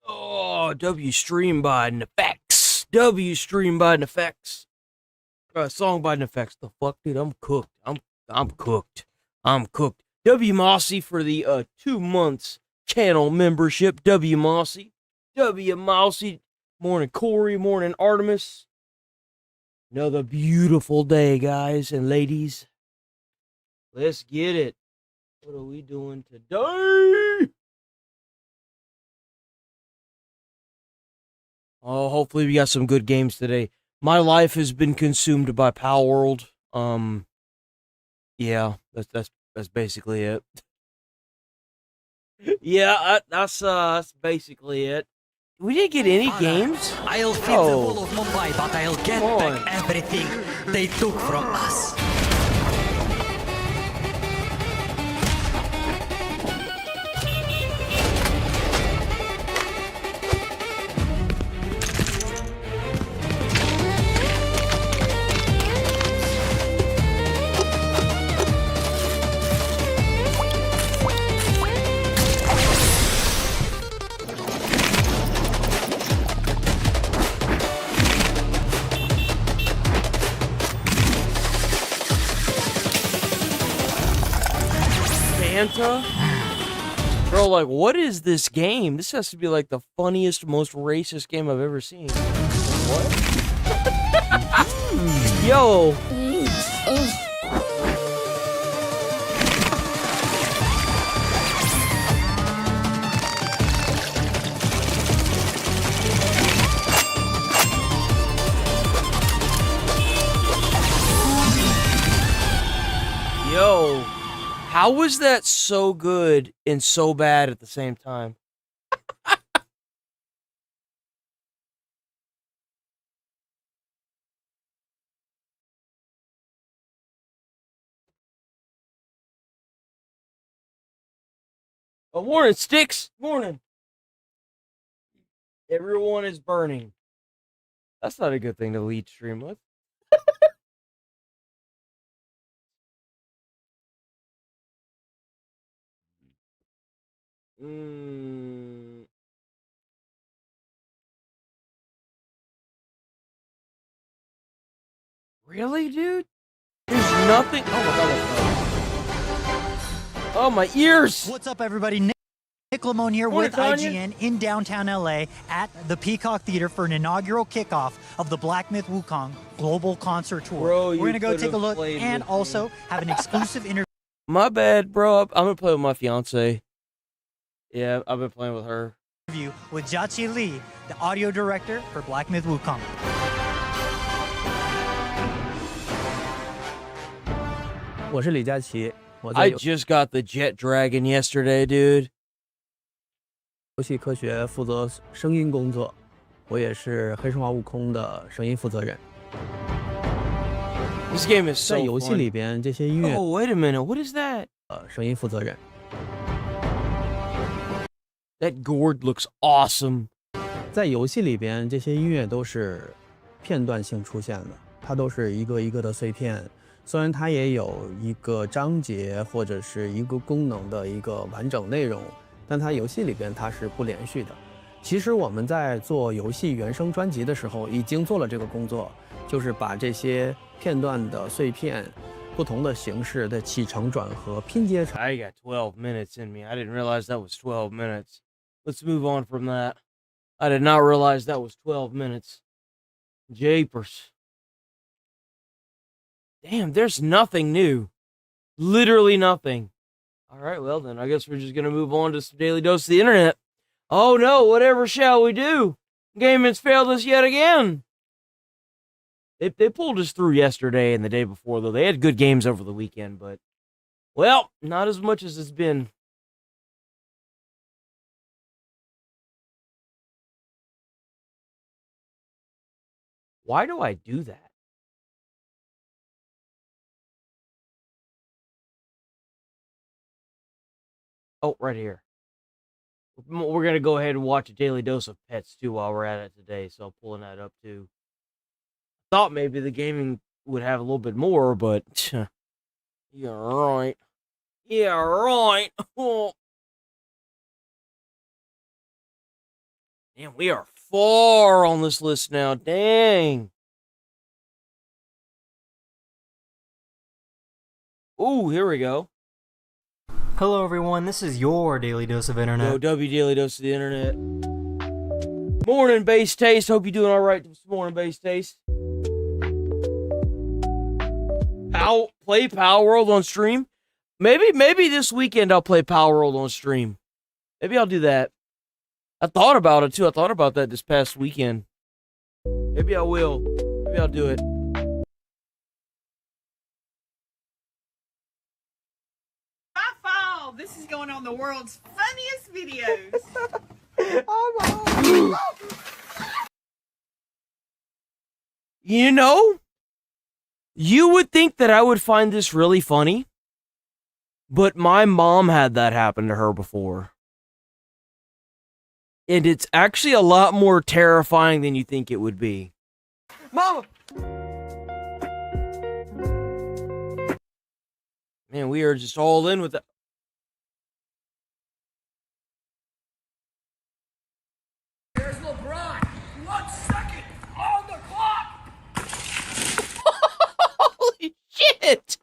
Oh, W stream by effects. W stream by effects. Song by effects. The fuck, dude? I'm cooked. I'm cooked. I'm cooked. W Mossy for the 2 months channel membership. W Mossy. W Mossy. Morning Corey. Morning Artemis. Another beautiful day, guys and ladies. Let's get it. What are we doing today? Oh, hopefully we got some good games today. My life has been consumed by Pal World. Yeah, that's basically it. Yeah, that's basically it. We didn't get any games. I'll feed the whole of Mumbai, but I'll get back everything they took from us. Santa? Bro, like, what is this game? This has to be like the funniest, most racist game I've ever seen. What? Yo. Yo. How was that so good and so bad at the same time? Oh, morning, Sticks. Morning. Everyone is burning. That's not a good thing to lead stream with. Really, dude? There's nothing. Oh my god. Oh, my ears. What's up, everybody? Nick Lamone here with IGN in downtown LA at the Peacock Theater for an inaugural kickoff of the Black Myth Wukong Global Concert Tour. Bro, we're gonna go take a look and also have an exclusive interview. My bad, bro. I'm gonna play with my fiance. Yeah, I've been playing with her. With Jiaqi Li, the audio director for Black Myth Wukong. I just got the Jet Dragon yesterday, dude. 游戏科学负责声音工作，我也是黑神话悟空的声音负责人。 This game is so 在游戏里边，这些音乐 Oh, wait a minute. What is that? 声音负责人。 That gourd looks awesome. 在游戏里边，这些音乐都是片段性出现的，它都是一个一个的碎片。虽然它也有一个章节或者是一个功能的一个完整内容，但它游戏里边它是不连续的。其实我们在做游戏原声专辑的时候，已经做了这个工作，就是把这些片段的碎片，不同的形式的起承转合拼接成。 I got 12 minutes in me. I didn't realize that was 12 minutes. Let's move on from that. I did not realize that was 12 minutes. Japers. Damn, there's nothing new. Literally nothing. All right, well then, I guess we're just gonna move on to some Daily Dose of the Internet. Oh no, whatever shall we do? Gaming's failed us yet again. They pulled us through yesterday and the day before, though. They had good games over the weekend, but, well, not as much as it's been. Why do I do that? Oh, right here. We're going to go ahead and watch a Daily Dose of Pets, too, while we're at it today, so I'm pulling that up, too. Thought maybe the gaming would have a little bit more, but... yeah, right. Yeah, right. Damn, we are far on this list now. Dang. Ooh, here we go. Hello everyone, this is your Daily Dose of Internet. Yo, W Daily Dose of the Internet. Morning, Base Taste. Hope you're doing all right this morning, Base Taste. Play Power World on stream. Maybe this weekend I'll play Power World on stream. Maybe I'll do that. I thought about it too. I thought about that this past weekend. Maybe I will. Maybe I'll do it. My fault. This is going on the world's funniest videos. You know, you would think that I would find this really funny, but my mom had that happen to her before. And it's actually a lot more terrifying than you think it would be. Mama! Man, we are just all in with that. There's LeBron. 1 second on the clock. Holy shit!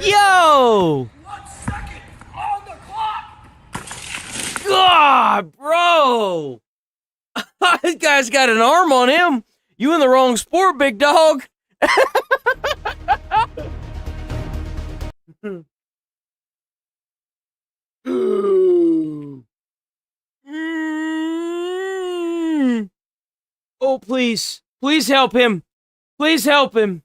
Yo! 1 second on the clock. God, bro! This guy's got an arm on him. You in the wrong sport, big dog. Oh, please. Please help him. Please help him.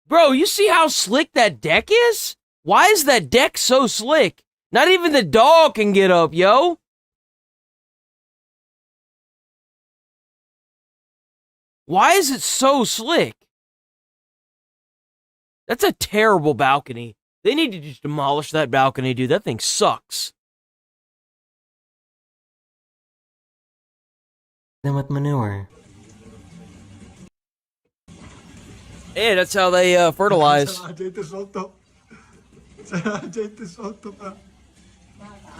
Bro, you see how slick that deck is? Why is that deck so slick? Not even the dog can get up, yo. Why is it so slick? That's a terrible balcony. They need to just demolish that balcony, dude. That thing sucks. Then with manure. Hey, that's how they fertilize.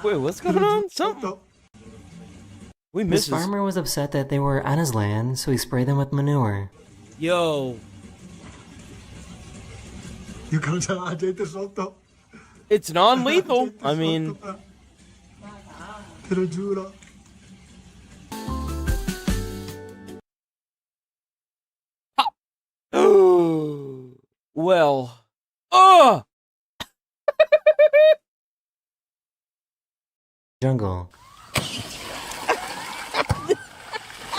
Wait, what's going on? Something. We This missed this. farmer was upset that they were on his land, so he sprayed them with manure. Yo. It's non-lethal. I mean... Well. Oh! Jungle.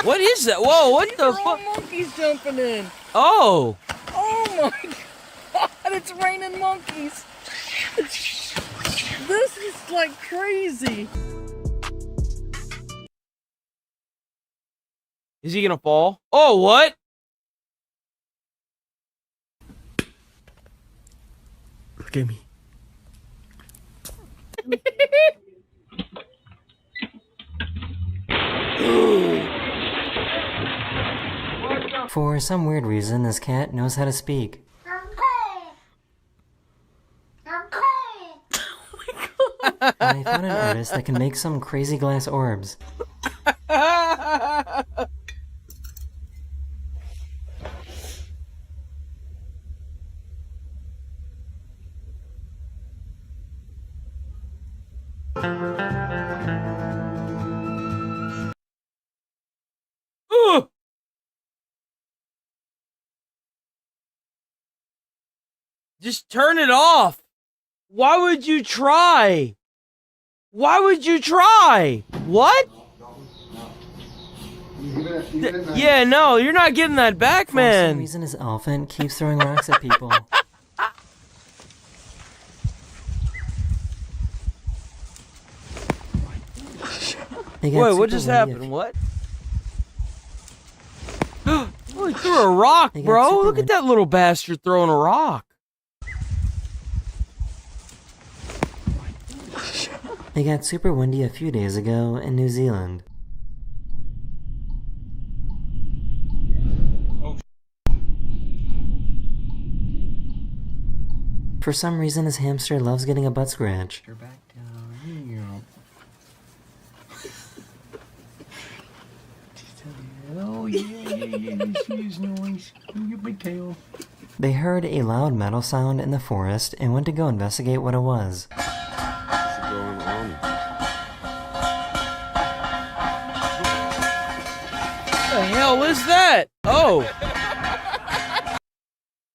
What is that? Whoa, what the fuck? Monkeys jumping in. Oh! Oh my god, it's raining monkeys. This is like crazy. Is he gonna fall? Oh, what? Look at me. For some weird reason, this cat knows how to speak. I found an artist that can make some crazy glass orbs. Ugh! Just turn it off. Why would you try? Why would you try? What? Yeah, no, you're not getting that back, For some man. reason, his elephant keeps throwing rocks at people. They got Wait, what super just windy happened? What? Oh, he threw a rock, They got bro. super Look at windy. that little bastard throwing a rock. They got super windy a few days ago in New Zealand. For some reason, this hamster loves getting a butt scratch. noise. Your big tail. They heard a loud metal sound in the forest and went to go investigate what it was. What's going on? What the hell is that? Oh.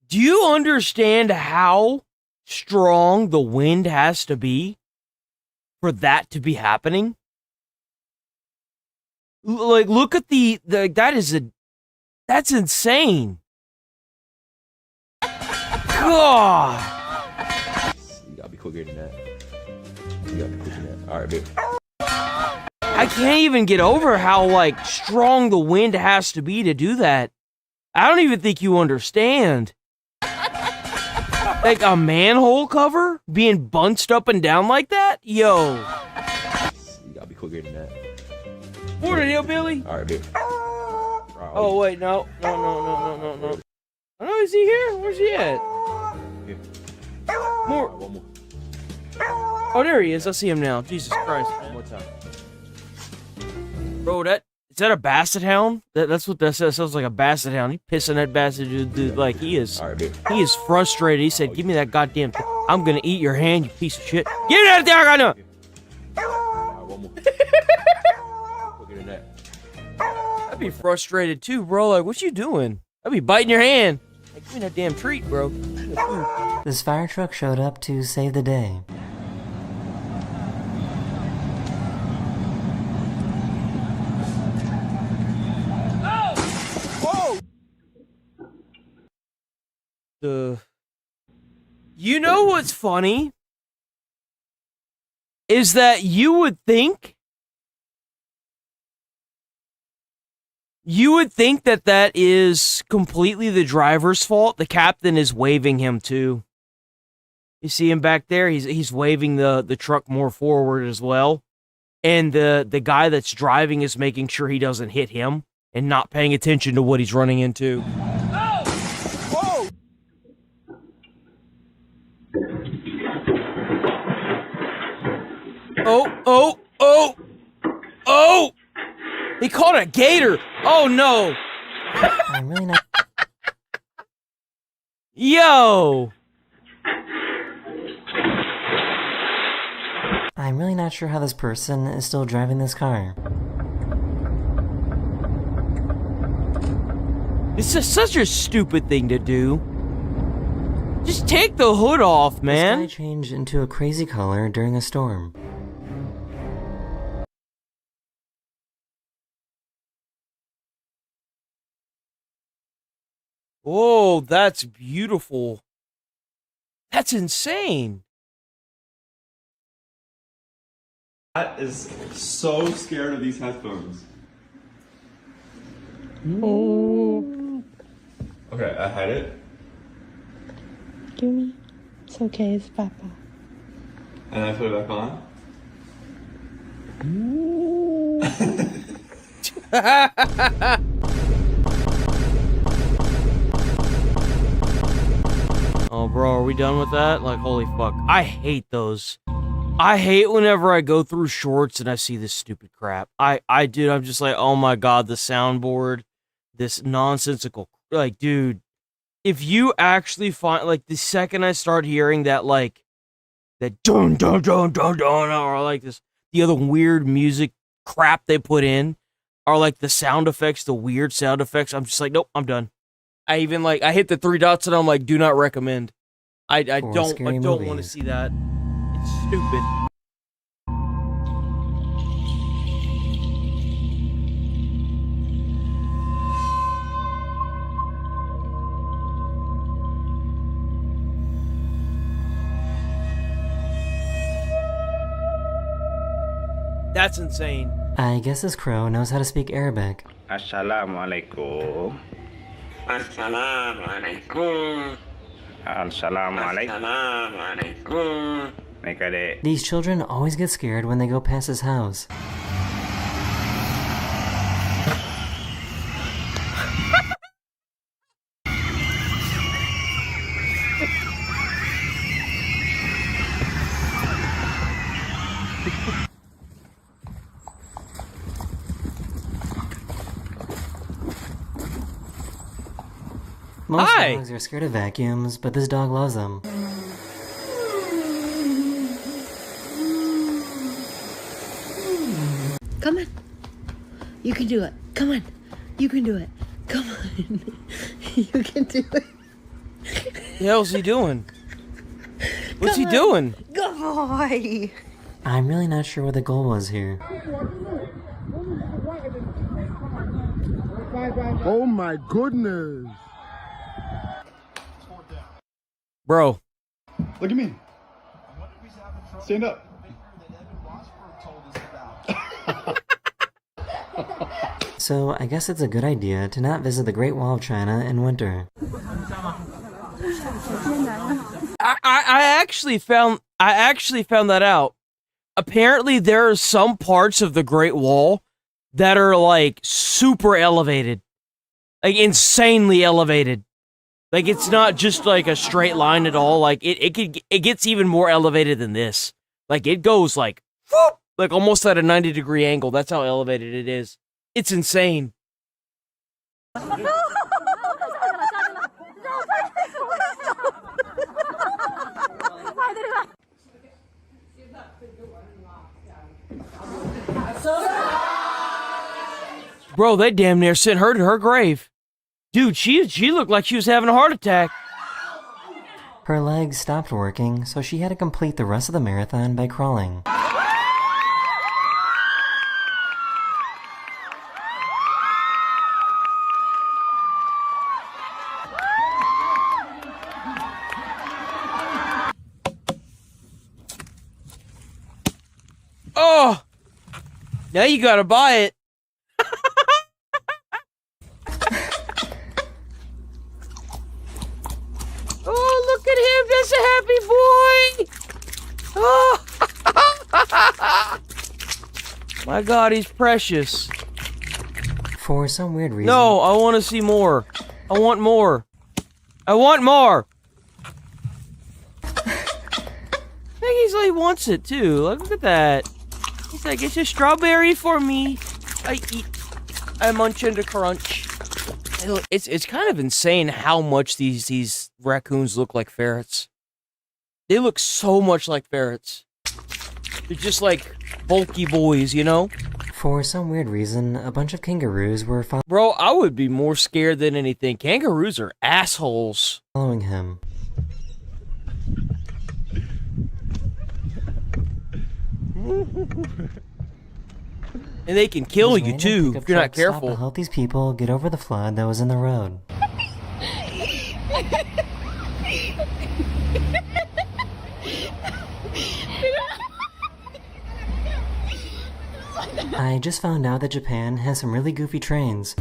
Do you understand how strong the wind has to be for that to be happening? Like, look at that's insane. God. You gotta be quicker than that. You gotta be quicker than that. Alright, babe. I can't even get over how, like, strong the wind has to be to do that. I don't even think you understand. Like, a manhole cover being bunched up and down like that? Yo. You gotta be quicker than that. Morning, hillbilly. Alright, babe. Oh, wait, no. No. Oh, is he here? Where's he at? More. One more. Oh, there he is. I see him now. Jesus Christ. One more time. Bro, is that a basset hound? That's what that says. Sounds like a basset hound. He pissing that basset dude like he is. Alright, babe. He is frustrated. He said, "Give me that goddamn thing. I'm gonna eat your hand, you piece of shit. Give me that thing, I got no." Alright, one more. Quicker than that. I'd be frustrated too, bro. Like, what you doing? I'd be biting your hand. Like, give me that damn treat, bro. Give me the food. This fire truck showed up to save the day. You know what's funny? Is that you would think that that is completely the driver's fault. The captain is waving him too. You see him back there? He's waving the truck more forward as well. And the guy that's driving is making sure he doesn't hit him and not paying attention to what he's running into. Oh! He caught a gator! Oh no! I'm really not. Yo! I'm really not sure how this person is still driving this car. It's just such a stupid thing to do. Just take the hood off, man. This guy changed into a crazy color during a storm. Oh, that's beautiful. That's insane. That is so scared of these headphones. Okay, I had it. Give me. It's okay, it's Papa. And I put it back on. Oh, bro, are we done with that? Like, holy fuck. I hate those. I hate whenever I go through shorts and I see this stupid crap. Dude, I'm just like, oh my god, the soundboard, this nonsensical, like, dude, if you actually find, like, the second I start hearing that, like, that dun dun dun dun dun, or like this, the other weird music crap they put in, or like the sound effects, the weird sound effects, I'm just like, nope, I'm done. I hit the 3 dots and I'm like, do not recommend. I don't want to see that. It's stupid. That's insane. I guess this crow knows how to speak Arabic. Assalamu alaikum. Assalamu alaikum. Assalamu alaikum. These children always get scared when they go past his house. Most Hi. dogs are scared of vacuums, but this dog loves them. Come on. You can do it. Come on. You can do it. Come on. You can do it. The hell's he doing? What's he doing? Good boy. I'm really not sure what the goal was here. Oh my goodness. Bro. Look at me. Stand up. So, I guess it's a good idea to not visit the Great Wall of China in winter. I actually found that out. Apparently there are some parts of the Great Wall that are like super elevated. Like insanely elevated. Like it's not just like a straight line at all. Like it gets even more elevated than this. Like it goes like whoop, like almost at a 90-degree angle. That's how elevated it is. It's insane. Bro, they damn near sent her to her grave. Dude, she looked like she was having a heart attack. Her legs stopped working, so she had to complete the rest of the marathon by crawling. Oh! Now you gotta buy it. Oh, look at him. That's a happy boy. Oh. My God, he's precious. For some weird reason... No, I want to see more. I want more. I want more. I think he's like he wants it too. Look at that. He's like, it's a strawberry for me. I munch into crunch. It's kind of insane how much these raccoons look like ferrets. They look so much like ferrets. They're just like bulky boys, you know? For some weird reason, a bunch of kangaroos were Bro, I would be more scared than anything. Kangaroos are assholes. Following him. And they can kill you too if you're not careful. To help these people get over the flood that was in the road. I just found out that Japan has some really goofy trains.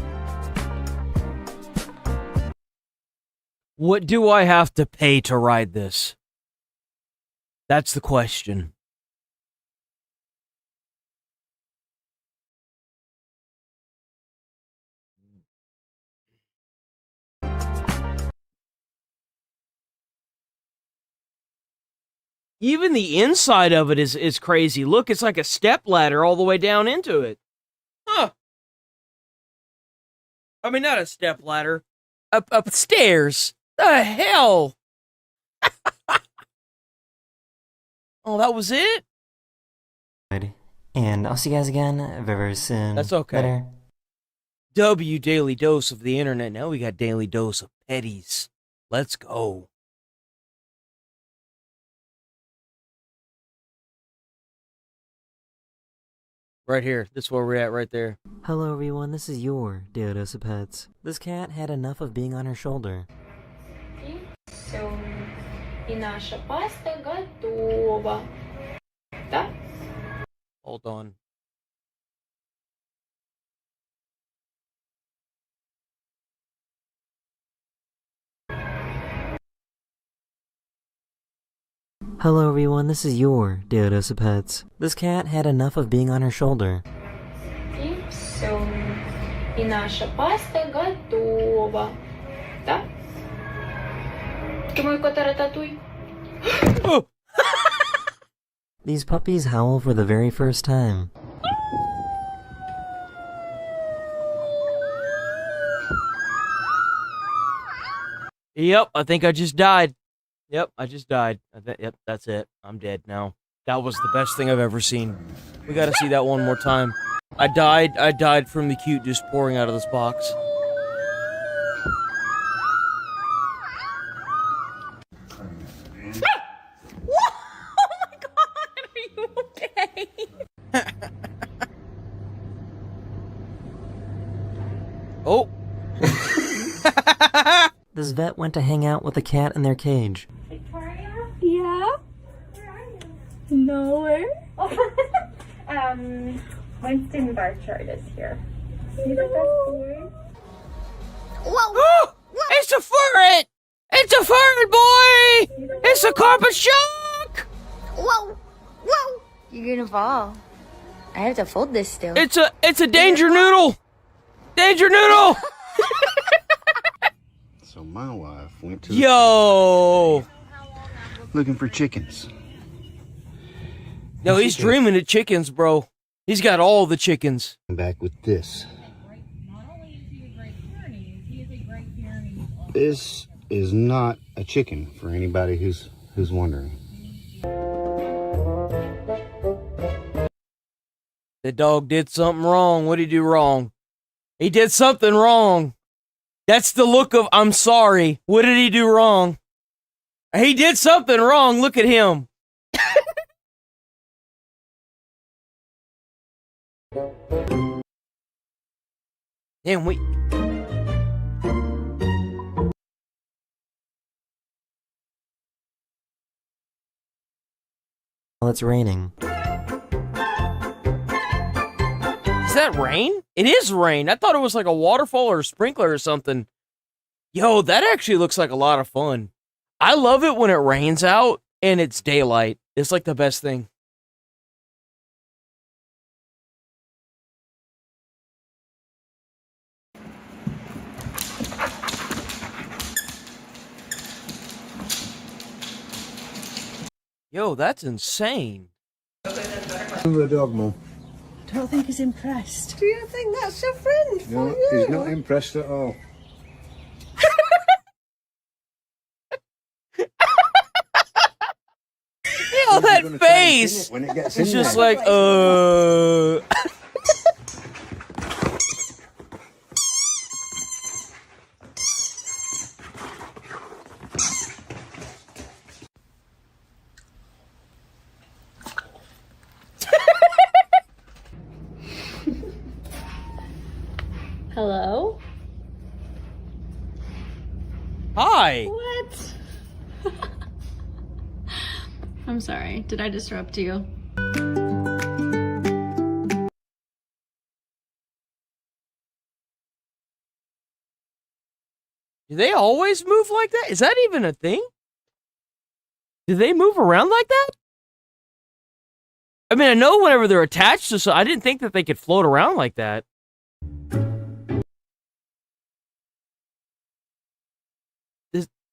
What do I have to pay to ride this? That's the question. Even the inside of it is crazy. Look, it's like a step ladder all the way down into it. Huh. I mean, not a step ladder. Upstairs. The hell? Oh, that was it? And I'll see you guys again very soon. That's okay. Later. W Daily Dose of the Internet. Now we got Daily Dose of Petties. Let's go. Right here. This is where we're at right there. Hello everyone, this is your Deodos of Pets. This cat had enough of being on her shoulder. Все. И наша паста готова. Да? Hold on. Hello everyone, this is your Deodos of Pets. This cat had enough of being on her shoulder. И все. И наша паста готова. Да? Ты мой кот-рататуй. These puppies howl for the very first time. Yep, I think I just died. Yep, I just died. Yep, that's it. I'm dead now. That was the best thing I've ever seen. We gotta see that one more time. I died from the cute just pouring out of this box. Oh. This vet went to hang out with a cat in their cage. Victoria? Yeah? Where are you? Nowhere. Winston Barchard is here. See the best boy? Whoa! It's a ferret! It's a ferret, boy! It's a carpet shark! Whoa! Whoa! You're gonna fall. I have to fold this still. It's a danger noodle! Danger noodle! So my wife went to Yo! looking for chickens. No, he's dreaming of chickens, bro. He's got all the chickens. I'm back with this. This is not a chicken for anybody who's wondering. The dog did something wrong. What did he do wrong? He did something wrong. That's the look of, I'm sorry. What did he do wrong? He did something wrong. Look at him. Damn, we... Well, it's raining. Is that rain? It is rain. I thought it was like a waterfall or a sprinkler or something. Yo, that actually looks like a lot of fun. I love it when it rains out and it's daylight. It's like the best thing. Yo, that's insane. The dog, Mum. Don't think he's impressed. Do you think that's your friend for No, you? he's not impressed at all. Yo, that face! When it gets It's in just there. like, Hello? Hi! What? I'm sorry. Did I disrupt you? Do they always move like that? Is that even a thing? Do they move around like that? I mean, I know whenever they're attached to I didn't think that they could float around like that.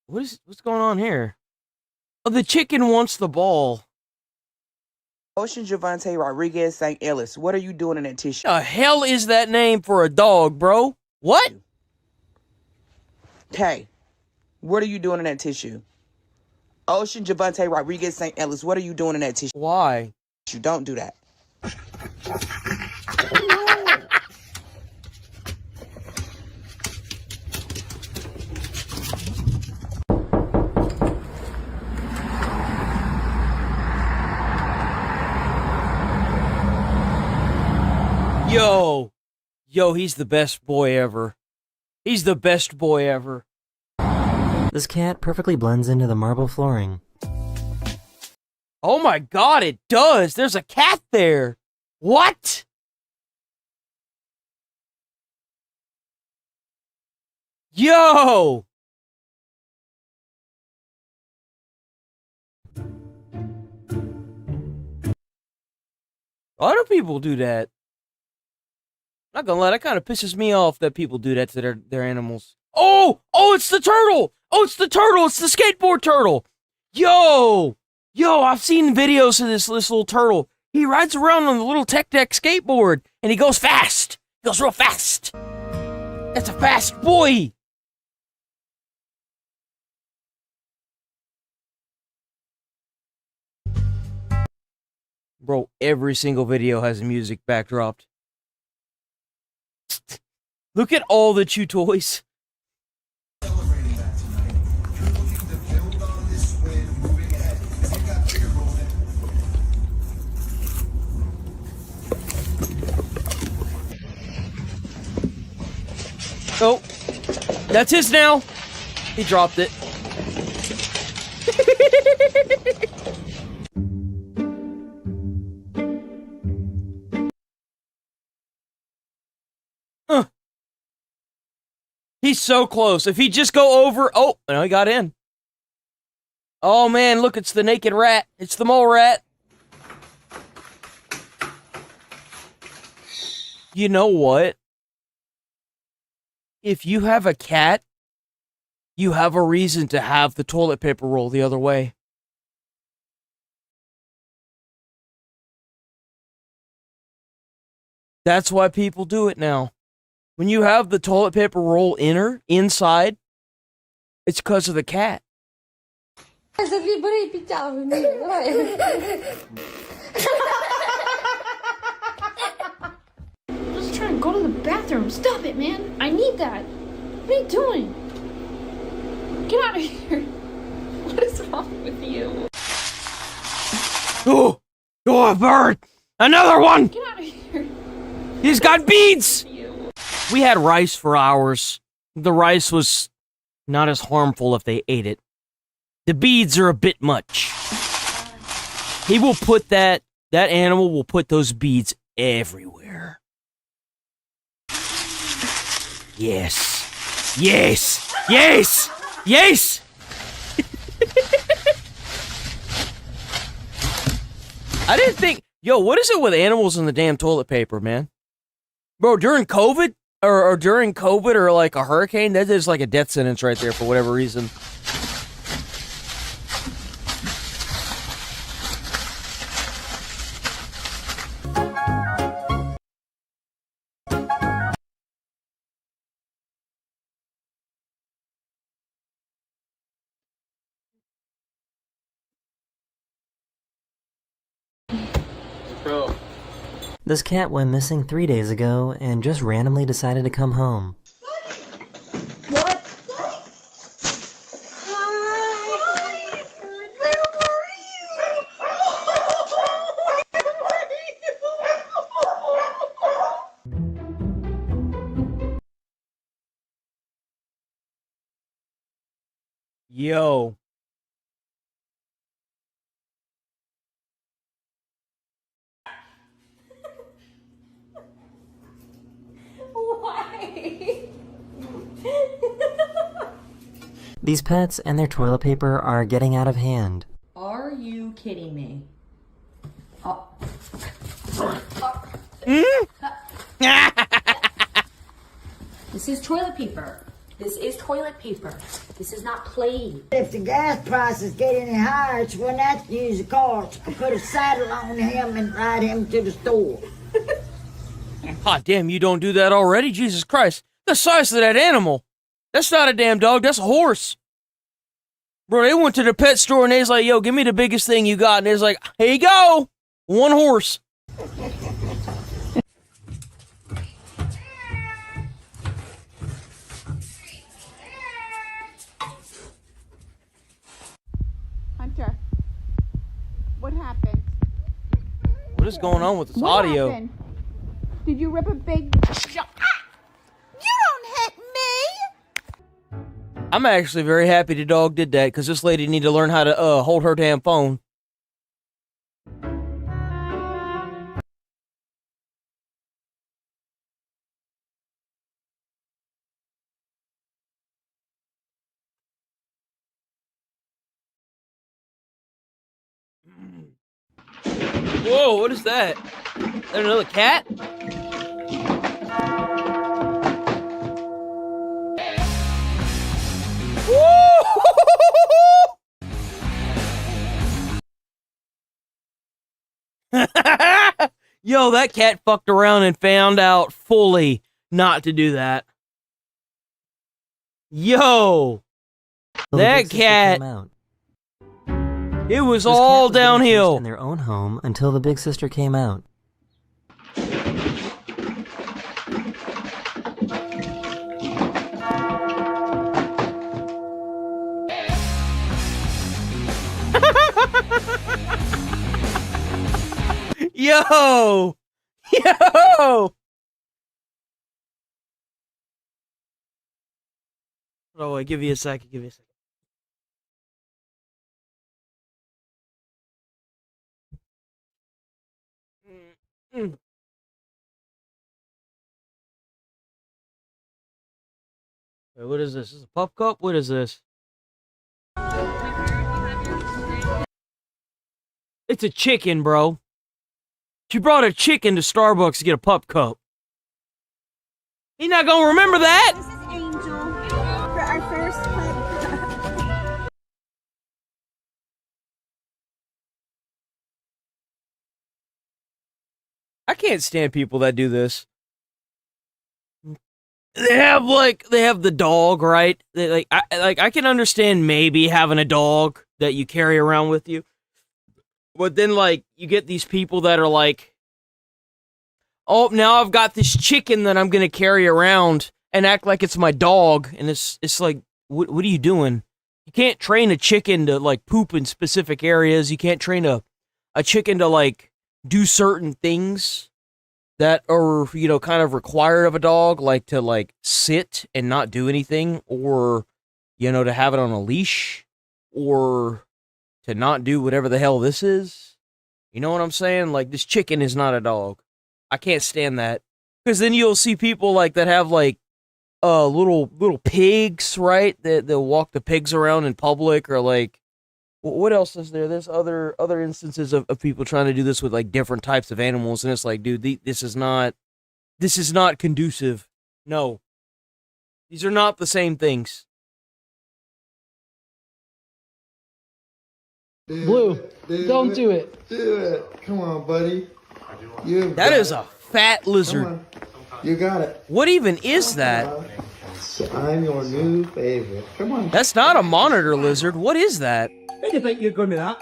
What's going on here? Oh, the chicken wants the ball. Ocean Javante Rodriguez St. Ellis, what are you doing in that tissue? The hell is that name for a dog, bro? What? Hey, what are you doing in that tissue? Ocean Javante Rodriguez St. Ellis, what are you doing in that tissue? Why? You don't do that. Yo, he's the best boy ever. He's the best boy ever. This cat perfectly blends into the marble flooring. Oh my god, it does! There's a cat there! What? Yo! Why do people do that? Not gonna lie, that kind of pisses me off that people do that to their animals. Oh! Oh, it's the turtle! Oh, it's the turtle! It's the skateboard turtle! Yo! Yo, I've seen videos of this little turtle. He rides around on the little tech deck skateboard, and he goes fast! He goes real fast! That's a fast boy! Bro, every single video has music backdropped. Look at all the chew toys. Oh, that's his now. He dropped it. He's so close. If he just go over... Oh, no, he got in. Oh, man, look, it's the naked rat. It's the mole rat. You know what? If you have a cat, you have a reason to have the toilet paper roll the other way. That's why people do it now. When you have the toilet paper roll inside, it's because of the cat. Just trying to go to the bathroom. Stop it, man. I need that. What are you doing? Get out of here. What is wrong with you? Oh, a bird! Another one! Get out of here. He's got beads! We had rice for hours. The rice was not as harmful if they ate it. The beads are a bit much. He will put that animal will put those beads everywhere. Yes. Yes! Yes! Yes! I didn't think... Yo, what is it with animals and the damn toilet paper, man? Bro, during COVID, or during COVID or like a hurricane, that is like a death sentence right there for whatever reason. Bro. This cat went missing 3 days ago and just randomly decided to come home. What? Yo. Why? These pets and their toilet paper are getting out of hand. Are you kidding me? Oh. This is toilet paper. This is toilet paper. This is not play. If the gas prices get any higher, it's when I have to use a car to put a saddle on him and ride him to the store. God damn, you don't do that already? Jesus Christ. The size of that animal. That's not a damn dog, that's a horse. Bro, they went to the pet store and they was like, yo, give me the biggest thing you got. And they was like, here you go. One horse. Hunter, what happened? What is going on with this What audio? happened? Did you rip a big... You don't hit me! I'm actually very happy the dog did that, because this lady need to learn how to hold her damn phone. Whoa, what is that? Is that another cat? Yo, that cat fucked around and found out fully not to do that. Yo, The that big sister cat. came out. It was This cat all was getting chased downhill. in their own home until the big sister came out. Yo! Yo! Oh, wait, give me a second, give me a second. Mm. Wait, what is this? Is this a pup cup? What is this? It's a chicken, bro. She brought a chicken to Starbucks to get a pup cup. He's not gonna remember that! This is Angel for our first pup. I can't stand people that do this. They have the dog, right? I can understand maybe having a dog that you carry around with you. But then like you get these people that are like, "Oh, now I've got this chicken that I'm going to carry around and act like it's my dog." And it's like, what are you doing? You can't train a chicken to like poop in specific areas. You can't train a chicken to like do certain things that are, you know, kind of required of a dog, like to like sit and not do anything, or, you know, to have it on a leash, or to not do whatever the hell this is. You know what I'm saying? Like, this chicken is not a dog. I can't stand that. Because then you'll see people like that have like little pigs, right? They'll walk the pigs around in public, or like, what else is there? There's other instances of people trying to do this with like different types of animals, and it's like, dude, this is not conducive. No, these are not the same things. Blue, don't do it. Do it. Come on, buddy. That is a fat lizard. You got it. What even is that? I'm your new favorite. Come on. That's not a monitor lizard. What is that? Where do you think you're going with that?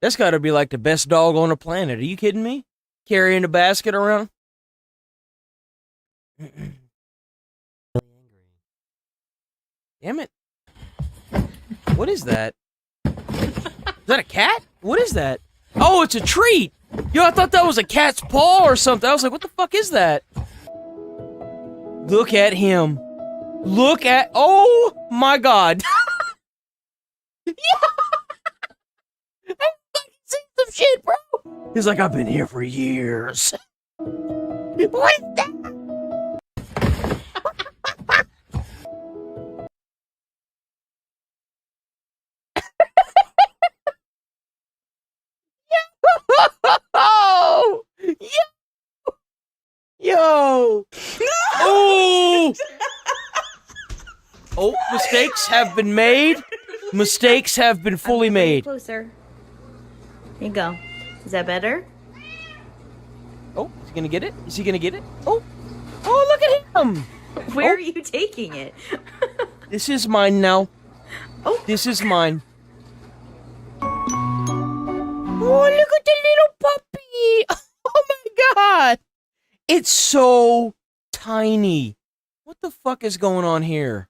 That's got to be like the best dog on the planet. Are you kidding me? Carrying a basket around? Damn it. What is that? Is that a cat? What is that? Oh, it's a treat! Yo, I thought that was a cat's paw or something. I was like, what the fuck is that? Look at him. Look at... Oh, my God. Yeah! I fucking seen some shit, bro! He's like, I've been here for years. What is that? Oh! Yo! Oh! Oh, mistakes have been made. Mistakes have been fully made. Closer. There you go. Is that better? Oh, is he gonna get it? Is he gonna get it? Oh! Oh, look at him! Where are you taking it? This is mine now. Oh. This is mine. Oh, look at the little puppy! Oh my God! It's so tiny. What the fuck is going on here?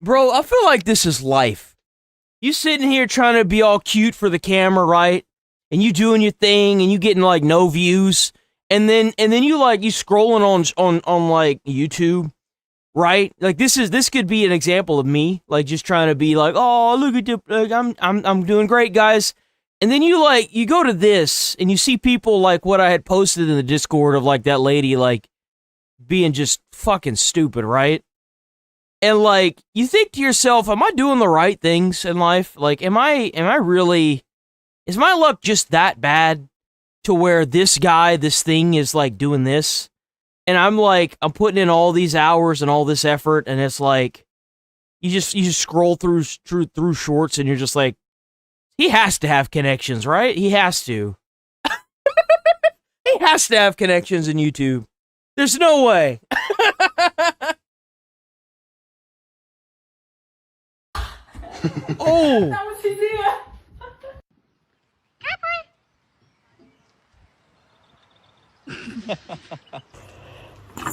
Bro, I feel like this is life. You sitting here trying to be all cute for the camera, right? And you doing your thing, and you getting like no views, and then you scrolling on like YouTube, right? Like this could be an example of me, like just trying to be like, oh, look at the, like, I'm doing great, guys. And then you go to this and you see people like what I had posted in the Discord of like that lady like being just fucking stupid, right? And like you think to yourself, am I doing the right things in life? Like am I really, is my luck just that bad to where this thing is like doing this? And I'm putting in all these hours and all this effort, and it's like you just scroll through shorts, and you're just like, he has to have connections, right? He has to. has to have connections in YouTube. There's no way. Oh. That was his ear.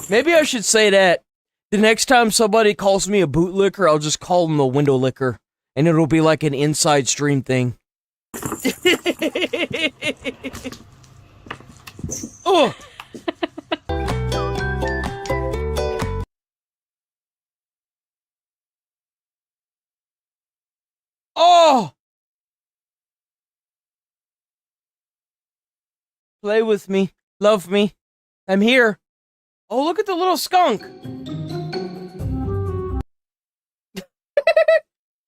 Maybe I should say that the next time somebody calls me a bootlicker, I'll just call them a window licker. And it'll be like an inside stream thing. Oh. Oh. Play with me. Love me. I'm here. Oh, look at the little skunk.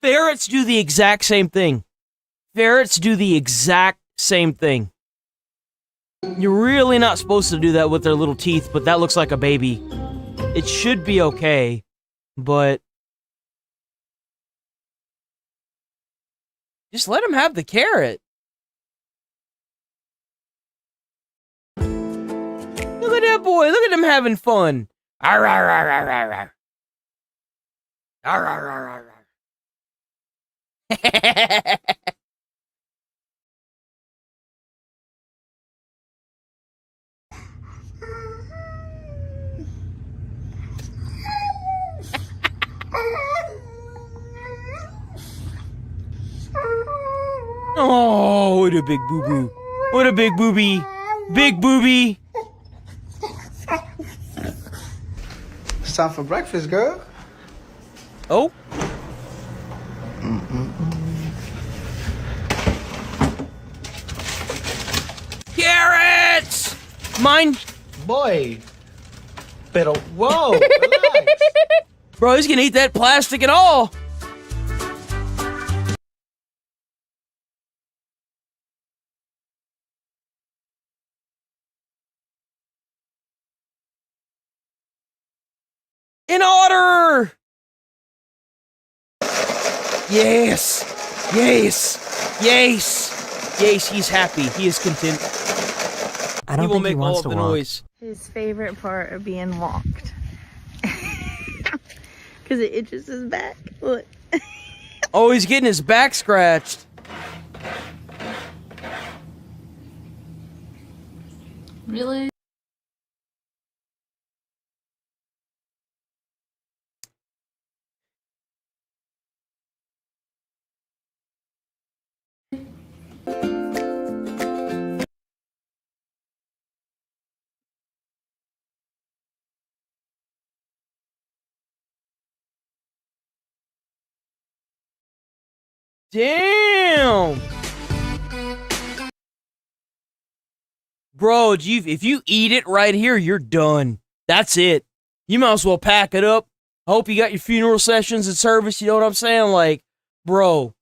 Ferrets do the exact same thing. Ferrets do the exact same thing. You're really not supposed to do that with their little teeth, but that looks like a baby. It should be okay, but... just let him have the carrot. Look at that boy. Look at him having fun. Arr, arr, arr, arr, arr, arr. Arr, arr, arr, arr, arr. Oh, what a big boo-boo. What a big booby. Big booby. It's time for breakfast, girl. Oh. Carrots! Mine. Boy. Pero, whoa, relax. Bro, he's gonna eat that plastic and all. In order! Yes! Yes! Yes! Yes, he's happy. He is content. I don't he will think make he wants all of to the walk. noise. His favorite part of being walked. Because it itches his back. Look. Oh, he's getting his back scratched. Really? Damn! Bro, if you eat it right here, you're done. That's it. You might as well pack it up. I hope you got your funeral sessions and service, you know what I'm saying? Like, bro.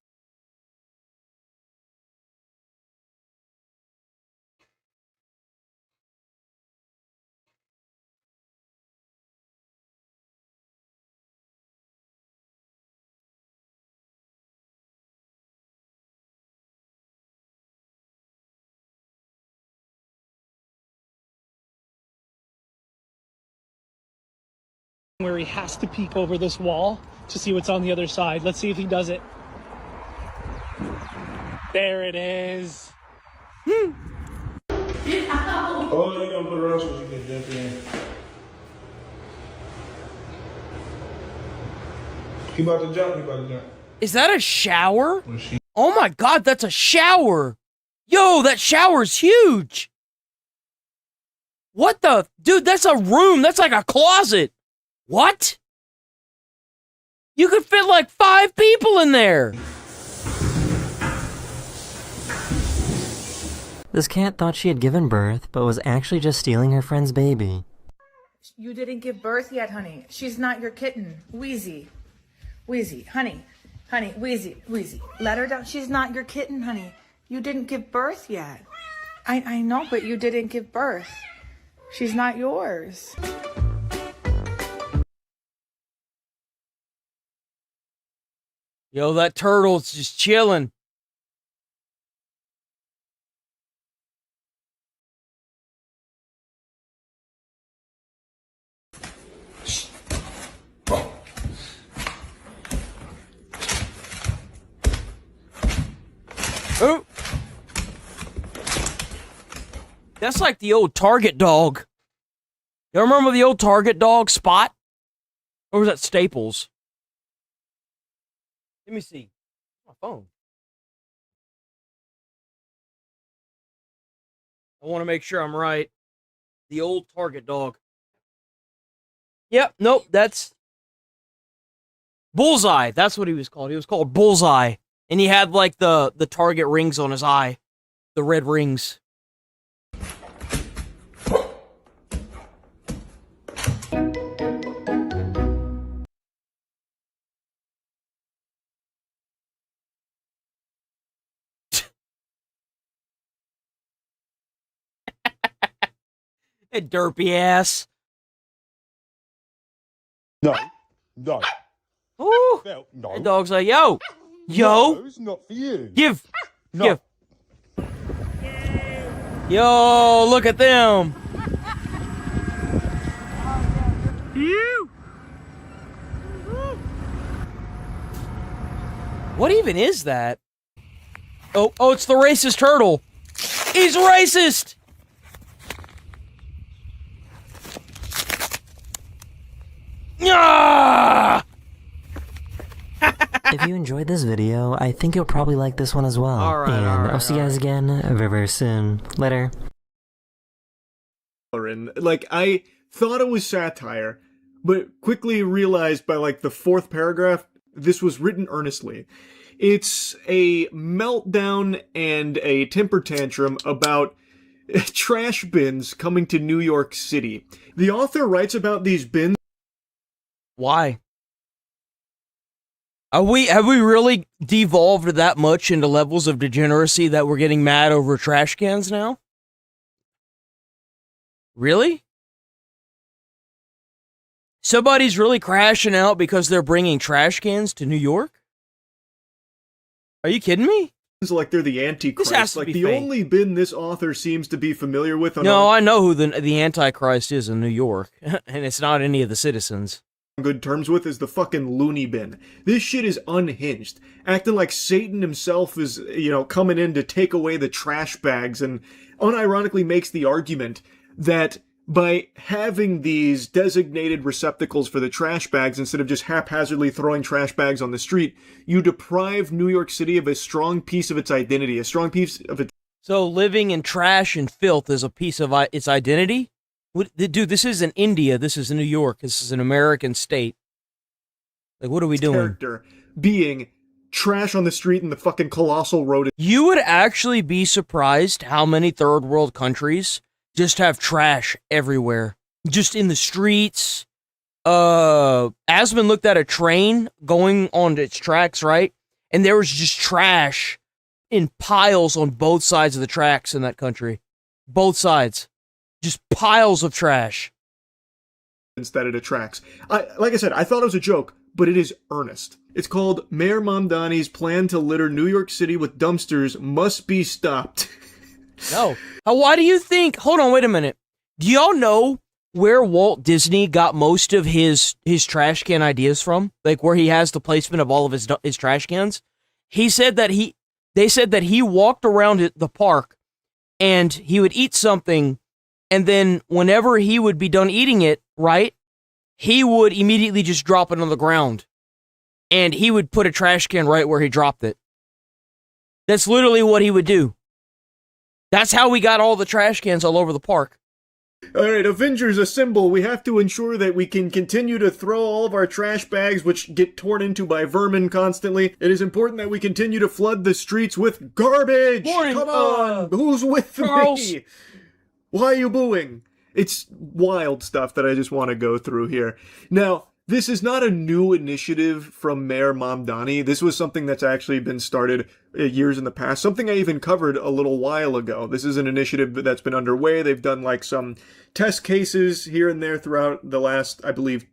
Where he has to peek over this wall to see what's on the other side. Let's see if he does it. There it is. Oh, you gotta put it else so you can jump in. He about to jump, he about to jump. Is that a shower? Oh my god, that's a shower! Yo, that shower's huge! What the? Dude, that's a room! That's like a closet! What? You could fit like 5 people in there! This cat thought she had given birth, but was actually just stealing her friend's baby. You didn't give birth yet, honey. She's not your kitten. Wheezy. Wheezy. Honey. Honey. Wheezy. Wheezy. Let her down. She's not your kitten, honey. You didn't give birth yet. I know, but you didn't give birth. She's not yours. Yo, that turtle's just chilling. That's like the old Target dog. You remember the old Target dog, Spot? Or was that Staples? Let me see. My phone. I want to make sure I'm right. The old Target dog. Yep, nope, that's Bullseye. That's what he was called. He was called Bullseye. And he had like the Target rings on his eye. The red rings. That derpy ass. No. No. Ooh. No. No. The dog's like, yo. Yo. No, it's not for you. Give. No. Give. Yo, look at them. What even is that? Oh, it's the racist turtle. He's racist. Ah! If you enjoyed this video, I think you'll probably like this one as well. I'll see you guys again very, very soon. Later. Like, I thought it was satire, but quickly realized by, like, the fourth paragraph, this was written earnestly. It's a meltdown and a temper tantrum about trash bins coming to New York City. The author writes about these bins. Why? Have we really devolved that much into levels of degeneracy that we're getting mad over trash cans now? Really? Somebody's really crashing out because they're bringing trash cans to New York? Are you kidding me? Like they're the Antichrist. This has to like be the fake. only bin this author seems to be familiar with. No, I know who the Antichrist is in New York, and it's not any of the citizens. Good terms with is the fucking loony bin. This shit is unhinged, acting like Satan himself is, coming in to take away the trash bags, and unironically makes the argument that by having these designated receptacles for the trash bags instead of just haphazardly throwing trash bags on the street, you deprive New York City of a strong piece of its identity, a strong piece of its... So living in trash and filth is a piece of its identity? Dude, this isn't India. This is New York. This is an American state. Like, what are we doing? Character being trash on the street in the fucking colossal road. You would actually be surprised how many third world countries just have trash everywhere. Just in the streets. Asmon looked at a train going on its tracks, right? And there was just trash in piles on both sides of the tracks in that country. Both sides. Just piles of trash. That it attracts. Like I said, I thought it was a joke, but it is earnest. It's called Mayor Mamdani's plan to litter New York City with dumpsters must be stopped. No. Why do you think... Hold on, wait a minute. Do y'all know where Walt Disney got most of his trash can ideas from? Like, where he has the placement of all of his trash cans? They said that he walked around the park and he would eat something, and then whenever he would be done eating it, right, he would immediately just drop it on the ground. And he would put a trash can right where he dropped it. That's literally what he would do. That's how we got all the trash cans all over the park. Alright, Avengers Assemble. We have to ensure that we can continue to throw all of our trash bags, which get torn into by vermin constantly. It is important that we continue to flood the streets with garbage! Morning, Come on! Who's with Charles. me? Why are you booing? It's wild stuff that I just want to go through here. Now, this is not a new initiative from Mayor Mamdani. This was something that's actually been started years in the past. Something I even covered a little while ago. This is an initiative that's been underway. They've done like some test cases here and there throughout the last, I believe,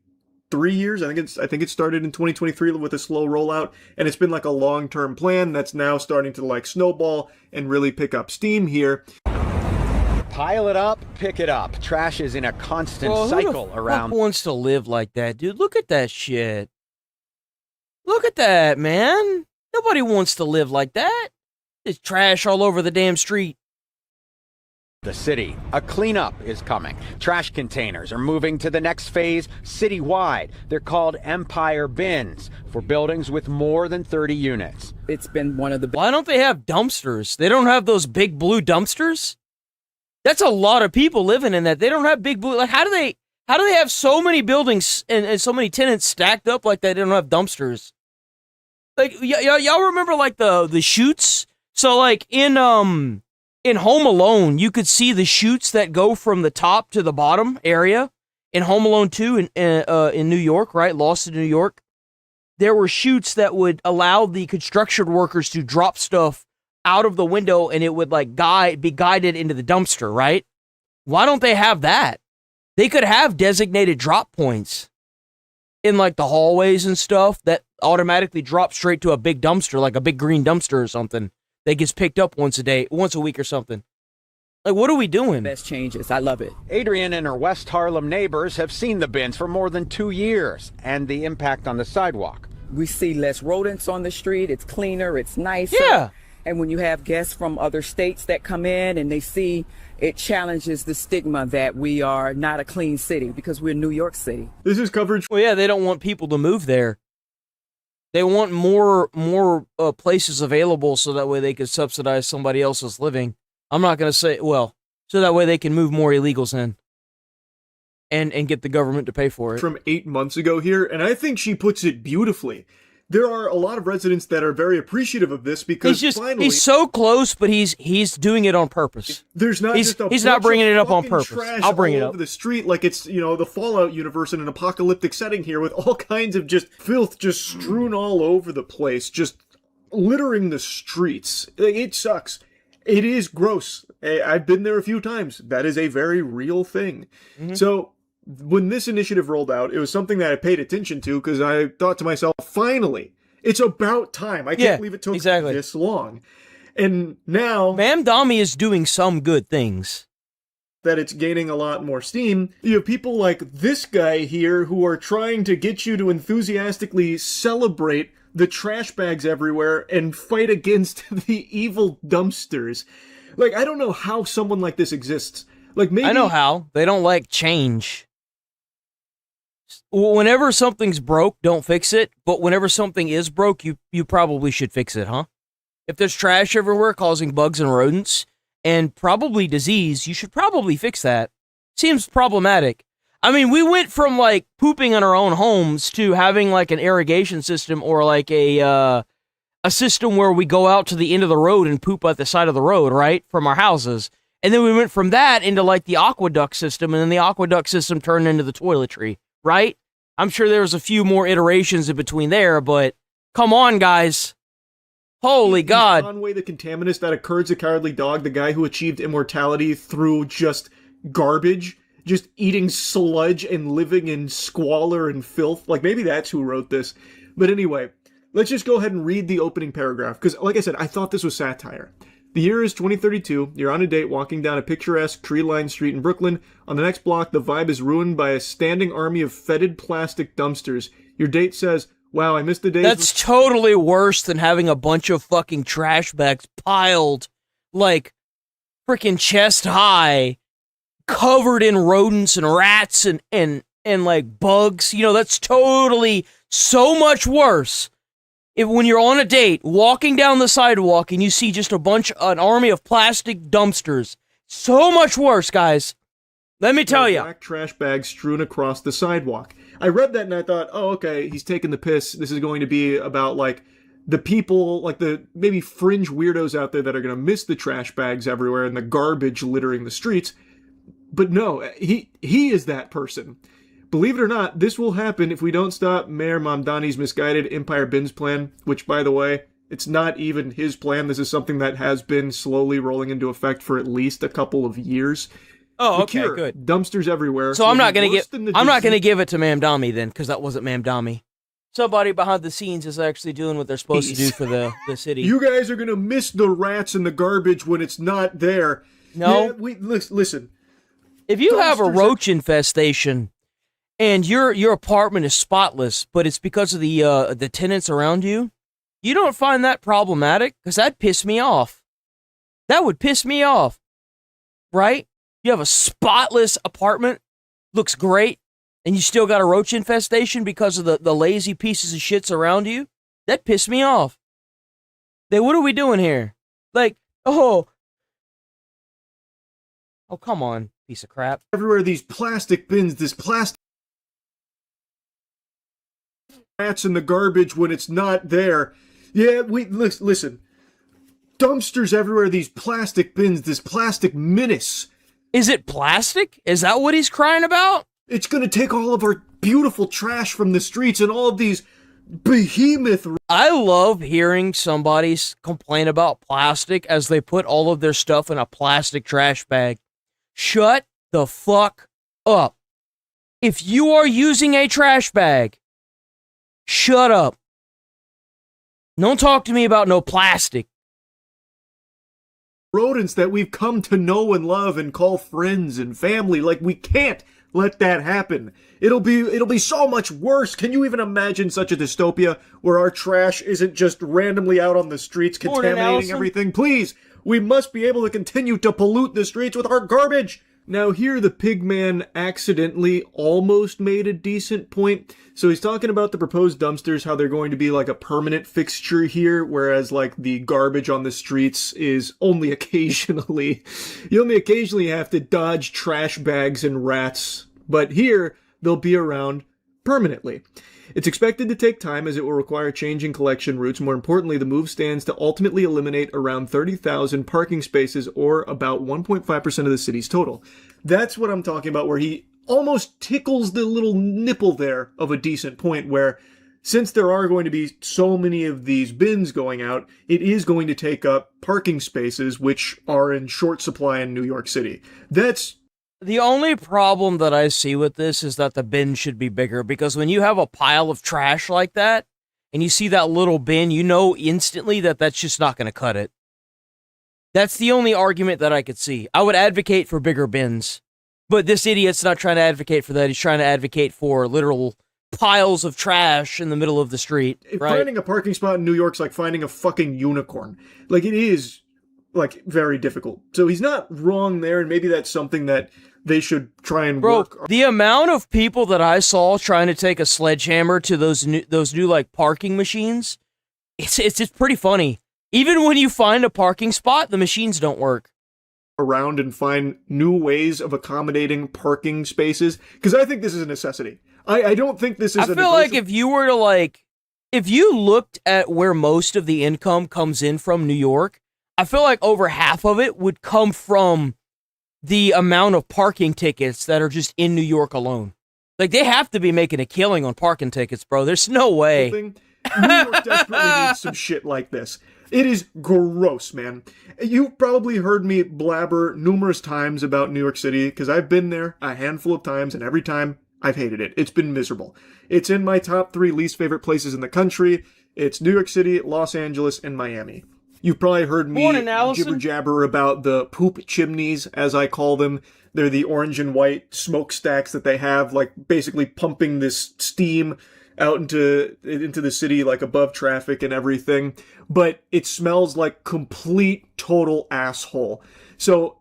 3 years. I think it started in 2023 with a slow rollout, and it's been like a long-term plan that's now starting to like snowball and really pick up steam here. Pile it up, pick it up. Trash is in a constant Bro, cycle who the around. fuck wants to live like that, dude? Look at that shit. Look at that, man. Nobody wants to live like that. There's trash all over the damn street. the city. A cleanup is coming. Trash containers are moving to the next phase citywide. They're called Empire Bins for buildings with more than 30 units. It's been one of the... Why don't they have dumpsters? They don't have those big blue dumpsters? That's a lot of people living in that. They don't have big blue... Like, how do they have so many buildings and so many tenants stacked up like that? They don't have dumpsters. Like, y'all remember, like, the chutes? So, like, in Home Alone, you could see the chutes that go from the top to the bottom area. In Home Alone 2 in New York, right? Lost in New York. There were chutes that would allow the construction workers to drop stuff out of the window, and it would, like, be guided into the dumpster, right? Why don't they have that? They could have designated drop points in, like, the hallways and stuff that automatically drop straight to a big dumpster, like a big green dumpster or something that gets picked up once a week or something. Like, what are we doing? Best changes. I love it. Adrian and her West Harlem neighbors have seen the bins for more than 2 years and the impact on the sidewalk. We see less rodents on the street. It's cleaner. It's nicer. Yeah. And when you have guests from other states that come in and they see, it challenges the stigma that we are not a clean city because we're New York City. This is coverage. Well, yeah, they don't want people to move there. They want more places available so that way they could subsidize somebody else's living. I'm not going to say, well, so that way they can move more illegals in and get the government to pay for it. From 8 months ago here, and I think she puts it beautifully. There are a lot of residents that are very appreciative of this because finally he's so close, but he's doing it on purpose. There's not he's not bringing it up on purpose. I'll bring it up. Over the street like it's, you know, the Fallout universe in an apocalyptic setting here with all kinds of just filth just strewn all over the place, just littering the streets. It sucks. It is gross. I've been there a few times. That is a very real thing. Mm-hmm. So when this initiative rolled out, it was something that I paid attention to because I thought to myself, finally, it's about time. I can't believe it took this long. And now... Mamdami is doing some good things. That it's gaining a lot more steam. You have people like this guy here who are trying to get you to enthusiastically celebrate the trash bags everywhere and fight against the evil dumpsters. Like, I don't know how someone like this exists. Like, maybe... I know how. They don't like change. Whenever something's broke, don't fix it. But whenever something is broke, you probably should fix it, huh? If there's trash everywhere causing bugs and rodents, and probably disease, you should probably fix that. Seems problematic. I mean, we went from, like, pooping in our own homes to having, like, an irrigation system or, like, a system where we go out to the end of the road and poop at the side of the road, right? From our houses. And then we went from that into, like, the aqueduct system, and then the aqueduct system turned into the toiletry. Right? I'm sure there was a few more iterations in between there, but come on, guys. Holy God. Conway the Contaminist, that Occur's a Cowardly Dog, the guy who achieved immortality through just garbage, just eating sludge and living in squalor and filth. Like, maybe that's who wrote this. But anyway, let's just go ahead and read the opening paragraph, because, like I said, I thought this was satire. The year is 2032. You're on a date walking down a picturesque tree-lined street in Brooklyn. On the next block, the vibe is ruined by a standing army of fetid plastic dumpsters. Your date says, wow, I missed the days... That's totally worse than having a bunch of fucking trash bags piled, like, freaking chest high, covered in rodents and rats and like, bugs. You know, that's totally so much worse. When you're on a date, walking down the sidewalk, and you see just an army of plastic dumpsters. So much worse, guys. Let me tell you. Black trash bags strewn across the sidewalk. I read that and I thought, oh, okay, he's taking the piss. This is going to be about, like, the people, like, the maybe fringe weirdos out there that are going to miss the trash bags everywhere and the garbage littering the streets. But no, he is that person. Believe it or not, this will happen if we don't stop Mayor Mamdani's misguided Empire Bins plan, which, by the way, it's not even his plan. This is something that has been slowly rolling into effect for at least a couple of years. Oh, okay, good. Dumpsters everywhere. So I'm not going to give it to Mamdami then, because that wasn't Mamdami. Somebody behind the scenes is actually doing what they're supposed to do for the city. You guys are going to miss the rats and the garbage when it's not there. No. Yeah, listen. If you have a roach infestation... and your apartment is spotless, but it's because of the tenants around you, you don't find that problematic? Because that'd piss me off. That would piss me off. right? You have a spotless apartment, looks great, and you still got a roach infestation because of the lazy pieces of shits around you. That pissed me off. Then what are we doing here? Like, oh, come on, piece of crap. Everywhere these plastic bins, this plastic rats in the garbage when it's not there. Yeah, listen. Dumpsters everywhere, these plastic bins, this plastic menace. Is it plastic? Is that what he's crying about? It's gonna take all of our beautiful trash from the streets and all of these behemoth. I love hearing somebody complain about plastic as they put all of their stuff in a plastic trash bag. Shut the fuck up. If you are using a trash bag, shut up. Don't talk to me about no plastic. Rodents that we've come to know and love and call friends and family. Like, we can't let that happen. It'll be so much worse. Can you even imagine such a dystopia where our trash isn't just randomly out on the streets contaminating everything? Please, we must be able to continue to pollute the streets with our garbage. Now here the pigman accidentally almost made a decent point. So he's talking about the proposed dumpsters, how they're going to be like a permanent fixture here, whereas like the garbage on the streets is only occasionally. You only occasionally have to dodge trash bags and rats, but here they'll be around permanently. It's expected to take time as it will require changing collection routes. More importantly, the move stands to ultimately eliminate around 30,000 parking spaces, or about 1.5% of the city's total. That's what I'm talking about, where he almost tickles the little nipple there of a decent point, where since there are going to be so many of these bins going out, it is going to take up parking spaces, which are in short supply in New York City. That's the only problem that I see with this is that the bin should be bigger, because when you have a pile of trash like that, and you see that little bin, you know instantly that that's just not going to cut it. That's the only argument that I could see. I would advocate for bigger bins, but this idiot's not trying to advocate for that. He's trying to advocate for literal piles of trash in the middle of the street, right? Finding a parking spot in New York's like finding a fucking unicorn. Like, it is, like, very difficult. So he's not wrong there, and maybe that's something that they should try and work on. The amount of people that I saw trying to take a sledgehammer to those new like parking machines, it's just pretty funny. Even when you find a parking spot, the machines don't work. Around and find new ways of accommodating parking spaces, because I think this is a necessity. I don't think this is I feel like if you were to like, if you looked at where most of the income comes in from New York, I feel like over half of it would come from the amount of parking tickets that are just in New York alone. Like, they have to be making a killing on parking tickets, bro. There's no way. New York desperately needs some shit like this. It is gross, man. You've probably heard me blabber numerous times about New York City, because I've been there a handful of times, and every time I've hated it. It's been miserable. It's in my top 3 least favorite places in the country. It's New York City, Los Angeles, and Miami. You've probably heard me jibber-jabber about the poop chimneys, as I call them. They're the orange and white smokestacks that they have, like, basically pumping this steam out into the city, like, above traffic and everything. But it smells like complete, total asshole. So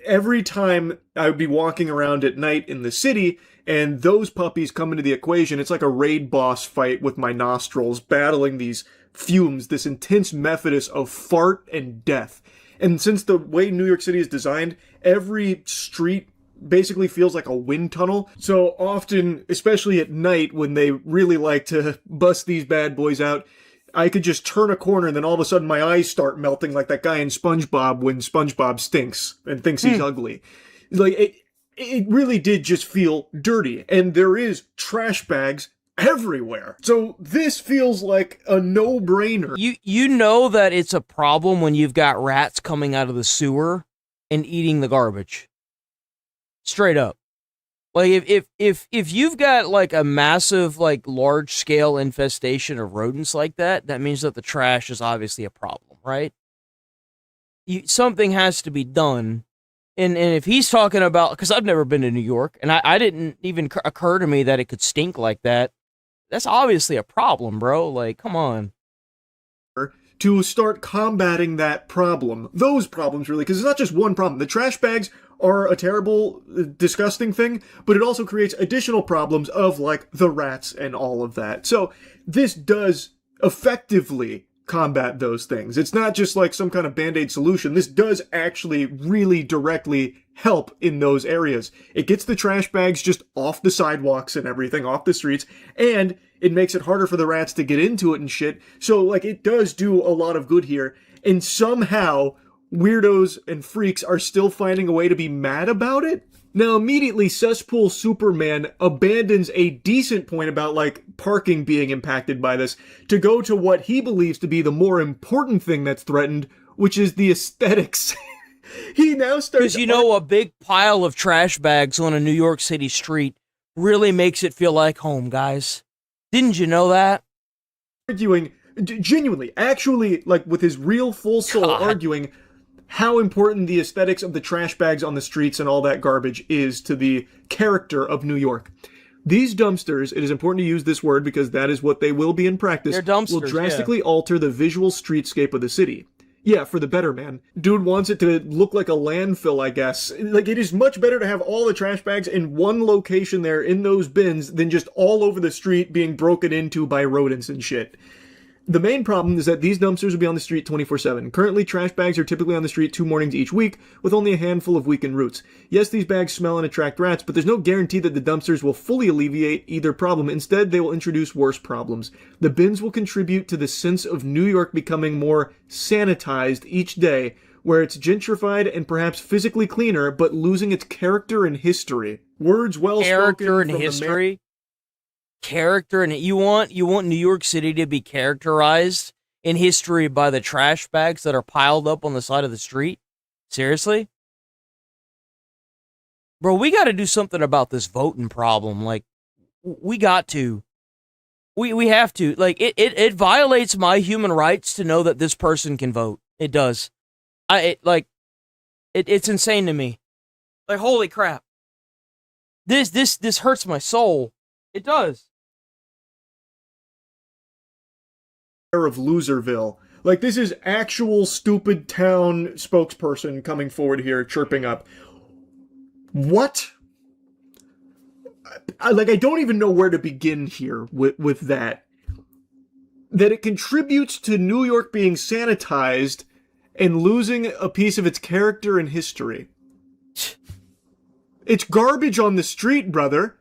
every time I would be walking around at night in the city, and those puppies come into the equation, it's like a raid boss fight with my nostrils, battling these fumes, this intense methodus of fart and death. And since the way New York City is designed, every street basically feels like a wind tunnel. So often, especially at night when they really like to bust these bad boys out, I could just turn a corner and then all of a sudden my eyes start melting like that guy in SpongeBob when SpongeBob stinks and thinks he's ugly. Like, it really did just feel dirty. And there is trash bags everywhere. So this feels like a no-brainer. You know that it's a problem when you've got rats coming out of the sewer and eating the garbage. Straight up. Like, if you've got like a massive, like, large scale infestation of rodents like that, that means that the trash is obviously a problem, right? Something has to be done. And if he's talking about, because I've never been to New York, and I didn't even occur to me that it could stink like that. That's obviously a problem, bro. Like, come on. to start combating that problem. Those problems, really, because it's not just one problem. The trash bags are a terrible, disgusting thing, but it also creates additional problems of, like, the rats and all of that. So this does effectively combat those things. It's not just like some kind of band-aid solution. This does actually really directly help in those areas. It gets the trash bags just off the sidewalks and everything, off the streets, and it makes it harder for the rats to get into it and shit. So, like, it does do a lot of good here. And somehow, weirdos and freaks are still finding a way to be mad about it? Now, immediately, Cesspool Superman abandons a decent point about, like, parking being impacted by this to go to what he believes to be the more important thing that's threatened, which is the aesthetics. He now starts... Because, you know, a big pile of trash bags on a New York City street really makes it feel like home, guys. Didn't you know that? Arguing, genuinely, actually, like, with his real full soul, arguing how important the aesthetics of the trash bags on the streets and all that garbage is to the character of New York. These dumpsters, it is important to use this word because that is what they will be in practice, they're dumpsters, will drastically alter the visual streetscape of the city. Yeah, for the better, man. Dude wants it to look like a landfill, I guess. Like, it is much better to have all the trash bags in one location there in those bins than just all over the street being broken into by rodents and shit. The main problem is that these dumpsters will be on the street 24/7. Currently, trash bags are typically on the street 2 mornings each week, with only a handful of weekend routes. Yes, these bags smell and attract rats, but there's no guarantee that the dumpsters will fully alleviate either problem. Instead, they will introduce worse problems. The bins will contribute to the sense of New York becoming more sanitized each day, where it's gentrified and perhaps physically cleaner, but losing its character and history. Words well spoken. Character and history? Character, and you want New York City to be characterized in history by the trash bags that are piled up on the side of the street? Seriously? Bro, we got to do something about this voting problem. Like, we got to. We have to. Like, it violates my human rights to know that this person can vote. It does. It's insane to me. Like, holy crap. This hurts my soul. It does. Of Loserville. Like, this is actual stupid town spokesperson coming forward here, chirping up. What? I don't even know where to begin here with that. That it contributes to New York being sanitized and losing a piece of its character and history. It's garbage on the street, brother.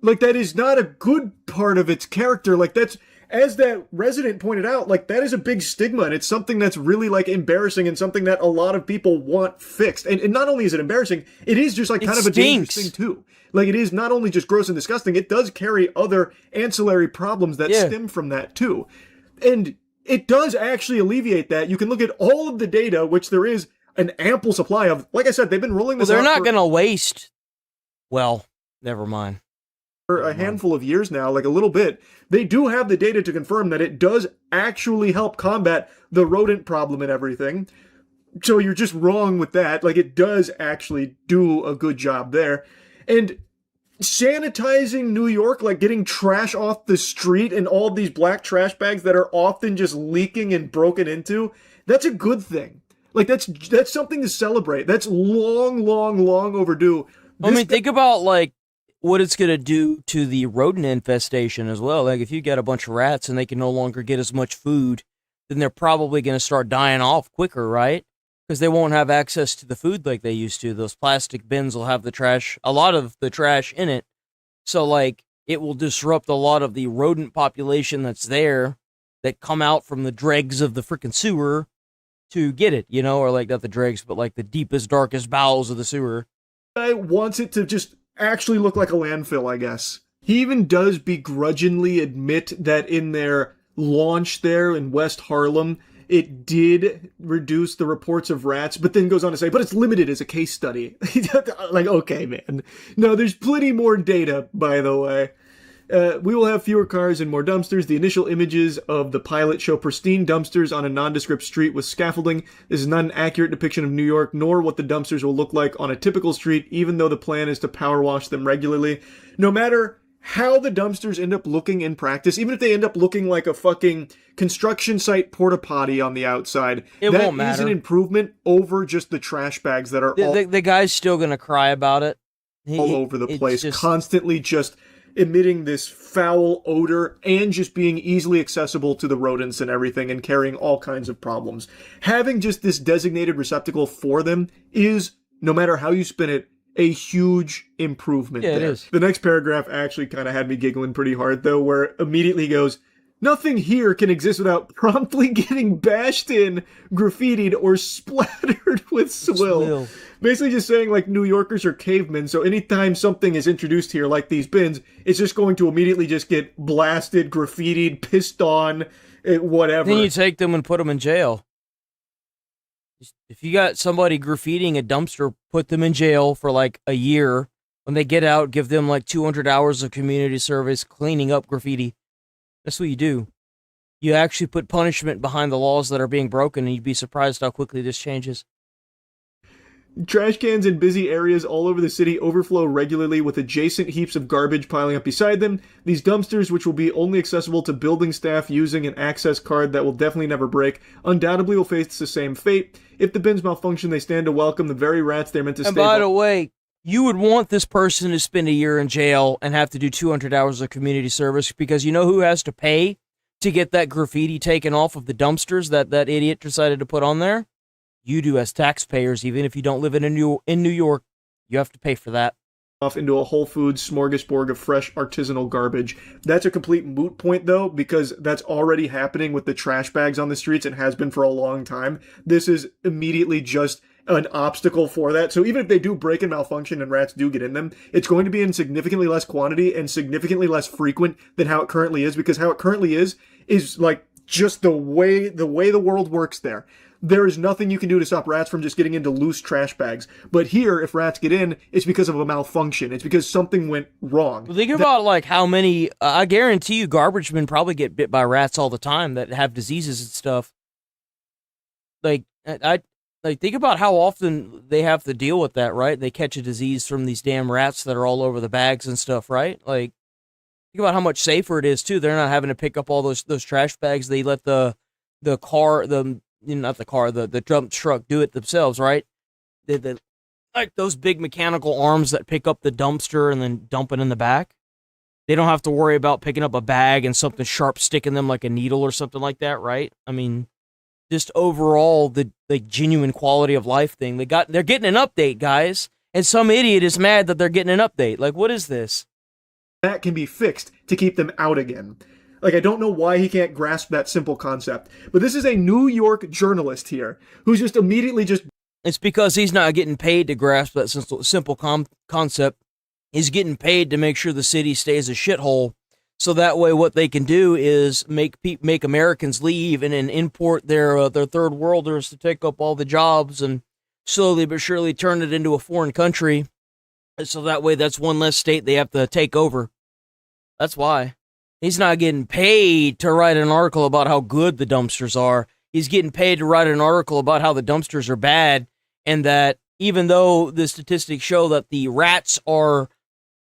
Like, that is not a good part of its character. Like, that's... As that resident pointed out, like, that is a big stigma, and it's something that's really, like, embarrassing and something that a lot of people want fixed. And not only is it embarrassing, it is just, like, kind of a dangerous thing, too. Like, it is not only just gross and disgusting, it does carry other ancillary problems that stem from that, too. And it does actually alleviate that. You can look at all of the data, which there is an ample supply of. Like I said, they've been rolling this out. Well, they're not going to waste. Well, never mind. For a handful of years now, like a little bit, they do have the data to confirm that it does actually help combat the rodent problem and everything. So you're just wrong with that. Like, it does actually do a good job there. And sanitizing New York, like getting trash off the street and all these black trash bags that are often just leaking and broken into, that's a good thing. Like, that's something to celebrate. That's long overdue. Think about, like, what it's going to do to the rodent infestation as well. Like, if you get a bunch of rats and they can no longer get as much food, then they're probably going to start dying off quicker, right? Because they won't have access to the food like they used to. Those plastic bins will have a lot of the trash in it. So, like, it will disrupt a lot of the rodent population that's there that come out from the dregs of the freaking sewer to get it, you know? Or, like, not the dregs, but, like, the deepest, darkest bowels of the sewer. I wants it to just actually look like a landfill, I guess. He even does begrudgingly admit that in their launch there in West Harlem, it did reduce the reports of rats, but then goes on to say, but it's limited as a case study. Like, okay, man. No, there's plenty more data, by the way. We will have fewer cars and more dumpsters. The initial images of the pilot show pristine dumpsters on a nondescript street with scaffolding. This is not an accurate depiction of New York, nor what the dumpsters will look like on a typical street, even though the plan is to power wash them regularly. No matter how the dumpsters end up looking in practice, even if they end up looking like a fucking construction site porta potty on the outside, It that won't matter. is an improvement over just the trash bags that are The guy's still gonna cry about it. all over the place, constantly just emitting this foul odor and just being easily accessible to the rodents and everything and carrying all kinds of problems. Having just this designated receptacle for them is, no matter how you spin it, a huge improvement there. It is. The next paragraph actually kind of had me giggling pretty hard, though, where immediately goes, "Nothing here can exist without promptly getting bashed in, graffitied, or splattered with swill." Basically just saying, like, New Yorkers are cavemen, so anytime something is introduced here, like these bins, it's just going to immediately just get blasted, graffitied, pissed on, whatever. Then you take them and put them in jail. If you got somebody graffitiing a dumpster, put them in jail for like a year. When they get out, give them like 200 hours of community service cleaning up graffiti. That's what you do. You actually put punishment behind the laws that are being broken, and you'd be surprised how quickly this changes. Trash cans in busy areas all over the city overflow regularly, with adjacent heaps of garbage piling up beside them. These dumpsters, which will be only accessible to building staff using an access card that will definitely never break, undoubtedly will face the same fate. If the bins malfunction, they stand to welcome the very rats they're meant to And stay. by the way, you would want this person to spend a year in jail and have to do 200 hours of community service, because you know who has to pay to get that graffiti taken off of the dumpsters that idiot decided to put on there? You do, as taxpayers. Even if you don't live in New York, you have to pay for that. Off into a Whole Foods smorgasbord of fresh artisanal garbage. That's a complete moot point, though, because that's already happening with the trash bags on the streets and has been for a long time. This is immediately just an obstacle for that. So even if they do break and malfunction and rats do get in them, it's going to be in significantly less quantity and significantly less frequent than how it currently is, because how it currently is like just the way the world works there. There is nothing you can do to stop rats from just getting into loose trash bags. But here, if rats get in, it's because of a malfunction. It's because something went wrong. Well, think about like how many, I guarantee you garbage men probably get bit by rats all the time that have diseases and stuff. Like, think about how often they have to deal with that, right? They catch a disease from these damn rats that are all over the bags and stuff, right? Like, think about how much safer it is, too. They're not having to pick up all those trash bags. They let the dump truck do it themselves, right? Like those big mechanical arms that pick up the dumpster and then dump it in the back. They don't have to worry about picking up a bag and something sharp sticking them like a needle or something like that, right? I mean, just overall, the genuine quality of life thing. They're getting an update, guys. And some idiot is mad that they're getting an update. Like, what is this? That can be fixed to keep them out again. Like, I don't know why he can't grasp that simple concept. But this is a New York journalist here who's just immediately just... It's because he's not getting paid to grasp that simple concept. He's getting paid to make sure the city stays a shithole. So that way what they can do is make Americans leave and then import their third worlders to take up all the jobs and slowly but surely turn it into a foreign country. So that way that's one less state they have to take over. That's why. He's not getting paid to write an article about how good the dumpsters are. He's getting paid to write an article about how the dumpsters are bad, and that even though the statistics show that the rats are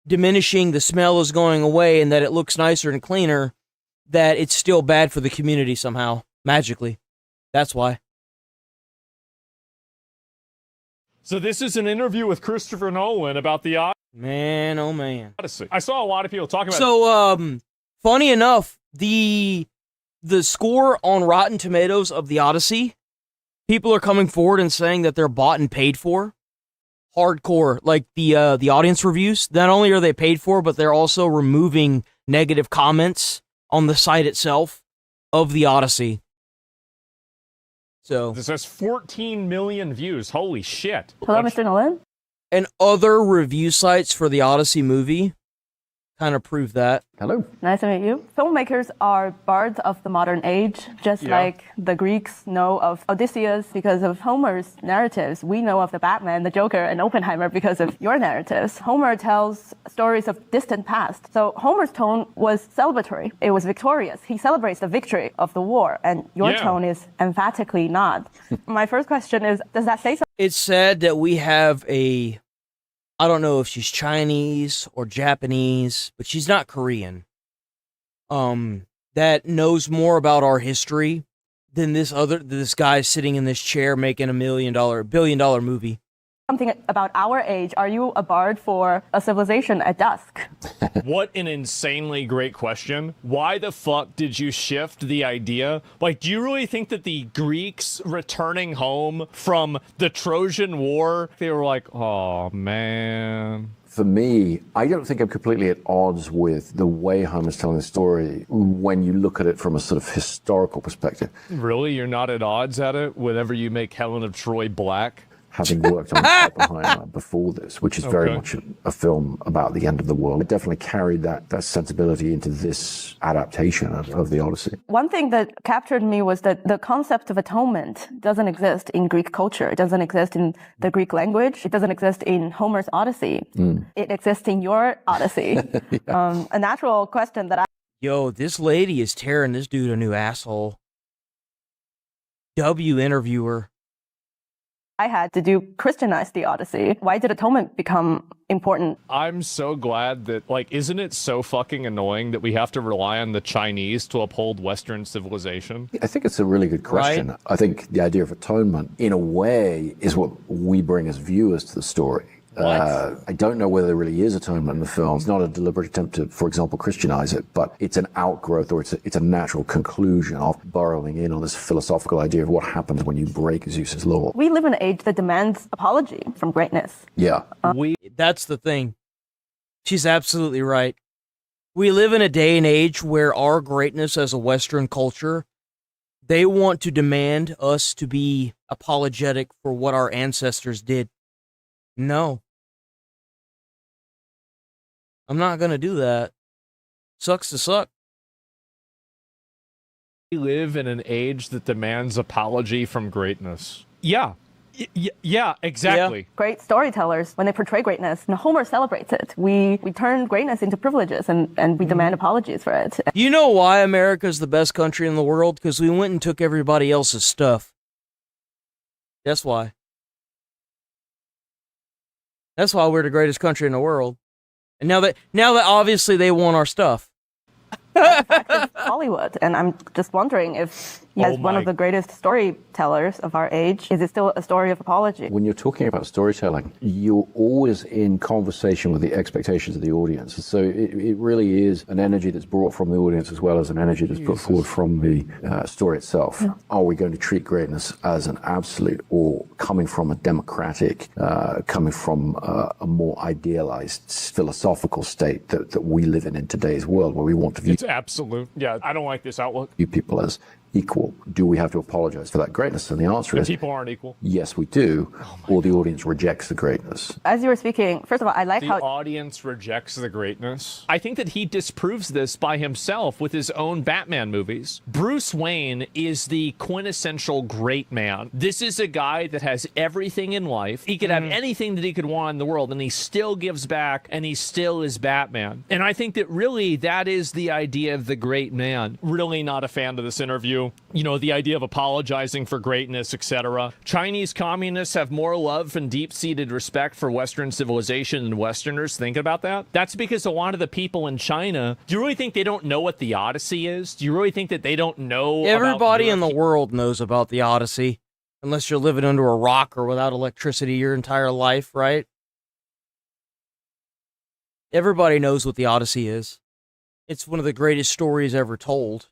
diminishing, the smell is going away, and that it looks nicer and cleaner, that it's still bad for the community somehow, magically. That's why. So this is an interview with Christopher Nolan about the Man, oh man. Odyssey. I saw a lot of people talking about So, funny enough, the score on Rotten Tomatoes of the Odyssey, people are coming forward and saying that they're bought and paid for. Hardcore. Like the audience reviews, not only are they paid for, but they're also removing negative comments on the site itself of the Odyssey. So this has 14 million views. Holy shit. Hello, Mr. Nolan? And other review sites for the Odyssey movie kind of prove that. Hello. Nice to meet you. Filmmakers are bards of the modern age, just like the Greeks know of Odysseus because of Homer's narratives. We know of the Batman, the Joker, and Oppenheimer because of your narratives. Homer tells stories of distant past. So Homer's tone was celebratory. It was victorious. He celebrates the victory of the war, and your tone is emphatically not. My first question is, does that say something? It's sad that we have a I don't know if she's Chinese or Japanese, but she's not Korean. That knows more about our history than this guy sitting in this chair making $1 billion movie. Something about our age. Are you a bard for a civilization at dusk? What an insanely great question. Why the fuck did you shift the idea? Like, do you really think that the Greeks returning home from the Trojan War, they were like, oh man. For me, I don't think I'm completely at odds with the way Homer's telling the story when you look at it from a sort of historical perspective. Really? You're not at odds at it whenever you make Helen of Troy black? Having worked on Oppenheimer before this, which is very much a film about the end of the world, it definitely carried that sensibility into this adaptation of the Odyssey. One thing that captured me was that the concept of atonement doesn't exist in Greek culture. It doesn't exist in the Greek language. It doesn't exist in Homer's Odyssey. It exists in your Odyssey. A natural question that Yo, this lady is tearing this dude a new asshole. W interviewer. I had to do Christianize the Odyssey. Why did atonement become important? I'm so glad that, like, isn't it so fucking annoying that we have to rely on the Chinese to uphold Western civilization? I think it's a really good question. Right? I think the idea of atonement, in a way, is what we bring as viewers to the story. I don't know whether there really is atonement in the film. It's not a deliberate attempt to, for example, Christianize it, but it's an outgrowth, or it's a natural conclusion of burrowing in on this philosophical idea of what happens when you break Zeus's law. We live in an age that demands apology from greatness. Yeah. That's the thing. She's absolutely right. We live in a day and age where our greatness as a Western culture, they want to demand us to be apologetic for what our ancestors did. No. I'm not going to do that. Sucks to suck. We live in an age that demands apology from greatness. Yeah. Yeah, exactly. Yeah. Great storytellers, when they portray greatness, and Homer celebrates it. We turn greatness into privileges, and we demand apologies for it. You know why America's the best country in the world? Because we went and took everybody else's stuff. That's why. That's why we're the greatest country in the world. And now that obviously they want our stuff. Hollywood, and I'm just wondering if, as one of the greatest storytellers of our age, is it still a story of apology? When you're talking about storytelling, you're always in conversation with the expectations of the audience. So it really is an energy that's brought from the audience as well as an energy that's put forward from the story itself. Yeah. Are we going to treat greatness as an absolute, or coming from a democratic, coming from a more idealized philosophical state that we live in today's world, where we want to view absolute. Yeah, I don't like this outlook. You people as equal. Do we have to apologize for that greatness? And the answer is people aren't equal. Yes, we do. Or the audience rejects the greatness. As you were speaking, first of all, I like how the audience rejects the greatness. I think that he disproves this by himself with his own Batman movies. Bruce Wayne is the quintessential great man. This is a guy that has everything in life. He could have anything that he could want in the world, and he still gives back, and he still is Batman. And I think that really that is the idea of the great man. Really not a fan of this interview. You know, the idea of apologizing for greatness, etc. Chinese communists have more love and deep-seated respect for Western civilization than Westerners. Think about that. That's because a lot of the people in China, do you really think they don't know what the Odyssey is? Do you really think that they don't know? Everybody in the world knows about the Odyssey, unless you're living under a rock or without electricity your entire life, right? Everybody knows what the Odyssey is. It's one of the greatest stories ever told.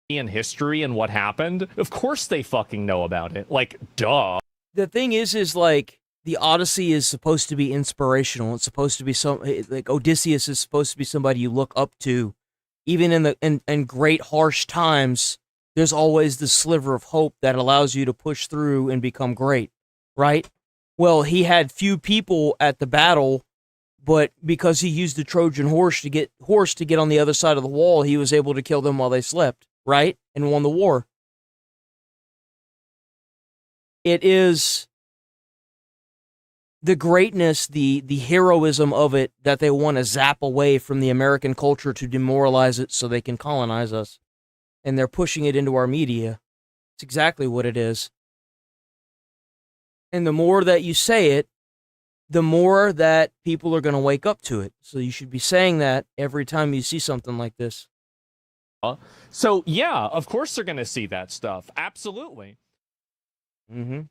In history and what happened, of course they fucking know about it. Like, duh. The thing is like, the Odyssey is supposed to be inspirational. It's supposed to be like Odysseus is supposed to be somebody you look up to. Even in great harsh times, there's always this sliver of hope that allows you to push through and become great, right? Well, he had few people at the battle, but because he used the Trojan horse to get on the other side of the wall, he was able to kill them while they slept. Right? And won the war. It is the greatness, the heroism of it that they want to zap away from the American culture to demoralize it so they can colonize us. And they're pushing it into our media. It's exactly what it is. And the more that you say it, the more that people are going to wake up to it. So you should be saying that every time you see something like this. So, yeah, of course they're going to see that stuff. Absolutely. Mm-hmm.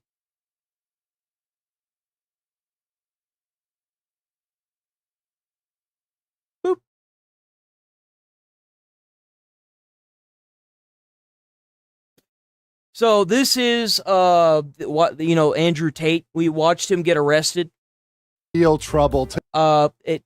Boop. So this is what Andrew Tate. We watched him get arrested. Real trouble.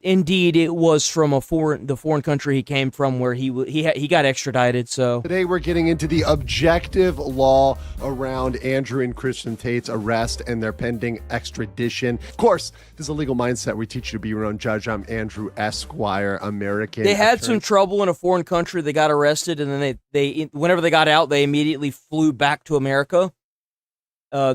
Indeed, it was from the foreign country he came from, where he got extradited. So today we're getting into the objective law around Andrew and Kristen Tate's arrest and their pending extradition. Of course, this is a legal mindset. We teach you to be your own judge. I'm Andrew Esquire, American. They had some trouble in a foreign country. They got arrested, and then they whenever they got out, they immediately flew back to America. I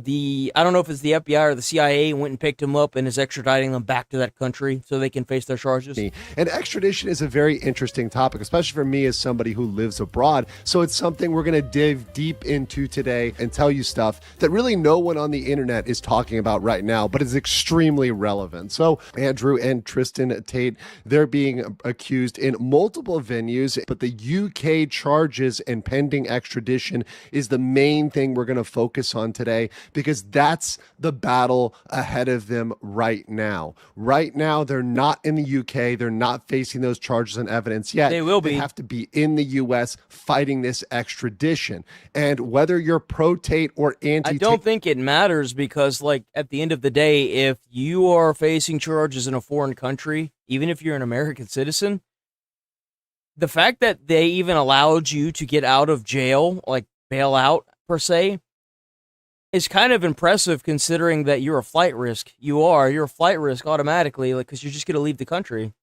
don't know if it's the FBI or the CIA went and picked him up and is extraditing them back to that country so they can face their charges. And extradition is a very interesting topic, especially for me as somebody who lives abroad. So it's something we're going to dive deep into today and tell you stuff that really no one on the internet is talking about right now, but is extremely relevant. So Andrew and Tristan Tate, they're being accused in multiple venues, but the UK charges and pending extradition is the main thing we're going to focus on today, because that's the battle ahead of them right now. Right now, they're not in the UK. They're not facing those charges and evidence yet. They will be. They have to be in the US fighting this extradition. And whether you're pro-Tate or anti-Tate, I don't think it matters, because, like, at the end of the day, if you are facing charges in a foreign country, even if you're an American citizen, the fact that they even allowed you to get out of jail, like bail out per se, is kind of impressive, considering that you're a flight risk. You're a flight risk automatically, like, because you're just going to leave the country.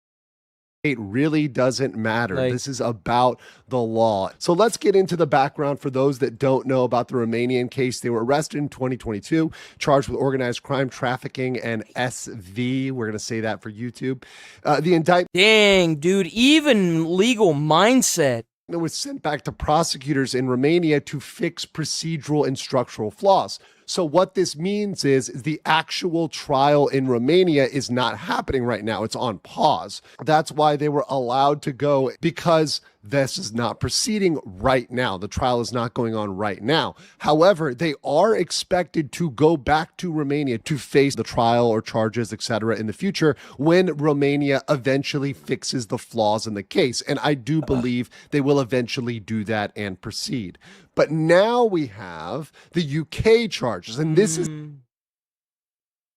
It really doesn't matter. This is about the law. So let's get into the background for those that don't know about the Romanian case. They were arrested in 2022, charged with organized crime, trafficking, and SV. We're going to say that for YouTube. The indictment. Dang, dude, even legal mindset. It was sent back to prosecutors in Romania to fix procedural and structural flaws. So what this means is the actual trial in Romania is not happening right now. It's on pause. That's why they were allowed to go, because this is not proceeding right now. The trial is not going on right now. However, they are expected to go back to Romania to face the trial or charges, etc., in the future when Romania eventually fixes the flaws in the case. And I do believe they will eventually do that and proceed. But now we have the UK charges, and this is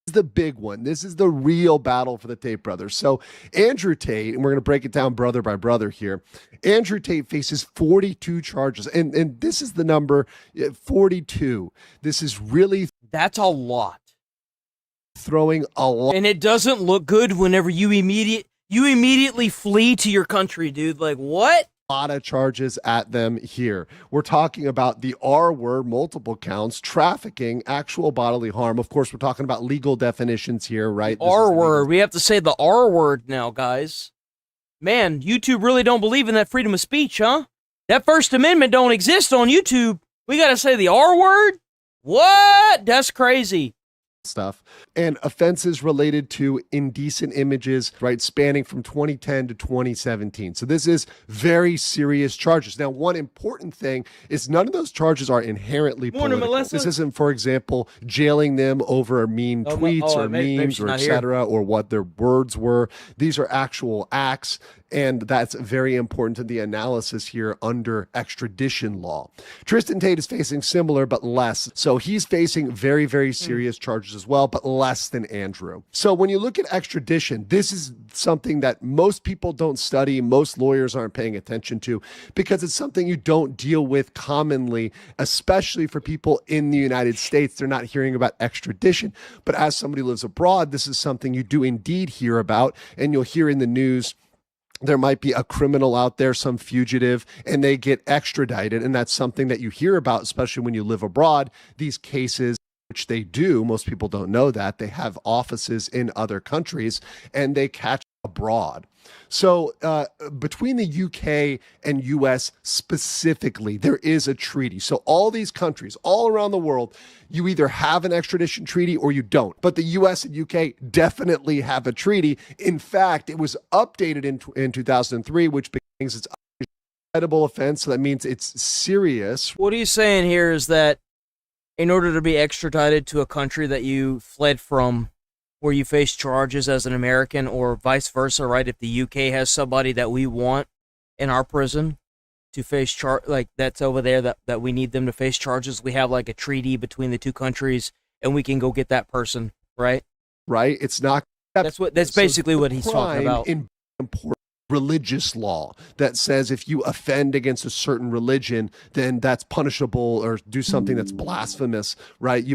the big one. This is the real battle for the Tate brothers. So Andrew Tate, and we're going to break it down brother by brother here. Andrew Tate faces 42 charges, and this is the number 42. This is really, that's a lot. Throwing a lot, and it doesn't look good whenever you immediately flee to your country, dude. Like, what? Lot of charges at them here. We're talking about the R word, multiple counts, trafficking, actual bodily harm. Of course, we're talking about legal definitions here, right? R word. We have to say the R word now, guys. Man, YouTube really don't believe in that freedom of speech, huh? That First Amendment don't exist on YouTube. We got to say the R word? What? That's crazy. Stuff and offenses related to indecent images, right, spanning from 2010 to 2017. So this is very serious charges. Now, one important thing is none of those charges are inherently political. This isn't, for example, jailing them over mean tweets or memes or etc., or what their words were. These are actual acts, and that's very important to the analysis here under extradition law. Tristan Tate is facing similar but less. So he's facing very, very serious charges as well, but less than Andrew. So when you look at extradition, this is something that most people don't study, most lawyers aren't paying attention to, because it's something you don't deal with commonly, especially for people in the United States. They're not hearing about extradition. But as somebody who lives abroad, this is something you do indeed hear about, and you'll hear in the news there might be a criminal out there, some fugitive, and they get extradited. And that's something that you hear about, especially when you live abroad. These cases, which they do, most people don't know that, they have offices in other countries, and they catch abroad. So between the UK and US specifically, there is a treaty. So all these countries all around the world, you either have an extradition treaty or you don't. But the US and UK definitely have a treaty. In fact, it was updated in 2003, which brings its credible offense. So that means it's serious. What he's saying here is that in order to be extradited to a country that you fled from, where you face charges as an American, or vice versa, right? If the UK has somebody that we want in our prison to face like that's over there that we need them to face charges, we have like a treaty between the two countries, and we can go get that person, right? Right. It's not. That's basically what he's talking about. In important religious law that says if you offend against a certain religion, then that's punishable, or do something that's blasphemous, right?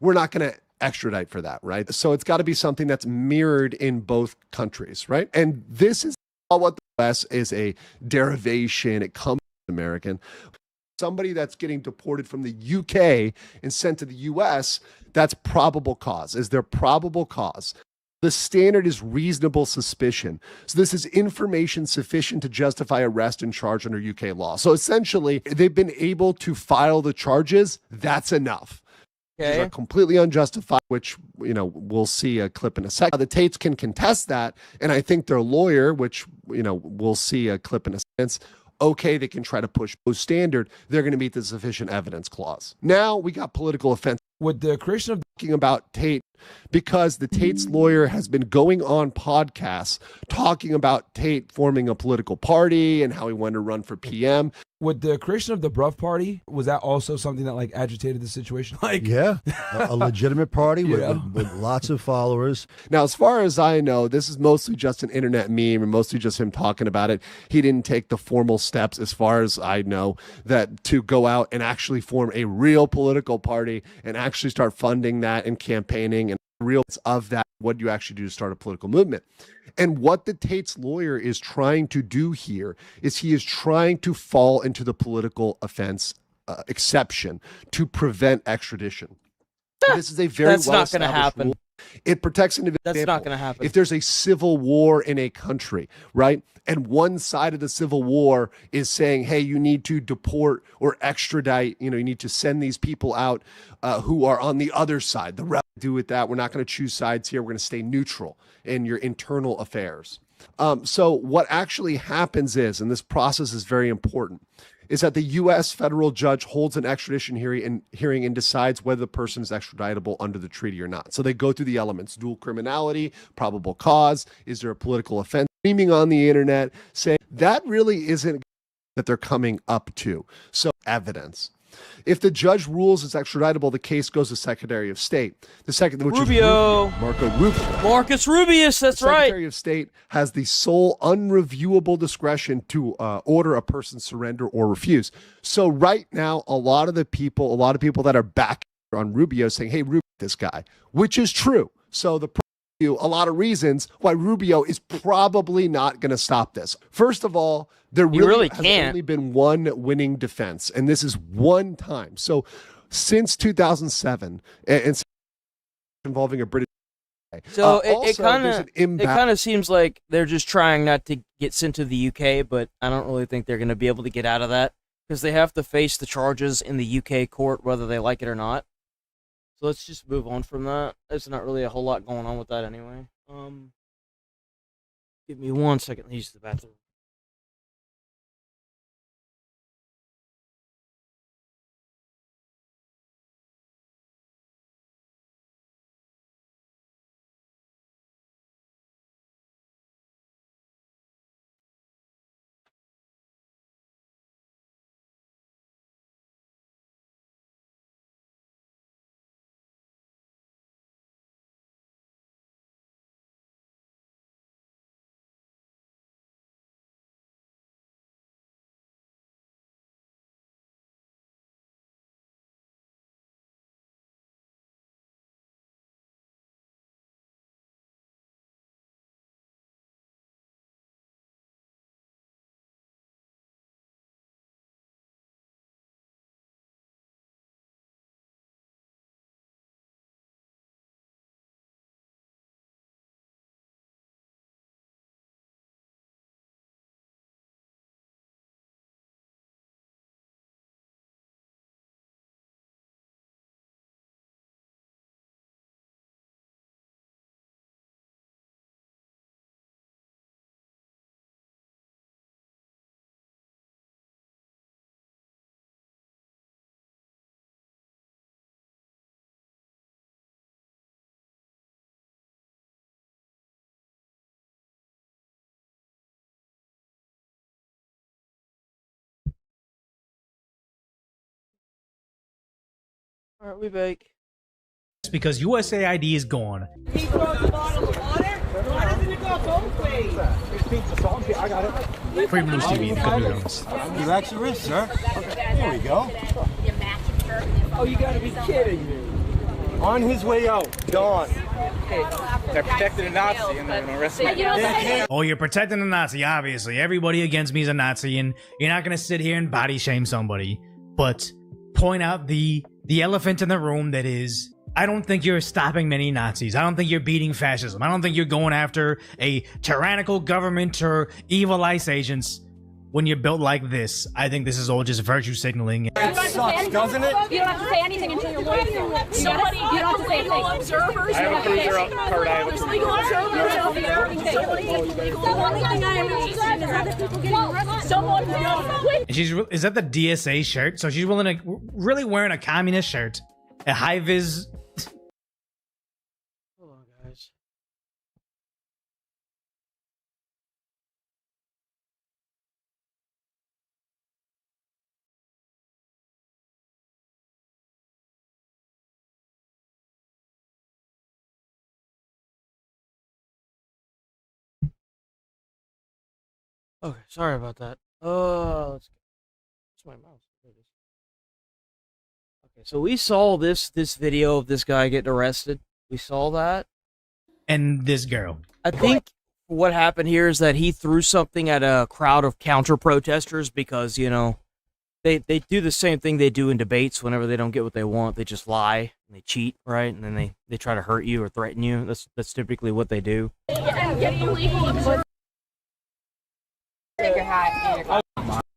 We're not going to extradite for that, right? So it's got to be something that's mirrored in both countries, right? And this is what the US is a derivation. It comes from American. Somebody that's getting deported from the UK and sent to the US, that's probable cause. Is there probable cause? The standard is reasonable suspicion. So this is information sufficient to justify arrest and charge under UK law. So essentially, they've been able to file the charges. That's enough. These are completely unjustified, which, we'll see a clip in a second. The Tates can contest that, and I think their lawyer, which, we'll see a clip in a sense, okay, they can try to push post standard. They're going to meet the sufficient evidence clause. Now we got political offense. With the creation of talking about Tate, because the Tate's lawyer has been going on podcasts talking about Tate forming a political party and how he wanted to run for PM. With the creation of the Bruff Party, was that also something that like agitated the situation? Like, yeah, a legitimate party with lots of followers. Now, as far as I know, this is mostly just an internet meme and mostly just him talking about it. He didn't take the formal steps, as far as I know, that to go out and actually form a real political party and actually start funding that and campaigning and real of that. What do you actually do to start a political movement? And what the Tate's lawyer is trying to do here is he is trying to fall into the political offense exception to prevent extradition. This is a very That's not going to happen. Rule. It protects individuals. That's not going to happen. If there's a civil war in a country, right, and one side of the civil war is saying, hey, you need to deport or extradite, you need to send these people out who are on the other side. The rep do with that. We're not going to choose sides here. We're going to stay neutral in your internal affairs. So what actually happens is, and this process is very important, is that the U.S. federal judge holds an extradition hearing and decides whether the person is extraditable under the treaty or not. So they go through the elements: dual criminality, probable cause, is there a political offense, streaming on the internet, saying that really isn't that they're coming up to. So evidence. If the judge rules it's extraditable, the case goes to Secretary of State. The second, which Rubio. is Marco Rubio. Marcus Rubius, that's right. Secretary of State has the sole unreviewable discretion to order a person surrender or refuse. So right now, a lot of people that are back on Rubio saying, hey, Rubio, this guy, which is true. So a lot of reasons why Rubio is probably not going to stop this. First of all, there really has only been one winning defense, and this is one time. So since 2007, and involving a British. So it kind of seems like they're just trying not to get sent to the UK, but I don't really think they're going to be able to get out of that because they have to face the charges in the UK court, whether they like it or not. So let's just move on from that. There's not really a whole lot going on with that anyway. Give me 1 second to use the bathroom. All right, we bake. Because USAID is gone. He throws a bottle of water. Why doesn't it go both ways? I got it. Free Blues TV, good news. Relax your wrist, sir. Okay, here we go. Oh, you gotta be kidding me. On his way out, gone. They're protecting a Nazi and they're gonna arrest me. Oh, you're protecting a Nazi, obviously. Everybody against me is a Nazi, and you're not gonna sit here and body shame somebody. But point out the elephant in the room that is, I don't think you're stopping many Nazis. I don't think you're beating fascism. I don't think you're going after a tyrannical government or evil ICE agents when you're built like this. I think this is all just virtue signaling. It sucks, doesn't it? You don't have to say anything until you're lawyers. You don't have to say anything. Observers. I have a cruiser card. There's legal observers out there. The only thing I am interested in is other people getting arrested. Someone And is that the DSA shirt? So she's really wearing a communist shirt, a high-vis. Hold on, guys. Okay, sorry about that. Let's go. Where's my mouse? There it is. Okay, so we saw this video of this guy getting arrested. We saw that. And this girl. I think what happened here is that he threw something at a crowd of counter-protesters because, you know, they do the same thing they do in debates whenever they don't get what they want. They just lie and they cheat, right? And then they try to hurt you or threaten you. That's typically what they do.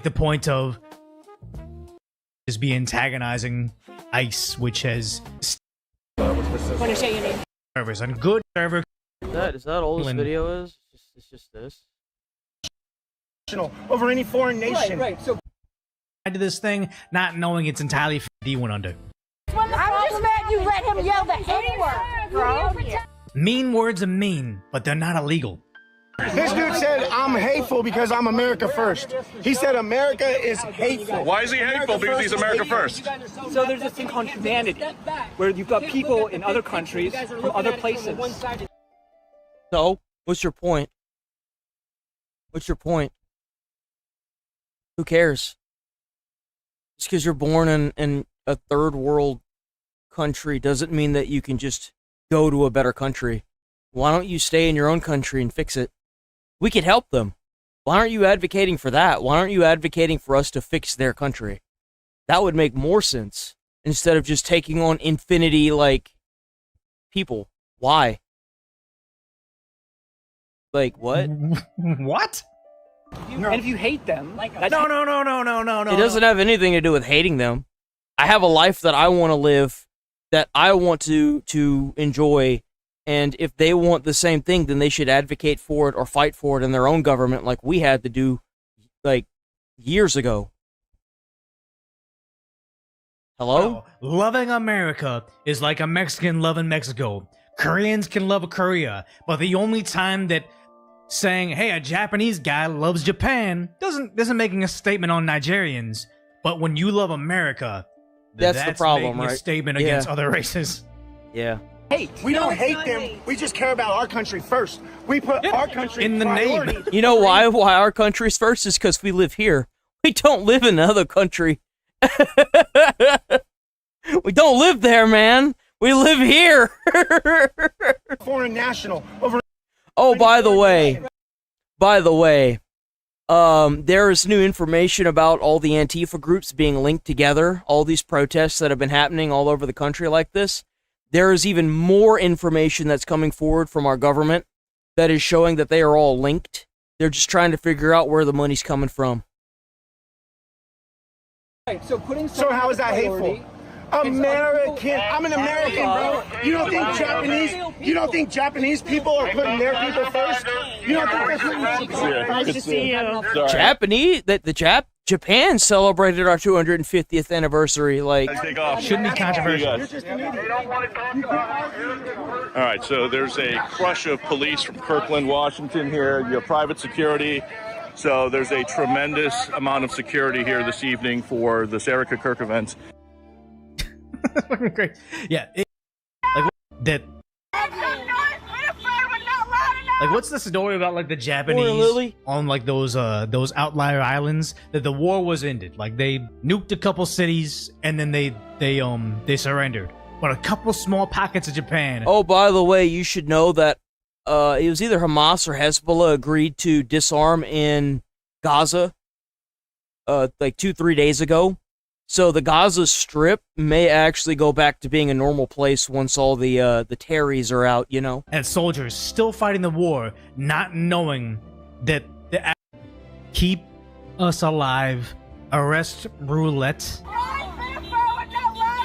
The point of is be antagonizing ICE, which has Want to show your name? servers and good server. Is that all this video is? It's just this. Over any foreign nation. Right. So I did this thing not knowing it's entirely D went under. I'm just mad you let him yell the N-word, bro. Mean words are mean, but they're not illegal. This dude said I'm hateful because I'm America first. He said America is hateful. Why is he hateful? Because he's America first. So there's this thing called humanity, where you've got people in other countries from other places. So, what's your point? What's your point? Who cares? Just because you're born in a third world country doesn't mean that you can just go to a better country. Why don't you stay in your own country and fix it? We could help them. Why aren't you advocating for that? Why aren't you advocating for us to fix their country? That would make more sense instead of just taking on infinity, like, people. Why? Like, what? What? And if you hate them, no. It It doesn't have anything to do with hating them. I have a life that I want to live, that I want to enjoy, and if they want the same thing, then they should advocate for it or fight for it in their own government like we had to do, like, years ago. Hello? Oh, loving America is like a Mexican loving Mexico. Koreans can love Korea, but the only time that saying, hey, a Japanese guy loves Japan doesn't making a statement on Nigerians. But when you love America, that's the problem, making right? a statement against other races. Yeah. We don't hate them. We just care about our country first. We put our country in the priority. name. You know why our country's first is because we live here. We don't live in another country. We don't live there, man. We live here. Foreign national. Over. Oh, by the way, there is new information about all the Antifa groups being linked together, all these protests that have been happening all over the country like this. There is even more information that's coming forward from our government that is showing that they are all linked. They're just trying to figure out where the money's coming from. Right, so how is that hateful? American. I'm an American, bro. You don't think Japanese? You don't think Japanese people are putting their people first? You don't think they're putting their people first? Nice to see you. Japanese, Japan celebrated our 250th anniversary. Like, shouldn't be controversial. All right, so there's a crush of police from Kirkland, Washington here. You have private security. So there's a tremendous amount of security here this evening for this Erica Kirk event. fucking great. Yeah. Like that. Like, what's the story about like the Japanese on like those outlier islands that the war was ended? Like they nuked a couple cities and then they surrendered, but a couple small pockets of Japan. Oh, by the way, you should know that it was either Hamas or Hezbollah agreed to disarm in Gaza like 2-3 days ago. So the Gaza Strip may actually go back to being a normal place once all the terries are out, you know? And soldiers still fighting the war, not knowing that the keep us alive, arrest roulette.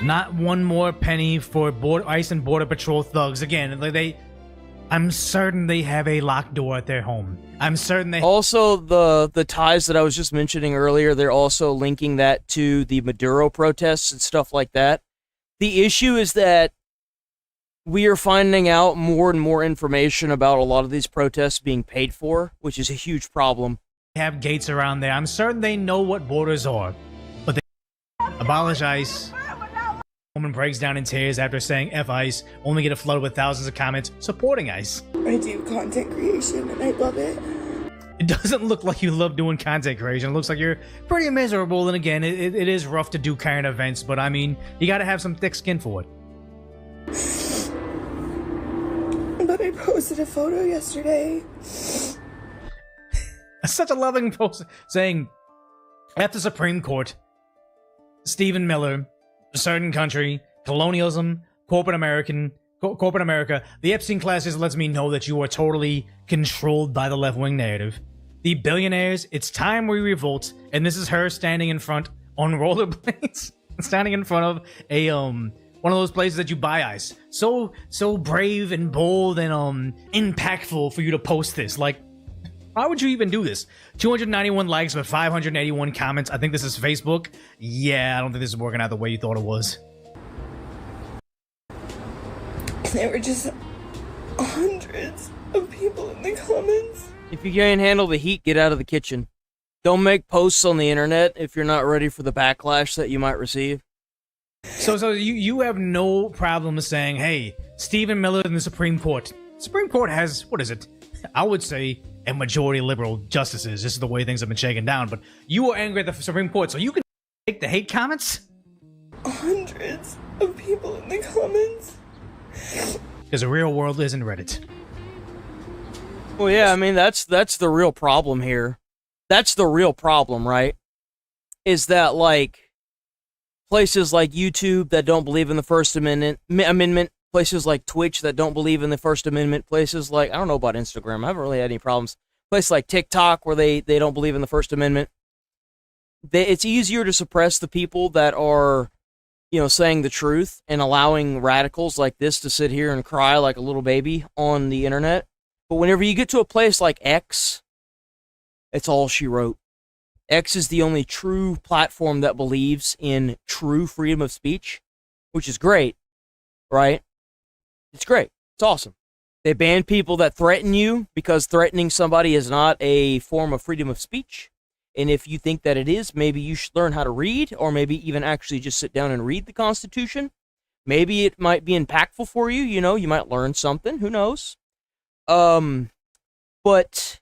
Not one more penny for ICE and Border Patrol thugs. Again, like I'm certain they have a locked door at their home. I'm certain they... Also, the ties that I was just mentioning earlier, they're also linking that to the Maduro protests and stuff like that. The issue is that we are finding out more and more information about a lot of these protests being paid for, which is a huge problem. They have gates around there. I'm certain they know what borders are, but they abolish ICE. Woman breaks down in tears after saying F ICE, only get flooded with thousands of comments supporting ICE. I do content creation and I love it. It doesn't look like you love doing content creation. It looks like you're pretty miserable, and again, it is rough to do current events, but I mean, you gotta have some thick skin for it. But I posted a photo yesterday. Such a loving post saying, at the Supreme Court, Stephen Miller, a certain country, colonialism, corporate America, the Epstein classes lets me know that you are totally controlled by the left-wing narrative. The billionaires, it's time we revolt, and this is her standing in front on rollerblades, standing in front of a one of those places that you buy ice. So brave and bold and impactful for you to post this. Like, why would you even do this? 291 likes but 581 comments. I think this is Facebook. Yeah, I don't think this is working out the way you thought it was. There were just hundreds of people in the comments. If you can't handle the heat, get out of the kitchen. Don't make posts on the internet if you're not ready for the backlash that you might receive. So you have no problem saying, hey, Stephen Miller in the Supreme Court. Supreme Court has, what is it? I would say a majority liberal justices. This is the way things have been shaken down. But you are angry at the Supreme Court, so you can take the hate comments? Hundreds of people in the comments. Because the real world isn't Reddit. Well, yeah, I mean, that's the real problem here. That's the real problem, right? Is that, like, places like YouTube that don't believe in the First Amendment, places like Twitch that don't believe in the First Amendment, places like, I don't know about Instagram, I haven't really had any problems. Places like TikTok where they don't believe in the First Amendment. It's easier to suppress the people that are, you know, saying the truth and allowing radicals like this to sit here and cry like a little baby on the internet. But whenever you get to a place like X, it's all she wrote. X is the only true platform that believes in true freedom of speech, which is great, right? It's great. It's awesome. They ban people that threaten you because threatening somebody is not a form of freedom of speech. And if you think that it is, maybe you should learn how to read, or maybe even actually just sit down and read the Constitution. Maybe it might be impactful for you. You know, you might learn something. Who knows? But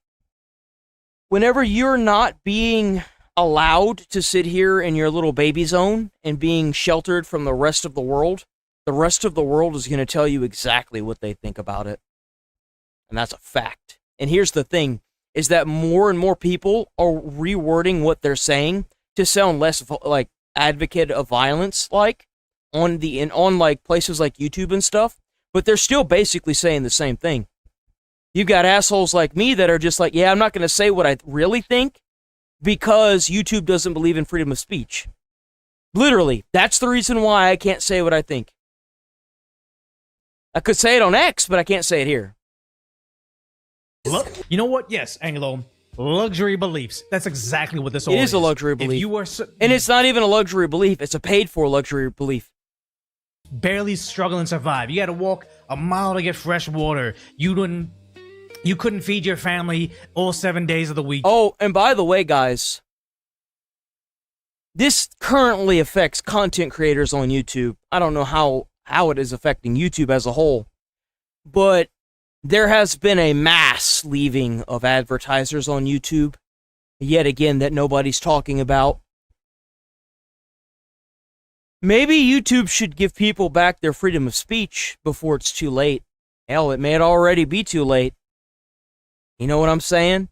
whenever you're not being allowed to sit here in your little baby zone and being sheltered from the rest of the world is going to tell you exactly what they think about it. And that's a fact. And here's the thing, is that more and more people are rewording what they're saying to sound less like advocate of violence, like on like places like YouTube and stuff, but they're still basically saying the same thing. You've got assholes like me that are just like, yeah, I'm not going to say what I really think because YouTube doesn't believe in freedom of speech. Literally, that's the reason why I can't say what I think. I could say it on X, but I can't say it here. Look, you know what? Yes, Angelo. Luxury beliefs. That's exactly what this all is. It is a luxury belief. If you are and it's not even a luxury belief. It's a paid-for luxury belief. Barely struggle and survive. You got to walk a mile to get fresh water. You couldn't feed your family all 7 days of the week. Oh, and by the way, guys, this currently affects content creators on YouTube. I don't know how it is affecting YouTube as a whole, but there has been a mass leaving of advertisers on YouTube, yet again, that nobody's talking about. Maybe YouTube should give people back their freedom of speech before it's too late. Hell, it may already be too late. You know what I'm saying?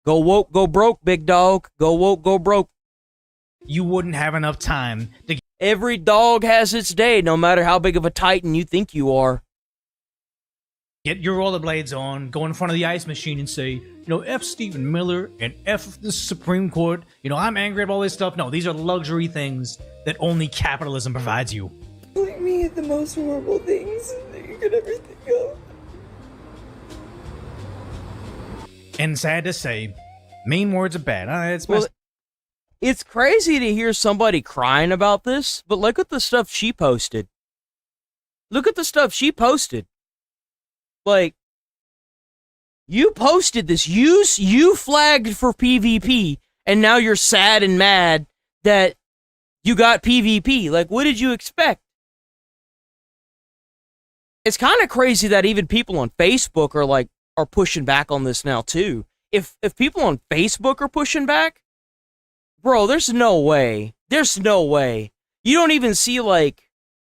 Go woke, go broke, big dog. Go woke, go broke. You wouldn't have enough time to... Every dog has its day, no matter how big of a titan you think you are. Get your rollerblades on, go in front of the ice machine and say, you know, F Stephen Miller and F the Supreme Court. You know, I'm angry at all this stuff. No, these are luxury things that only capitalism provides you. Calling me the most horrible things that you could ever think of. And sad to say, mean words are bad. It's crazy to hear somebody crying about this, but look at the stuff she posted. Look at the stuff she posted. Like, you posted this. You flagged for PvP, and now you're sad and mad that you got PvP. Like, what did you expect? It's kind of crazy that even people on Facebook are pushing back on this now too. If people on Facebook are pushing back, bro, there's no way. There's no way. You don't even see, like,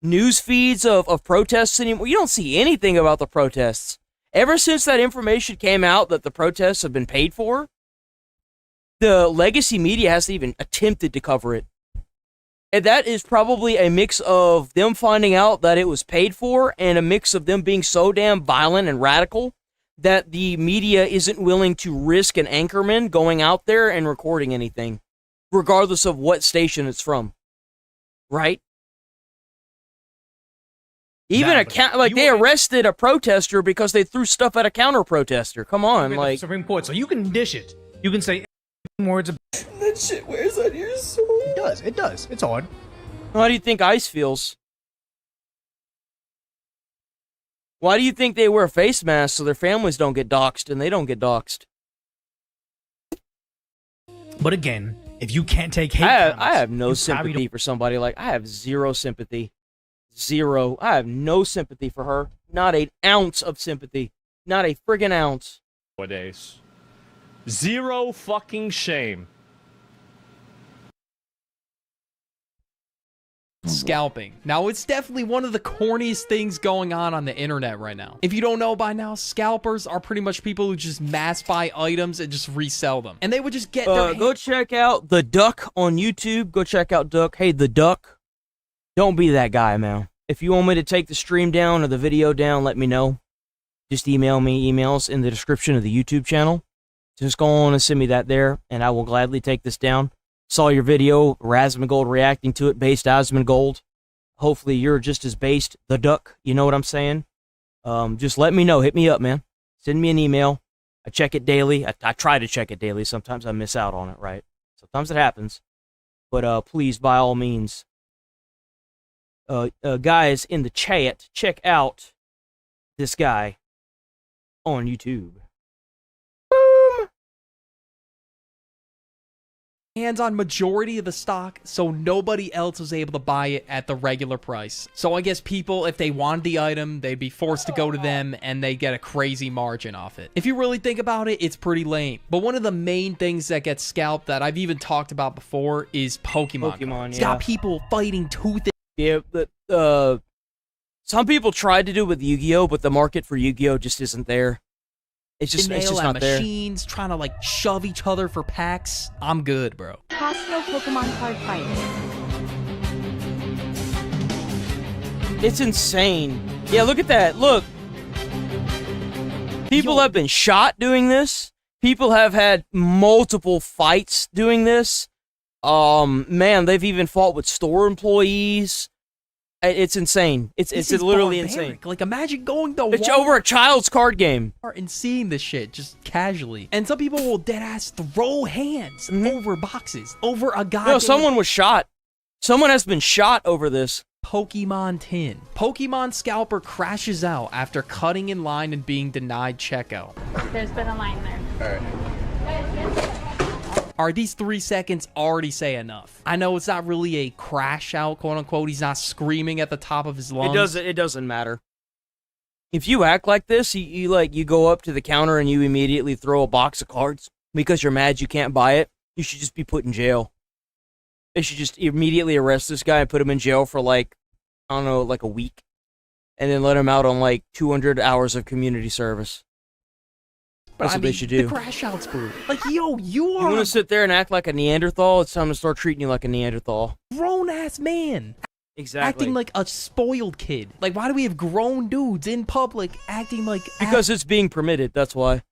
news feeds of protests anymore. You don't see anything about the protests. Ever since that information came out that the protests have been paid for, the legacy media hasn't even attempted to cover it. And that is probably a mix of them finding out that it was paid for and a mix of them being so damn violent and radical that the media isn't willing to risk an anchorman going out there and recording anything, regardless of what station it's from. Right? Even they arrested a protester because they threw stuff at a counter protester. Come on, like, Supreme Court, so you can dish it. You can say words. That shit wears on your soul. It does. It does. It's odd. How do you think ICE feels? Why do you think they wear face masks so their families don't get doxxed and they don't get doxxed? But again, if you can't take hate I have no sympathy for somebody like... I have zero sympathy. Zero. I have no sympathy for her. Not an ounce of sympathy. Not a friggin' ounce. Nowadays. Zero fucking shame. Scalping. Now, it's definitely one of the corniest things going on the internet right now. If you don't know by now, scalpers are pretty much people who just mass buy items and just resell them. And they would just get their... Go check out The Duck on YouTube. Go check out Duck. Hey, The Duck. Don't be that guy, man. If you want me to take the stream down or the video down, let me know. Just email me emails in the description of the YouTube channel. Just go on and send me that there, and I will gladly take this down. Saw your video, Asmongold reacting to it, based Asmongold. Hopefully you're just as based, The Duck. You know what I'm saying? Just let me know. Hit me up, man. Send me an email. I check it daily. I try to check it daily. Sometimes I miss out on it, right? Sometimes it happens. But please, by all means, guys in the chat, check out this guy on YouTube. Hands on majority of the stock, so nobody else was able to buy it at the regular price. So I guess people, if they wanted the item, they'd be forced to go to them and they get a crazy margin off it. If you really think about it, it's pretty lame. But one of the main things that gets scalped that I've even talked about before is Pokemon. It's got people fighting tooth and... Yeah, but some people tried to do it with Yu-Gi-Oh, but the market for Yu-Gi-Oh just isn't there. It's just not there. Machines trying to like shove each other for packs. I'm good, bro. Costco Pokemon card fight. It's insane. Yeah, look at that. Look. People have been shot doing this. People have had multiple fights doing this. Man, they've even fought with store employees. It's insane. It's literally insane. Like, imagine going to It's over a child's card game and seeing this shit just casually. And some people will deadass throw hands over boxes, over a goddamn... No, someone was shot. Someone has been shot over this. Pokemon tin. Pokemon scalper crashes out after cutting in line and being denied checkout. There's been a line there. All right. All right, these 3 seconds already say enough. I know it's not really a crash out, quote unquote. He's not screaming at the top of his lungs. It doesn't matter. If you act like this, you go up to the counter and you immediately throw a box of cards because you're mad you can't buy it, you should just be put in jail. They should just immediately arrest this guy and put him in jail for like, I don't know, like a week. And then let him out on like 200 hours of community service. That's what they should do. The crash out's brutal. Like, yo, you want to sit there and act like a Neanderthal? It's time to start treating you like a Neanderthal. Grown-ass man. Exactly. Acting like a spoiled kid. Like, why do we have grown dudes in public acting like... Because it's being permitted, that's why.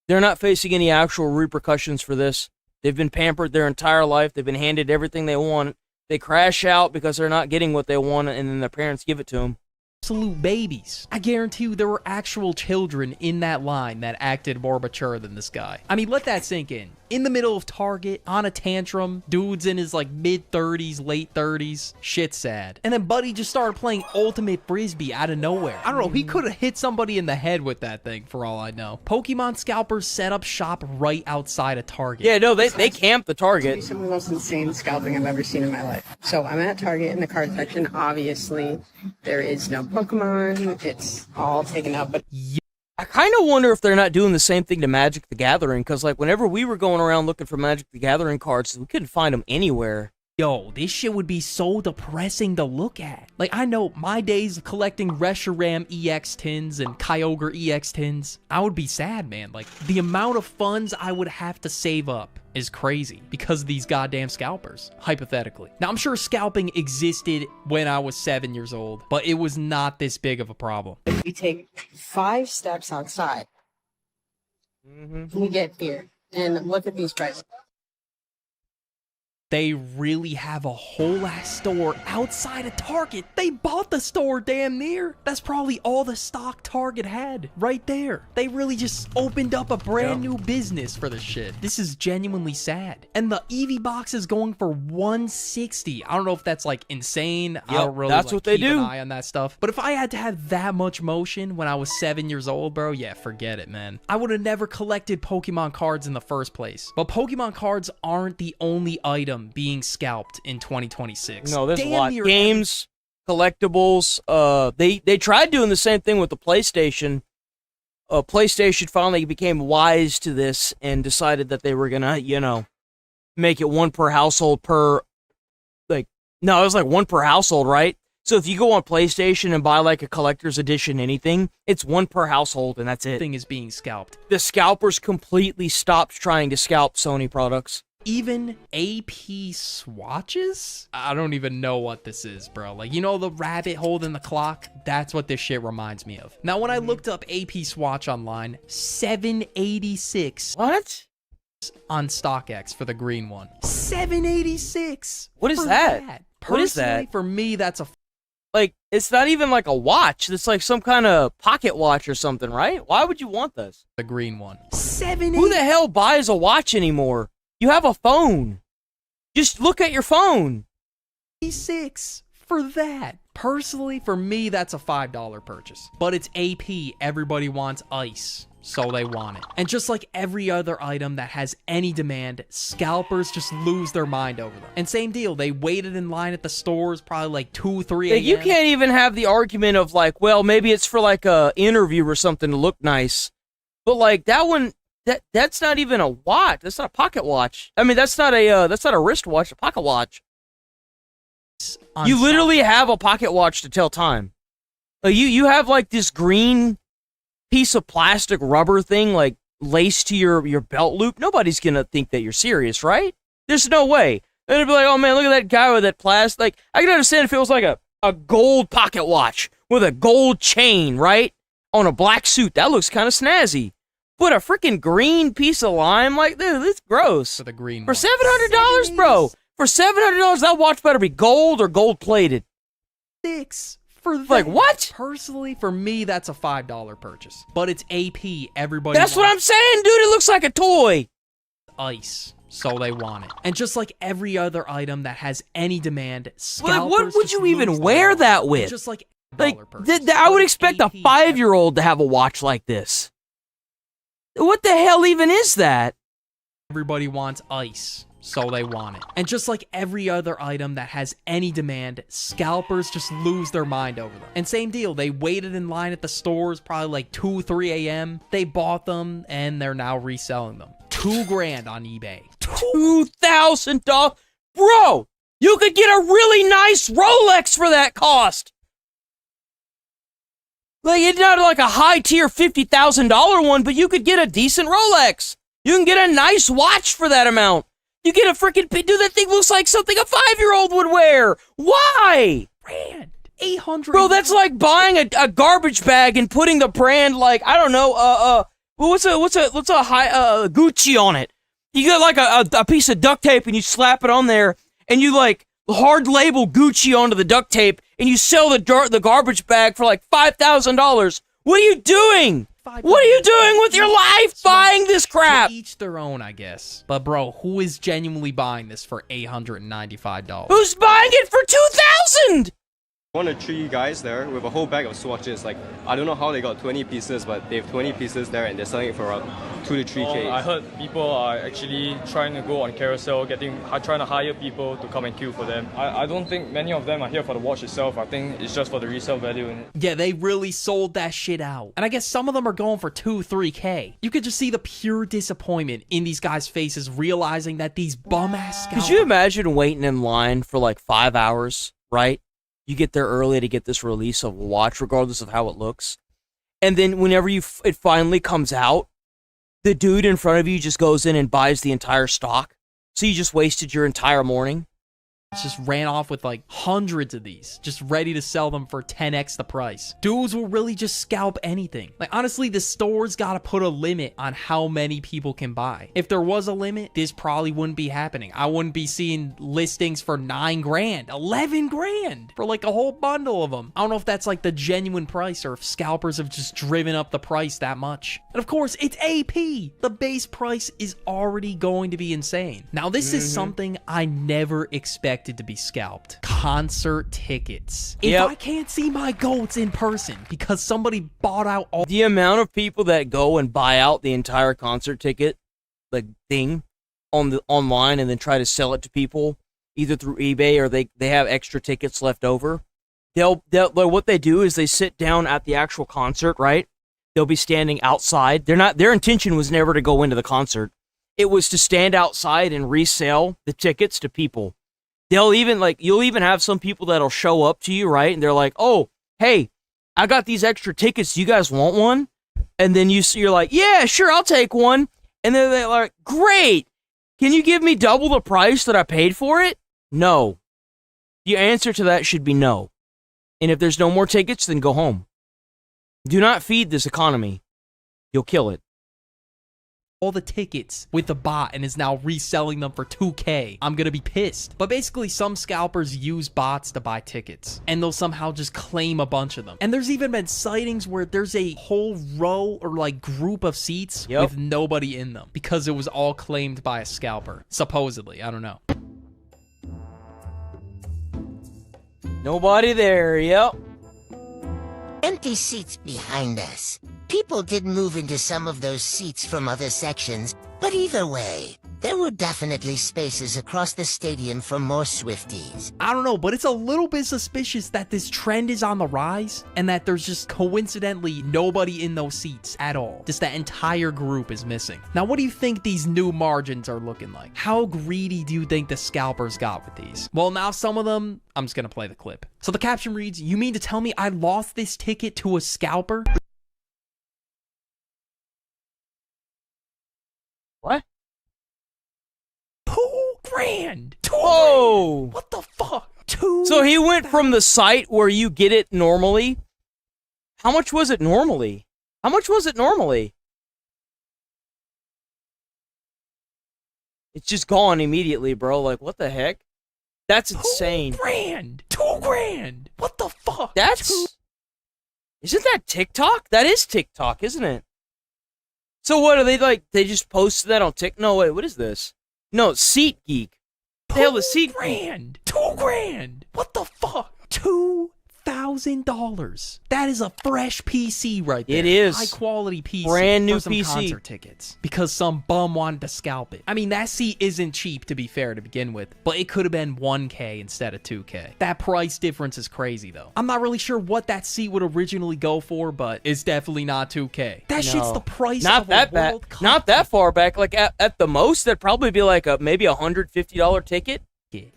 They're not facing any actual repercussions for this. They've been pampered their entire life. They've been handed everything they want. They crash out because they're not getting what they want, and then their parents give it to them. Absolute babies. I guarantee you there were actual children in that line that acted more mature than this guy. I mean, let that sink in. In the middle of Target, on a tantrum, dude's in his like mid-30s, late 30s. Shit's sad. And then Buddy just started playing Ultimate Frisbee out of nowhere. I don't know, he could have hit somebody in the head with that thing for all I know. Pokemon scalpers set up shop right outside of Target. Yeah, no, they camp the Target. It's some of the most insane scalping I've ever seen in my life. So I'm at Target in the card section. Obviously, there is no Pokemon. It's all taken up. But I kind of wonder if they're not doing the same thing to Magic the Gathering, because like whenever we were going around looking for Magic the Gathering cards, we couldn't find them anywhere. Yo, this shit would be so depressing to look at. Like, I know my days of collecting Reshiram EX tins and Kyogre EX tins, I would be sad, man. Like, the amount of funds I would have to save up is crazy because of these goddamn scalpers, hypothetically. Now, I'm sure scalping existed when I was 7 years old, but it was not this big of a problem. we take 5 steps outside. We get here and look at these prices. They really have a whole ass store outside of Target. They bought the store damn near. That's probably all the stock Target had right there. They really just opened up a brand new business for this shit. This is genuinely sad. And the Eevee box is going for $160. I don't know if that's like insane. I don't really that's what they keep do. an eye on that stuff. But if I had to have that much motion when I was 7 years old, bro, yeah, forget it, man. I would have never collected Pokemon cards in the first place. But Pokemon cards aren't the only item being scalped in 2026. No, there's a lot. Games, collectibles. They tried doing the same thing with the PlayStation. PlayStation finally became wise to this and decided that they were gonna, make it one per household per, it was like one per household, right? So if you go on PlayStation and buy like a collector's edition anything, it's one per household and that's it. Thing is being scalped. The scalpers completely stopped trying to scalp Sony products. Even AP swatches? I don't even know what this is, bro. Like, the rabbit holding the clock? That's what this shit reminds me of. Now, when I looked up AP swatch online, $786. What? On StockX for the green one. $786. What is that? What is that? Personally, for me, that's a... it's not even like a watch. It's like some kind of pocket watch or something, right? Why would you want this? The green one. Who the hell buys a watch anymore? You have a phone. Just look at your phone. $6 for that. Personally, for me, that's a $5 purchase. But it's AP. Everybody wants ice, so they want it. And just like every other item that has any demand, scalpers just lose their mind over them. And same deal, they waited in line at the stores probably like 2, 3 a.m. You can't even have the argument of maybe it's for like a interview or something to look nice. But like that one... That's not even a watch. That's not a pocket watch. I mean, that's not a wristwatch. A pocket watch. You literally have a pocket watch to tell time. You have like this green piece of plastic rubber thing like laced to your belt loop. Nobody's gonna think that you're serious, right? There's no way. They're gonna be like, oh man, look at that guy with that plastic. Like, I can understand if it was like a gold pocket watch with a gold chain, right, on a black suit. That looks kind of snazzy. But a freaking green piece of lime like this, it's gross. For the green for $700, bro. For $700, that watch better be gold or gold plated. $6 for that. Like what? Personally, for me, that's a $5 purchase. But it's AP. Everybody. That's what I'm saying, dude. It looks like a toy. Ice. So they want it. And just like every other item that has any demand, scalpers what would you even wear that with? Just like I would expect a 5-year-old to have a watch like this. What the hell even is that? Everybody wants ice, so they want it. And just like every other item that has any demand, scalpers just lose their mind over them. And same deal, they waited in line at the stores probably like 2, 3 a.m. They bought them and they're now reselling them. $2,000 on eBay. $2,000? Bro, you could get a really nice Rolex for that cost. Like, it's not like a high-tier $50,000 one, but you could get a decent Rolex. You can get a nice watch for that amount. You get a freaking... Dude, that thing looks like something a 5-year-old would wear. Why? Brand. 800. Bro, that's like buying a garbage bag and putting the brand, like, I don't know, what's a high, Gucci on it. You get like a piece of duct tape and you slap it on there and you like hard label Gucci onto the duct tape and you sell the garbage bag for like $5,000. What are you doing? What are you doing with your life buying this crap? To each their own, I guess. But bro, who is genuinely buying this for $895? Who's buying it for $2,000? One of 3 guys there with a whole bag of swatches. Like, I don't know how they got 20 pieces, but they have 20 pieces there and they're selling it for around 2 to 3K. I heard people are actually trying to go on carousel, trying to hire people to come and queue for them. I don't think many of them are here for the watch itself. I think it's just for the resale value in it. Yeah, they really sold that shit out. And I guess some of them are going for 2, 3K. You could just see the pure disappointment in these guys' faces realizing that these bum-ass scalpers... Could you imagine waiting in line for like 5 hours, right? You get there early to get this release of a watch, regardless of how it looks. And then whenever it finally comes out, the dude in front of you just goes in and buys the entire stock. So you just wasted your entire morning. Just ran off with like hundreds of these, just ready to sell them for 10x the price. Dudes will really just scalp anything. Like, honestly, the store's gotta put a limit on how many people can buy. If there was a limit, this probably wouldn't be happening. I wouldn't be seeing listings for $9,000, $11,000 for like a whole bundle of them. I don't know if that's like the genuine price or if scalpers have just driven up the price that much. And of course, it's AP. The base price is already going to be insane. Now, this is something I never expected to be scalped. Concert tickets. If I can't see my goats in person because somebody bought out all... The amount of people that go and buy out the entire concert ticket, like, thing, online and then try to sell it to people, either through eBay or they have extra tickets left over. What they do is they sit down at the actual concert, right? They'll be standing outside. Their intention was never to go into the concert. It was to stand outside and resell the tickets to people. They'll even, you'll even have some people that'll show up to you, right? And they're like, oh, hey, I got these extra tickets. Do you guys want one? And then you're like, yeah, sure, I'll take one. And then they're like, great. Can you give me double the price that I paid for it? No. The answer to that should be no. And if there's no more tickets, then go home. Do not feed this economy. You'll kill it. All the tickets with the bot and is now reselling them for 2K. I'm gonna be pissed. But basically, some scalpers use bots to buy tickets and they'll somehow just claim a bunch of them. And there's even been sightings where there's a whole row or like group of seats with nobody in them because it was all claimed by a scalper. Supposedly, I don't know. Nobody there, yep. Empty seats behind us. People did move into some of those seats from other sections, but either way, there were definitely spaces across the stadium for more Swifties. I don't know, but it's a little bit suspicious that this trend is on the rise and that there's just coincidentally nobody in those seats at all. Just that entire group is missing. Now, what do you think these new margins are looking like? How greedy do you think the scalpers got with these? Well, now some of them, I'm just gonna play the clip. So the caption reads, "You mean to tell me I lost this ticket to a scalper?" What? $2,000! Oh! What the fuck? So he went from the site where you get it normally. How much was it normally? How much was it normally? It's just gone immediately, bro. Like, what the heck? That's insane. $2,000! What the fuck? Isn't that TikTok? That is TikTok, isn't it? So what are they like? They just posted that on TikTok? No, wait, what is this? No, Seat Geek. The hell is Seat Geek? $2,000! What the fuck? $2,000! $4,000. That is a fresh PC right there. It is. High quality PC. Brand new for some PC. concert tickets. Because some bum wanted to scalp it. I mean, that seat isn't cheap to be fair to begin with, but it could have been 1K instead of 2K. That price difference is crazy though. I'm not really sure what that seat would originally go for, but it's definitely not 2K. That shit's the price not of that a bad. World Cup. Not that far back. Like at the most, that'd probably be like maybe $150 ticket.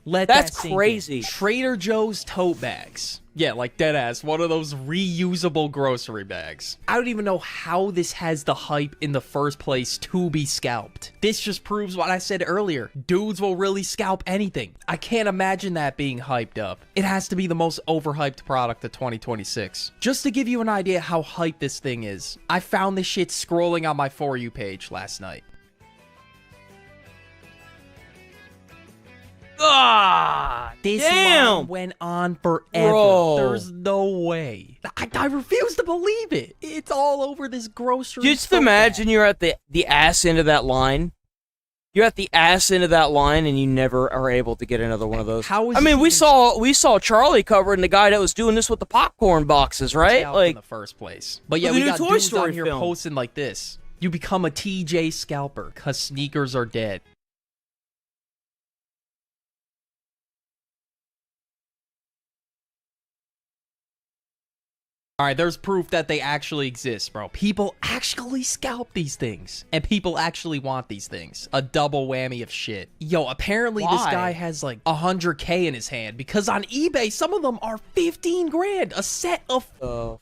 Let That's that sink in. crazy. Trader Joe's tote bags. Yeah, like deadass, one of those reusable grocery bags. I don't even know how this has the hype in the first place to be scalped. This just proves what I said earlier. Dudes will really scalp anything. I can't imagine that being hyped up. It has to be the most overhyped product of 2026. Just to give you an idea how hyped this thing is, I found this shit scrolling on my For You page last night. Ah, this damn. line went on forever. Bro. There's no way. I refuse to believe it. It's all over this grocery. Just imagine you're at the ass end of that line. You're at the ass end of that line, and you never are able to get another one of those. How is I mean, it we saw Charlie covering the guy that was doing this with the popcorn boxes, right? Scalped Like in the first place. But yeah, the we new got Toy dudes Story on here film. posting like this. You become a TJ scalper because sneakers are dead. Alright, there's proof that they actually exist, bro. People actually scalp these things. And people actually want these things. A double whammy of shit. Yo, apparently this Why? guy has like 100K in his hand. Because on eBay, some of them are 15 grand. A set of... Oh,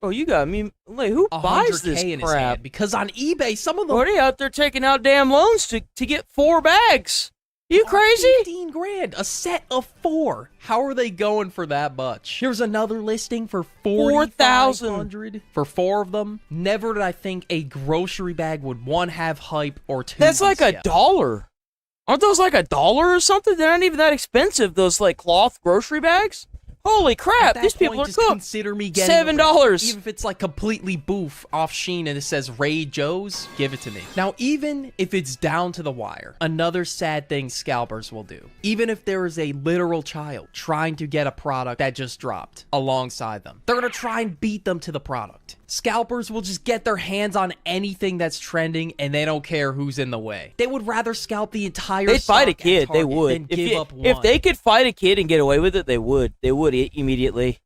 you got me. Like, who buys 100K this in his crap? hand. Because on eBay, some of them... What are you out there taking out damn loans to get 4 bags? You crazy? 15 grand, a set of 4. How are they going for that much? Here's another listing for 4,000 for 4 of them. Never did I think a grocery bag would, 1, have hype, or 2, That's like scalped. $1. Aren't those like $1 or something? They're not even that expensive, those like cloth grocery bags. Holy crap, these people are just cooked. Consider me getting $7. Even if it's like completely boof off Sheen and it says Ray Joe's, give it to me. Now, even if it's down to the wire, another sad thing scalpers will do. Even if there is a literal child trying to get a product that just dropped alongside them, they're gonna try and beat them to the product. Scalpers will just get their hands on anything that's trending and they don't care who's in the way. They would rather scalp the entire They'd fight a stock at kid. They Target would. than give up one. If they could fight a kid and get away with it, they would. They would immediately.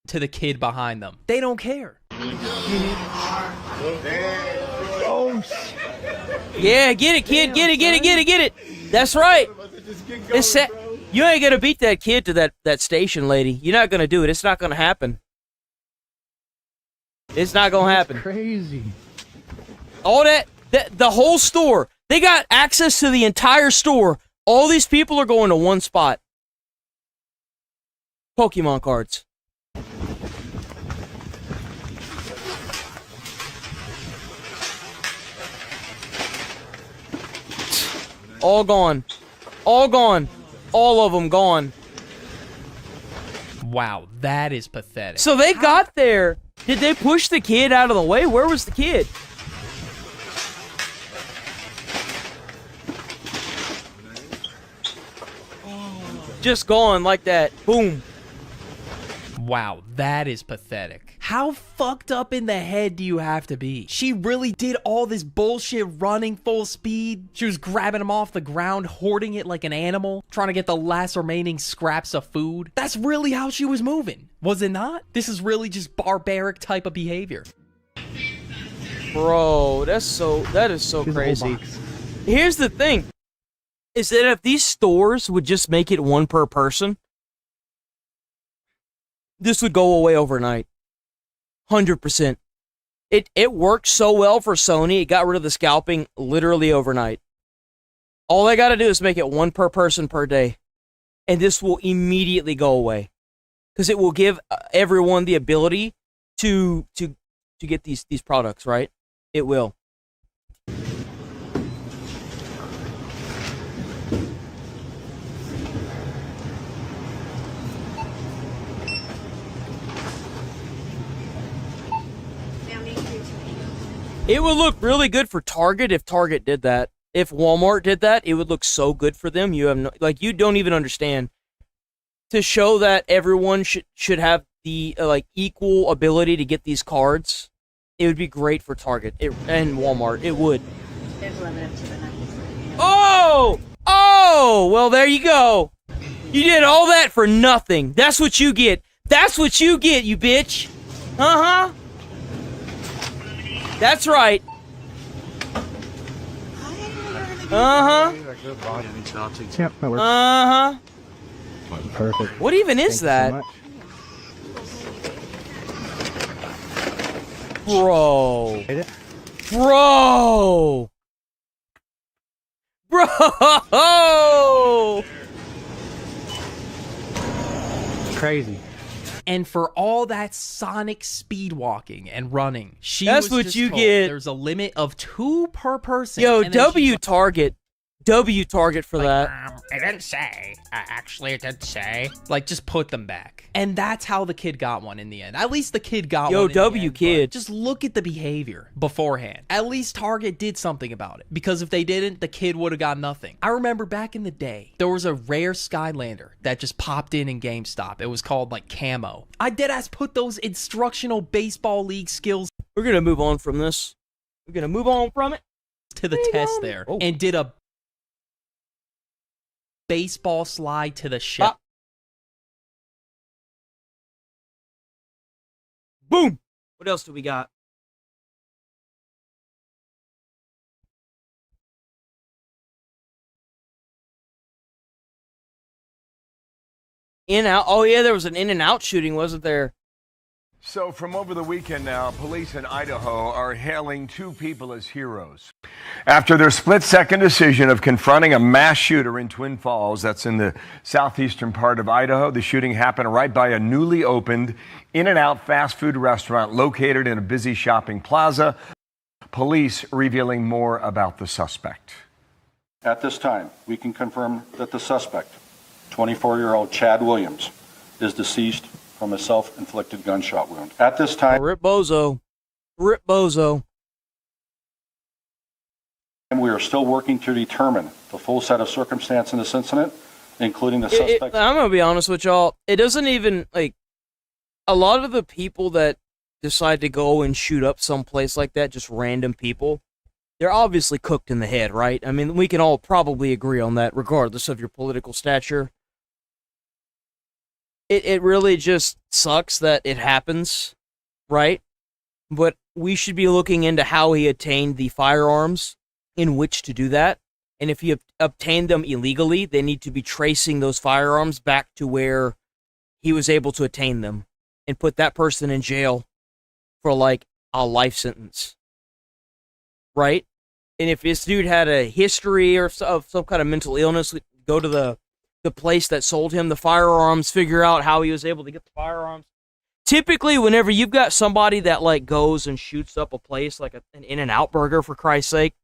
To the kid behind them. They don't care. Yeah, get it, kid. Get it. That's right. It's set. You ain't gonna beat that kid to that station, lady. You're not gonna do it. It's not gonna happen. It's not gonna happen. Crazy. All the whole store. They got access to the entire store. All these people are going to one spot. Pokemon cards. All gone. All gone. All of them gone. Wow, that is pathetic. So they got there. Did they push the kid out of the way? Where was the kid? Just gone like that. Boom. Wow, that is pathetic. How fucked up in the head do you have to be? She really did all this bullshit running full speed. She was grabbing him off the ground, hoarding it like an animal, trying to get the last remaining scraps of food. That's really how she was moving, was it not? This is really just barbaric type of behavior. Bro, that is so crazy. Here's the thing. Is that if these stores would just make it 1 per person, this would go away overnight. 100%. It worked so well for Sony, it got rid of the scalping literally overnight. All they gotta do is make it 1 per person per day. And this will immediately go away. Because it will give everyone the ability to get these products, right? It will. It would look really good for Target if Target did that. If Walmart did that, it would look so good for them. You have no, like, you don't even understand. to show that everyone should have the like equal ability to get these cards, it would be great for Target and Walmart. It would. There's limited to the 93. Oh, well, there you go. You did all that for nothing. That's what you get. That's what you get, you bitch. Uh-huh. That's right. Uh-huh. Yep, that works. Uh-huh. Perfect. What even is that? Bro. Bro. Bro. Crazy. And for all that Sonic speed walking and running, That's was what just you told get. There's a limit of 2 per person. Yo, And then W Target for that. It didn't say. Actually, it did say. Like, just put them back. And that's how the kid got one in the end. At least the kid got one. Yo, in W the end, kid. Just look at the behavior beforehand. At least Target did something about it. Because if they didn't, the kid would have got nothing. I remember back in the day, there was a rare Skylander that just popped in GameStop. It was called, like, Camo. I deadass put those instructional baseball league skills. We're going to move on from this. We're going to move on from it. To the test there. And did a baseball slide to the ship. Boom! What else do we got? In-out? Oh, yeah, there was an In-N-Out shooting, wasn't there? So from over the weekend now, police in Idaho are hailing 2 people as heroes. After their split-second decision of confronting a mass shooter in Twin Falls, that's in the southeastern part of Idaho, the shooting happened right by a newly opened In-N-Out fast food restaurant located in a busy shopping plaza. Police revealing more about the suspect. At this time, we can confirm that the suspect, 24-year-old Chad Williams, is deceased from a self-inflicted gunshot wound. At this time, Rip Bozo. Rip Bozo. we are still working to determine the full set of circumstance in this incident, including the suspect. I'm going to be honest with y'all. It doesn't even, like, a lot of the people that decide to go and shoot up someplace like that, just random people, they're obviously cooked in the head, right? I mean, we can all probably agree on that, regardless of your political stature. It really just sucks that it happens, right? But we should be looking into how he attained the firearms in which to do that. And if he obtained them illegally, they need to be tracing those firearms back to where he was able to attain them and put that person in jail for, like, a life sentence. Right? And if this dude had a history of some kind of mental illness, go to the place that sold him the firearms, figure out how he was able to get the firearms. Typically, whenever you've got somebody that, like, goes and shoots up a place, like an In-N-Out burger, for Christ's sake,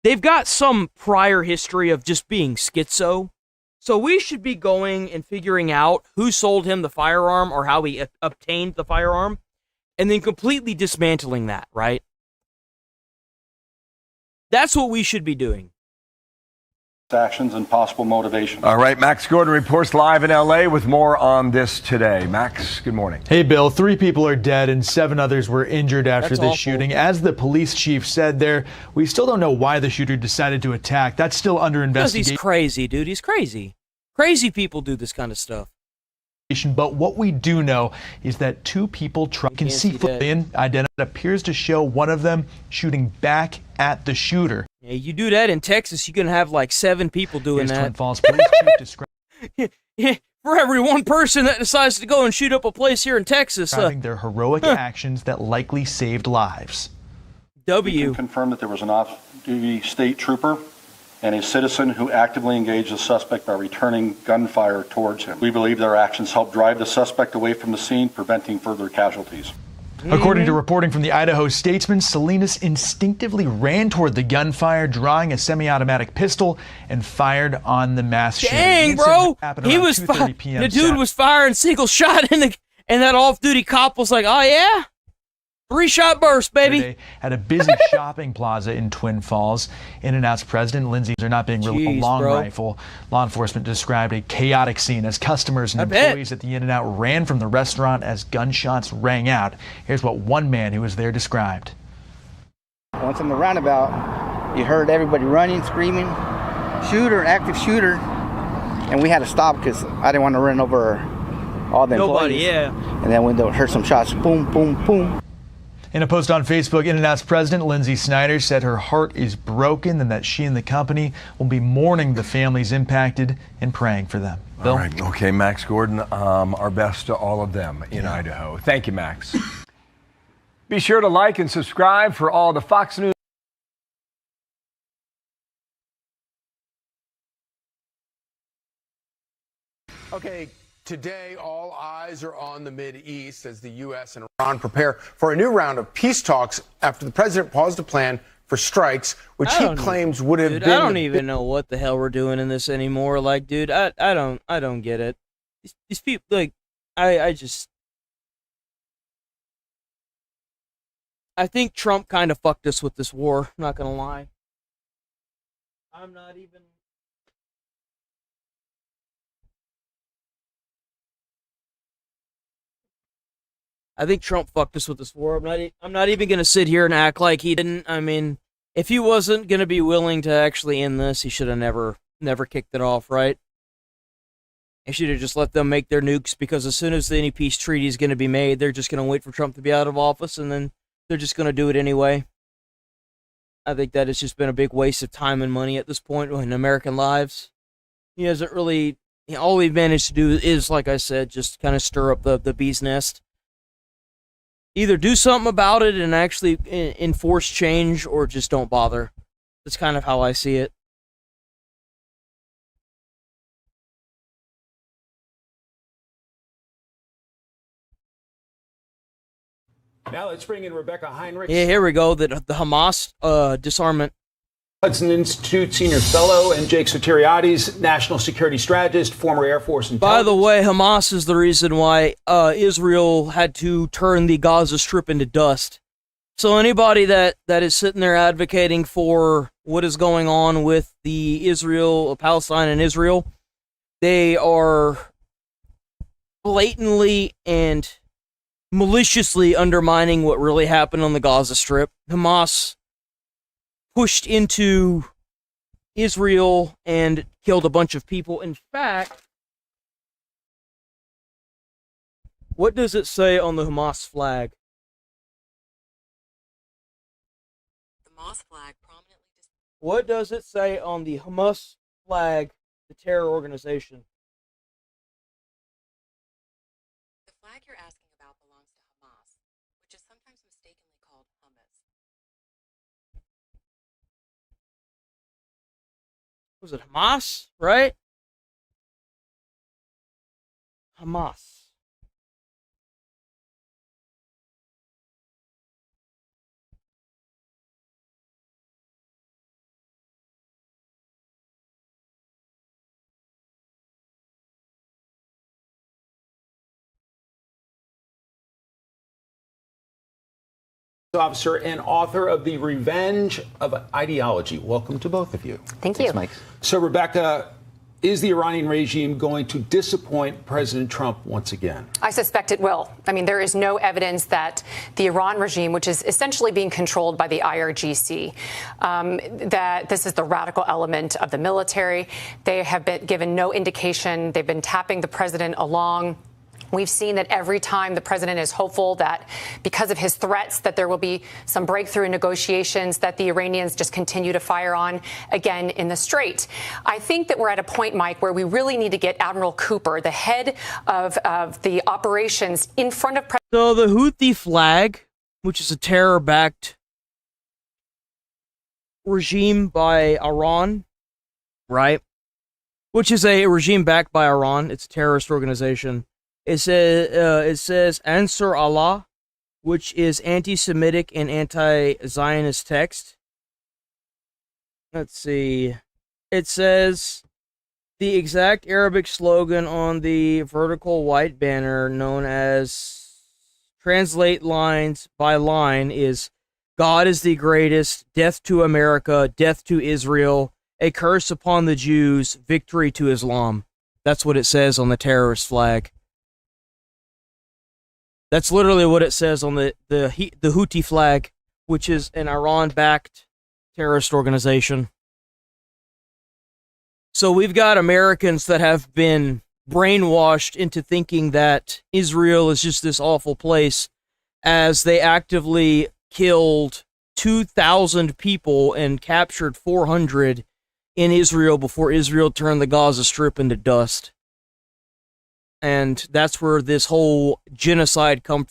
they've got some prior history of just being schizo. So we should be going and figuring out who sold him the firearm or how he obtained the firearm, and then completely dismantling that, right? That's what we should be doing. Actions and possible motivation. All right, Max Gordon reports live in L.A. with more on this today. Max, good morning. Hey, Bill. 3 people are dead and 7 others were injured after That's this awful. shooting. As the police chief said there, we still don't know why the shooter decided to attack. That's still under Because investigation. he's crazy, dude. He's crazy. Crazy people do this kind of stuff. But what we do know is that 2 people can see footage identified appears to show one of them shooting back at the shooter. Yeah, you do that in Texas, you're going to have like 7 people doing Here's that. Twin Falls Police Chief describing Yeah, for every one person that decides to go and shoot up a place here in Texas. their heroic actions that likely saved lives. We can confirm that there was an off-duty state trooper and a citizen who actively engaged the suspect by returning gunfire towards him. We believe their actions helped drive the suspect away from the scene, preventing further casualties. According to reporting from the Idaho Statesman, Salinas instinctively ran toward the gunfire, drawing a semi-automatic pistol, and fired on the mass shooter. Dang, bro! He was the dude was firing single shot, and that off-duty cop was like, "Oh yeah." 3-shot burst, baby. Today at a busy shopping plaza in Twin Falls. In-N-Out's president, Lindsay, are not being released. A long rifle. Law enforcement described a chaotic scene as customers and employees at the In-N-Out ran from the restaurant as gunshots rang out. Here's what one man who was there described. Once in the roundabout, you heard everybody running, screaming, shooter, active shooter, and we had to stop because I didn't want to run over all the employees. And then when they heard some shots, boom, boom, boom. In a post on Facebook, In-N-Out's president, Lindsay Snyder, said her heart is broken and that she and the company will be mourning the families impacted and praying for them. Bill? All right. Okay, Max Gordon, our best to all of them in Idaho. Thank you, Max. Be sure to like and subscribe for all the Fox News. Okay, today all eyes are on the Mideast as the U.S. and Iran prepare for a new round of peace talks after the president paused a plan for strikes, which he claims would have been. I don't even know what the hell we're doing in this anymore. Like, dude, I don't get it. These people, like, I think Trump kind of fucked us with this war. I'm not gonna lie. I'm not even. I think Trump fucked us with this war. I'm not even gonna sit here and act like he didn't. I mean, if he wasn't gonna be willing to actually end this, he should have never kicked it off, right? He should have just let them make their nukes, because as soon as any peace treaty is gonna be made, they're just gonna wait for Trump to be out of office, and then they're just gonna do it anyway. I think that has just been a big waste of time and money at this point in American lives. He hasn't really. All we've managed to do is, like I said, just kind of stir up the bee's nest. Either do something about it and actually enforce change, or just don't bother. That's kind of how I see it. Now let's bring in Rebecca Heinrich. Yeah, here we go. The Hamas disarmament. Hudson Institute senior fellow, and Jake Sotiriades, national security strategist, former Air Force intelligence. By the way, Hamas is the reason why Israel had to turn the Gaza Strip into dust. So anybody that is sitting there advocating for what is going on with the Palestine and Israel, they are blatantly and maliciously undermining what really happened on the Gaza Strip. Hamas pushed into Israel and killed a bunch of people. In fact, what does it say on the Hamas flag? The Hamas flag prominently. What does it say on the Hamas flag, the terror organization? The flag you're asking about belongs to Hamas, which is sometimes mistakenly called hummus. Was it Hamas, right? Hamas. Officer and author of The Revenge of Ideology. Welcome to both of you. Thank you. Mike. So, Rebecca, is the Iranian regime going to disappoint President Trump once again? I suspect it will. I mean, there is no evidence that the Iran regime, which is essentially being controlled by the IRGC, that this is the radical element of the military. They have been given no indication. They've been tapping the president along. We've seen that every time the president is hopeful that because of his threats that there will be some breakthrough in negotiations, that the Iranians just continue to fire on again in the Strait. I think that we're at a point, Mike, where we really need to get Admiral Cooper, the head of the operations, in front of President. So the Houthi flag, which is a terror-backed regime by Iran, right? Which is a regime backed by Iran. It's a terrorist organization. It says Ansar Allah, which is anti-Semitic and anti-Zionist text. Let's see. It says the exact Arabic slogan on the vertical white banner known as translate lines by line is God is the greatest, death to America, death to Israel, a curse upon the Jews, victory to Islam. That's what it says on the terrorist flag. That's literally what it says on the Houthi flag, which is an Iran-backed terrorist organization. So we've got Americans that have been brainwashed into thinking that Israel is just this awful place, as they actively killed 2,000 people and captured 400 in Israel before Israel turned the Gaza Strip into dust. And that's where this whole genocide comes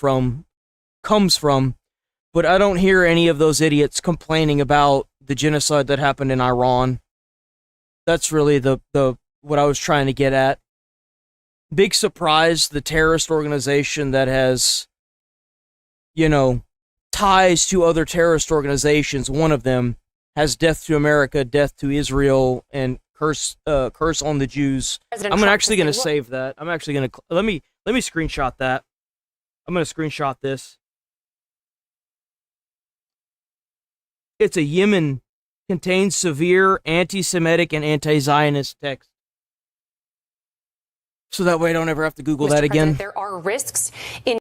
from. But I don't hear any of those idiots complaining about the genocide that happened in Iran. That's really the what I was trying to get at. Big surprise, the terrorist organization that has, ties to other terrorist organizations. One of them has death to America, death to Israel, and curse on the Jews. I'm actually going to save that. I'm actually going to let me screenshot that. I'm going to screenshot this. It's a Yemen contains severe anti-Semitic and anti-Zionist text. So that way I don't ever have to Google that again. There are risks in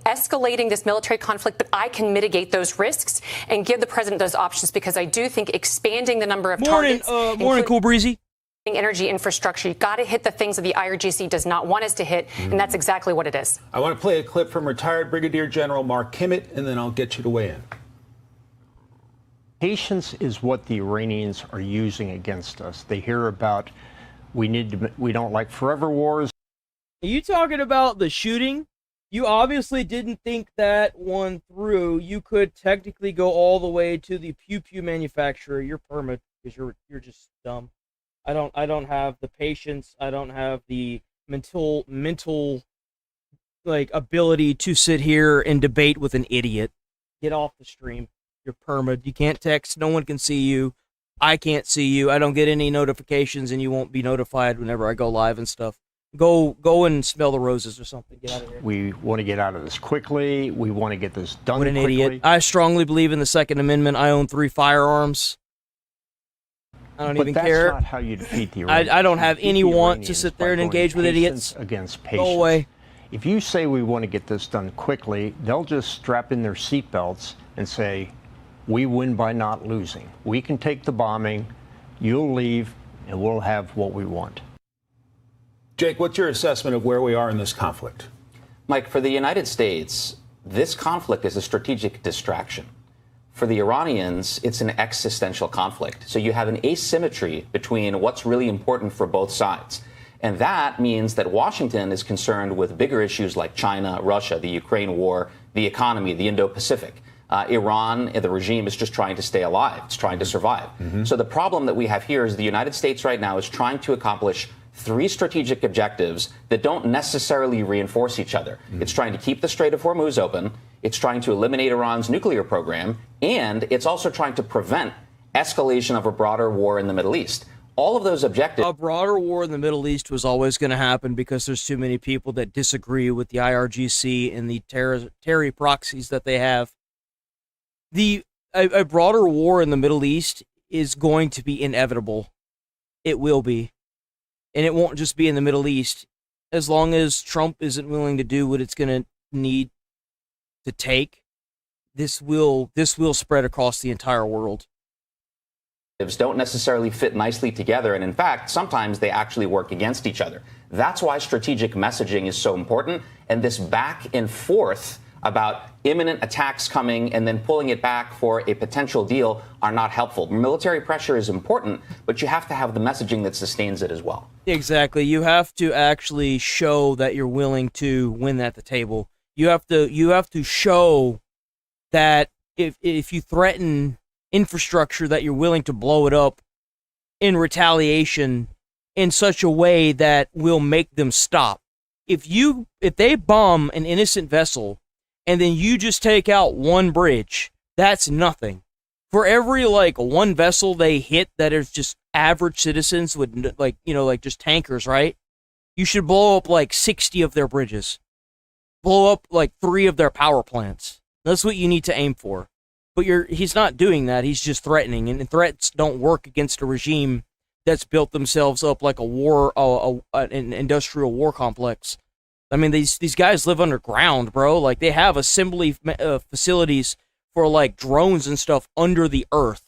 escalating this military conflict, but I can mitigate those risks and give the president those options, because I do think expanding the number of targets, morning, Cool Breezy, energy infrastructure, you've got to hit the things that the IRGC does not want us to hit, and that's exactly what it is. I want to play a clip from retired Brigadier General Mark Kimmett, and then I'll get you to weigh in. Patience is what the Iranians are using against us. They hear about we don't like forever wars. Are you talking about the shooting? You obviously didn't think that one through. You could technically go all the way to the pew manufacturer, your permit, because you're just dumb. I don't have the patience. I don't have the mental ability to sit here and debate with an idiot. Get off the stream. You're permit. You can't text. No one can see you. I can't see you. I don't get any notifications, and you won't be notified whenever I go live and stuff. Go and smell the roses or something. Get out of here. We want to get out of this quickly. We want to get this done quickly. What an quickly. idiot. I strongly believe in the Second Amendment. I own 3 firearms. I don't even care. But that's not how you defeat the Iranians. I don't have any want to sit there and engage with idiots. Against patience. Go away. If you say we want to get this done quickly, they'll just strap in their seatbelts and say, we win by not losing. We can take the bombing, you'll leave, and we'll have what we want. Jake, what's your assessment of where we are in this conflict? Mike, for the United States, this conflict is a strategic distraction. For the Iranians, it's an existential conflict. So you have an asymmetry between what's really important for both sides. And that means that Washington is concerned with bigger issues like China, Russia, the Ukraine war, the economy, the Indo-Pacific. Iran, the regime, is just trying to stay alive. It's trying to survive. So the problem that we have here is the United States right now is trying to accomplish 3 strategic objectives that don't necessarily reinforce each other. It's trying to keep the Strait of Hormuz open. It's trying to eliminate Iran's nuclear program. And it's also trying to prevent escalation of a broader war in the Middle East. All of those objectives. A broader war in the Middle East was always going to happen because there's too many people that disagree with the IRGC and the terror proxies that they have. A broader war in the Middle East is going to be inevitable. It will be. And it won't just be in the Middle East. As long as Trump isn't willing to do what it's going to need to take, this will spread across the entire world. Don't necessarily fit nicely together. And in fact, sometimes they actually work against each other. That's why strategic messaging is so important. And this back and forth about imminent attacks coming and then pulling it back for a potential deal are not helpful. Military pressure is important, but you have to have the messaging that sustains it as well. Exactly. You have to actually show that you're willing to win at the table. You have to show that if you threaten infrastructure, that you're willing to blow it up in retaliation in such a way that will make them stop. If they bomb an innocent vessel and then you just take out one bridge, that's nothing. For every one vessel they hit that is just average citizens with just tankers, right? You should blow up 60 of their bridges. blow up like 3 of their power plants. That's what you need to aim for. But he's not doing that. He's just threatening, and threats don't work against a regime that's built themselves up like an industrial war complex. I mean, these guys live underground, bro. Like, they have assembly facilities for like drones and stuff under the earth.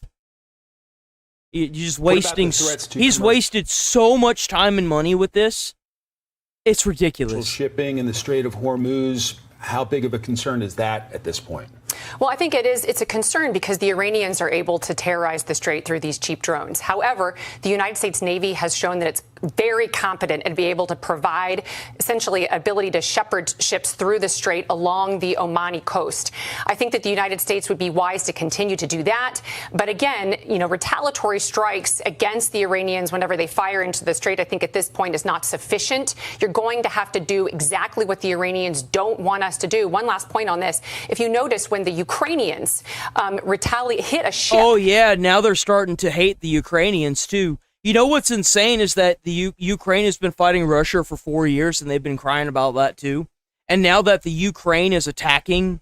You're just wasting. He's wasted so much time and money with this. It's ridiculous. Shipping in the Strait of Hormuz, how big of a concern is that at this point? Well, I think it's a concern because the Iranians are able to terrorize the Strait through these cheap drones. However, the United States Navy has shown that it's very competent and be able to provide essentially ability to shepherd ships through the Strait along the Omani coast. I think that the United States would be wise to continue to do that. But again, retaliatory strikes against the Iranians whenever they fire into the Strait, I think at this point is not sufficient. You're going to have to do exactly what the Iranians don't want us to do. One last point on this. If you notice, when the Ukrainians hit a ship. Oh, yeah. Now they're starting to hate the Ukrainians, too. You know what's insane is that the Ukraine has been fighting Russia for 4 years, and they've been crying about that, too. And now that the Ukraine is attacking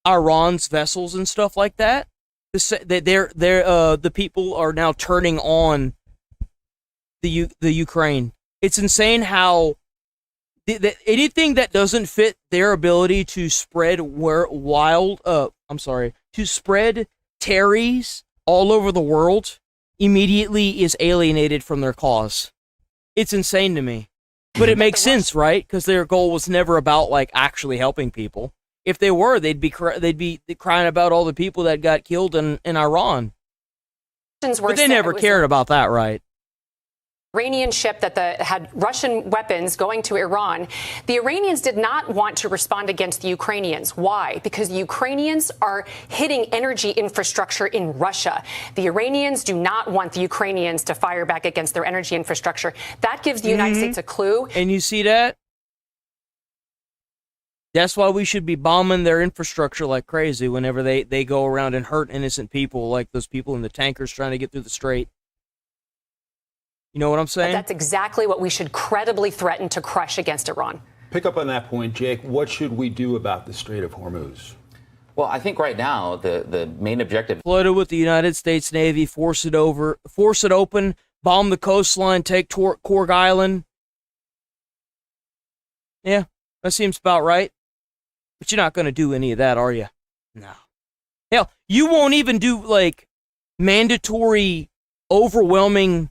Iran's vessels and stuff like that, the people are now turning on the Ukraine. It's insane how anything that doesn't fit their ability to spread to spread terrors all over the world immediately is alienated from their cause. It's insane to me. But it makes sense, right? Because their goal was never about like actually helping people. If they were, they'd be crying about all the people that got killed in Iran. But they never cared about that, right? Iranian ship that had Russian weapons going to Iran. The Iranians did not want to respond against the Ukrainians. Why? Because the Ukrainians are hitting energy infrastructure in Russia. The Iranians do not want the Ukrainians to fire back against their energy infrastructure. That gives the United States a clue. And you see that? That's why we should be bombing their infrastructure like crazy whenever they go around and hurt innocent people, like those people in the tankers trying to get through the strait. You know what I'm saying? That's exactly what we should credibly threaten to crush against Iran. Pick up on that point, Jake. What should we do about the Strait of Hormuz? Well, I think right now the main objective... Flooded with the United States Navy, force it open, bomb the coastline, take Cork Island. Yeah, that seems about right. But you're not going to do any of that, are you? No. Hell, you won't even do, like, mandatory, overwhelming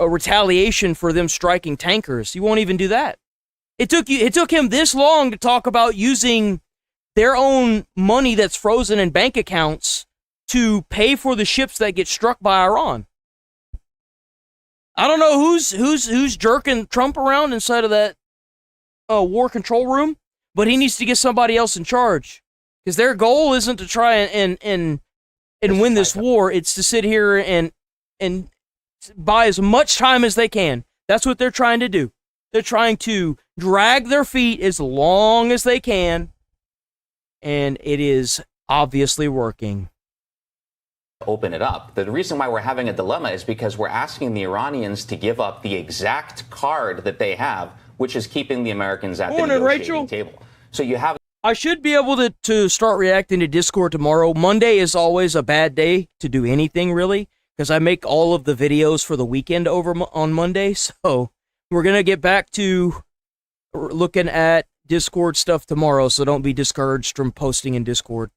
retaliation for them striking tankers. You won't even do that. It took him this long to talk about using their own money that's frozen in bank accounts to pay for the ships that get struck by Iran. I don't know who's jerking Trump around inside of that war control room, but he needs to get somebody else in charge, because their goal isn't to try and win this war. It's to sit here and buy as much time as they can. That's what they're trying to do. They're trying to drag their feet as long as they can, and it is obviously working. Open it up. The reason why we're having a dilemma is because we're asking the Iranians to give up the exact card that they have, which is keeping the Americans at the negotiating table. So you have... I should be able to start reacting to Discord tomorrow. Monday is always a bad day to do anything, really, because I make all of the videos for the weekend over on Monday. So we're going to get back to looking at Discord stuff tomorrow, so don't be discouraged from posting in Discord.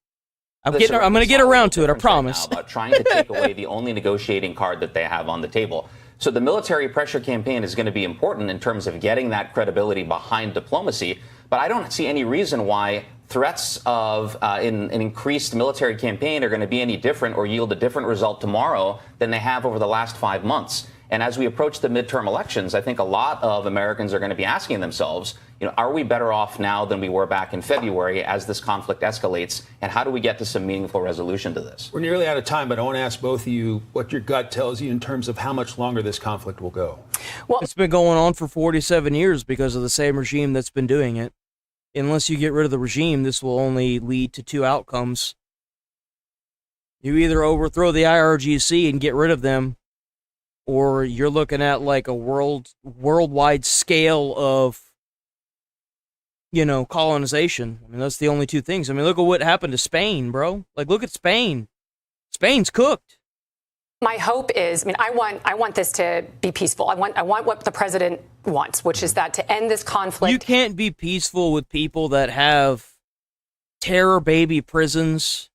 I'm going to get around to it, I promise. Right now, about trying to take away the only negotiating card that they have on the table. So the military pressure campaign is going to be important in terms of getting that credibility behind diplomacy, but I don't see any reason why threats of an increased military campaign are going to be any different or yield a different result tomorrow than they have over the last 5 months. And as we approach the midterm elections, I think a lot of Americans are going to be asking themselves, are we better off now than we were back in February as this conflict escalates? And how do we get to some meaningful resolution to this? We're nearly out of time, but I want to ask both of you what your gut tells you in terms of how much longer this conflict will go. Well, it's been going on for 47 years because of the same regime that's been doing it. Unless you get rid of the regime, this will only lead to 2 outcomes. You either overthrow the IRGC and get rid of them, or you're looking at like a worldwide scale of you know, colonization. I mean, that's the only two things. I mean, look at what happened to Spain, bro. Like, look at Spain. Spain's cooked. My hope is, I mean, I want this to be peaceful. I want what the president wants, which is that to end this conflict. You can't be peaceful with people that have terror baby prisons,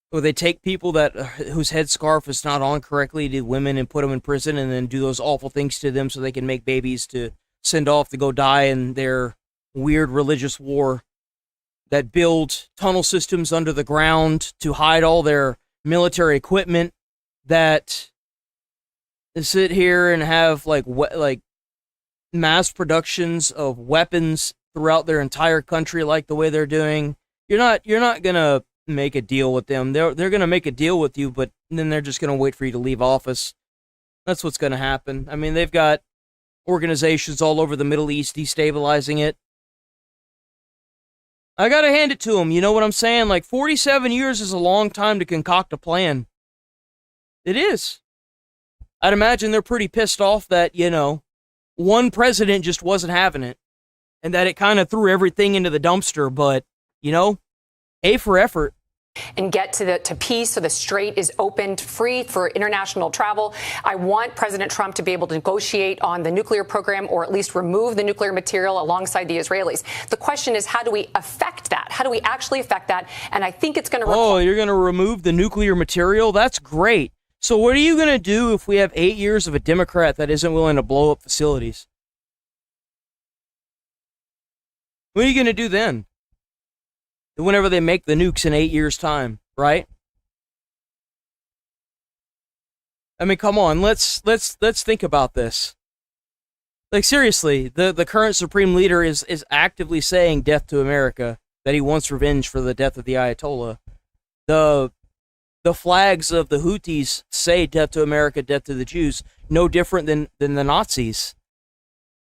where they take people that whose headscarf is not on correctly to women and put them in prison, and then do those awful things to them so they can make babies to send off to go die in their weird religious war, that build tunnel systems under the ground to hide all their military equipment, that sit here and have like mass productions of weapons throughout their entire country, like the way they're doing. You're not gonna make a deal with them. They're gonna make a deal with you, but then they're just gonna wait for you to leave office. That's what's gonna happen. I mean, they've got organizations all over the Middle East destabilizing it. I gotta hand it to them. You know what I'm saying? Like, 47 years is a long time to concoct a plan. It is. I'd imagine they're pretty pissed off that, you know, one president just wasn't having it, and that it kind of threw everything into the dumpster. But, you know, A for effort. And get to peace so the strait is opened free for international travel. I want President Trump to be able to negotiate on the nuclear program, or at least remove the nuclear material alongside the Israelis. The question is, how do we affect that? How do we actually affect that? And I think it's going to Oh, you're going to remove the nuclear material? That's great. So what are you going to do if we have 8 years of a Democrat that isn't willing to blow up facilities? What are you going to do then? Whenever they make the nukes in 8 years' time, right? I mean, come on, let's think about this. Like, seriously, the current supreme leader is actively saying death to America, that he wants revenge for the death of the Ayatollah. The flags of the Houthis say death to America, death to the Jews, no different than the Nazis.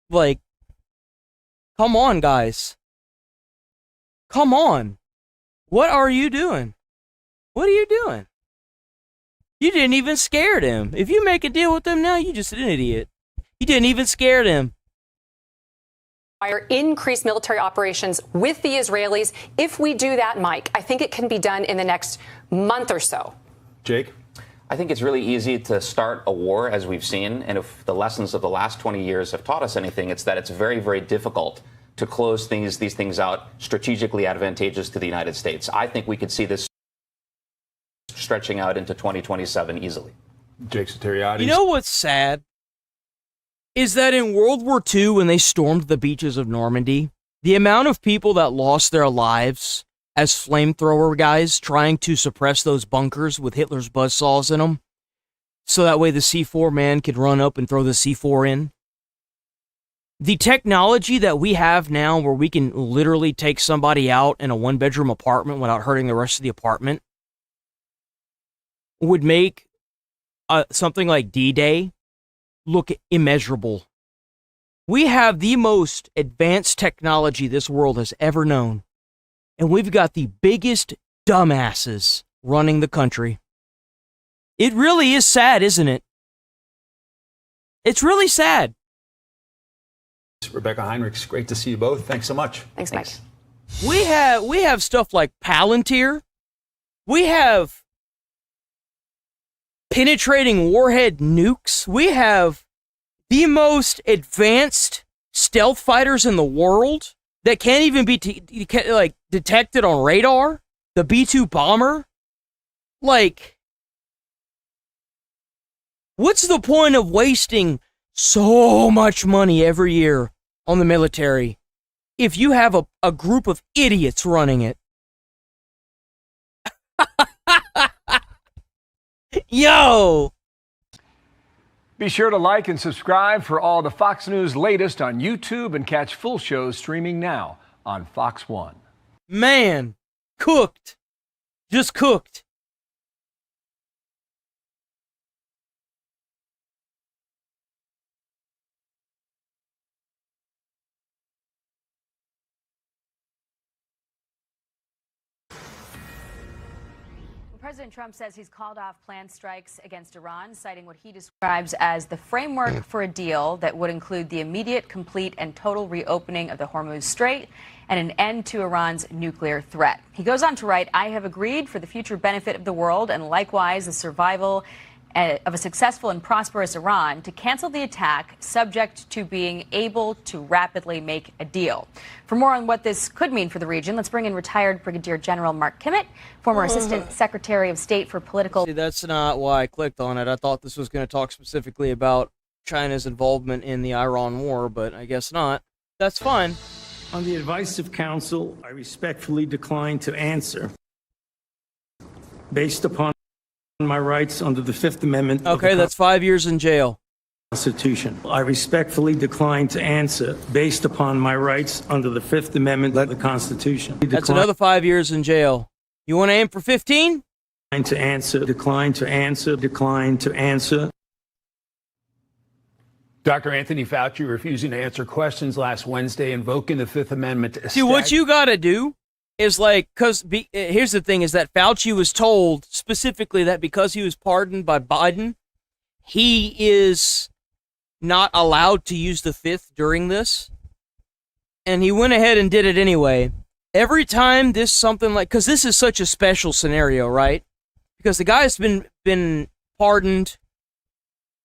Like, come on, guys. Come on. What are you doing? What are you doing? You didn't even scare them. If you make a deal with them now, you just an idiot. You didn't even scare them. Increase military operations with the Israelis. If we do that, Mike, I think it can be done in the next month or so. Jake? I think it's really easy to start a war, as we've seen. And if the lessons of the last 20 years have taught us anything, it's that it's very, very difficult to close these things out strategically advantageous to the United States. I think we could see this stretching out into 2027 easily. Jake Soteriades. You know what's sad? Is that in World War II, when they stormed the beaches of Normandy, the amount of people that lost their lives as flamethrower guys trying to suppress those bunkers with Hitler's buzzsaws in them, so that way the C4 man could run up and throw the C4 in. The technology that we have now, where we can literally take somebody out in a one-bedroom apartment without hurting the rest of the apartment, would make something like D-Day look immeasurable. We have the most advanced technology this world has ever known, and we've got the biggest dumbasses running the country. It really is sad, isn't it? It's really sad. Rebecca Heinrichs, great to see you both. Thanks so much. Thanks, Mike. We have stuff like Palantir. We have penetrating warhead nukes. We have the most advanced stealth fighters in the world that can't even be detected on radar. The B-2 bomber. Like, what's the point of wasting so much money every year on the military if you have a group of idiots running it? Yo! Be sure to like and subscribe for all the Fox News latest on YouTube, and catch full shows streaming now on Fox One. Man, cooked. Just cooked. President Trump says he's called off planned strikes against Iran, citing what he describes as the framework for a deal that would include the immediate, complete, and total reopening of the Hormuz Strait and an end to Iran's nuclear threat. He goes on to write, "I have agreed for the future benefit of the world and likewise the survival of a successful and prosperous Iran to cancel the attack, subject to being able to rapidly make a deal." For more on what this could mean for the region, let's bring in retired Brigadier General Mark Kimmett, former Assistant Secretary of State for Political... See, that's not why I clicked on it. I thought this was going to talk specifically about China's involvement in the Iran war, but I guess not. That's fine. On the advice of counsel, I respectfully decline to answer based upon my rights under the Fifth Amendment. Okay, that's 5 years in jail. Constitution. I respectfully decline to answer based upon my rights under the Fifth Amendment of the Constitution. That's another 5 years in jail. You want to aim for 15? Decline to answer, decline to answer, decline to answer. Dr. Anthony Fauci refusing to answer questions last Wednesday, invoking the Fifth Amendment. See, what you got to do is here's the thing, is that Fauci was told specifically that because he was pardoned by Biden, he is not allowed to use the Fifth during this. And he went ahead and did it anyway. Every time because this is such a special scenario, right? Because the guy's been pardoned.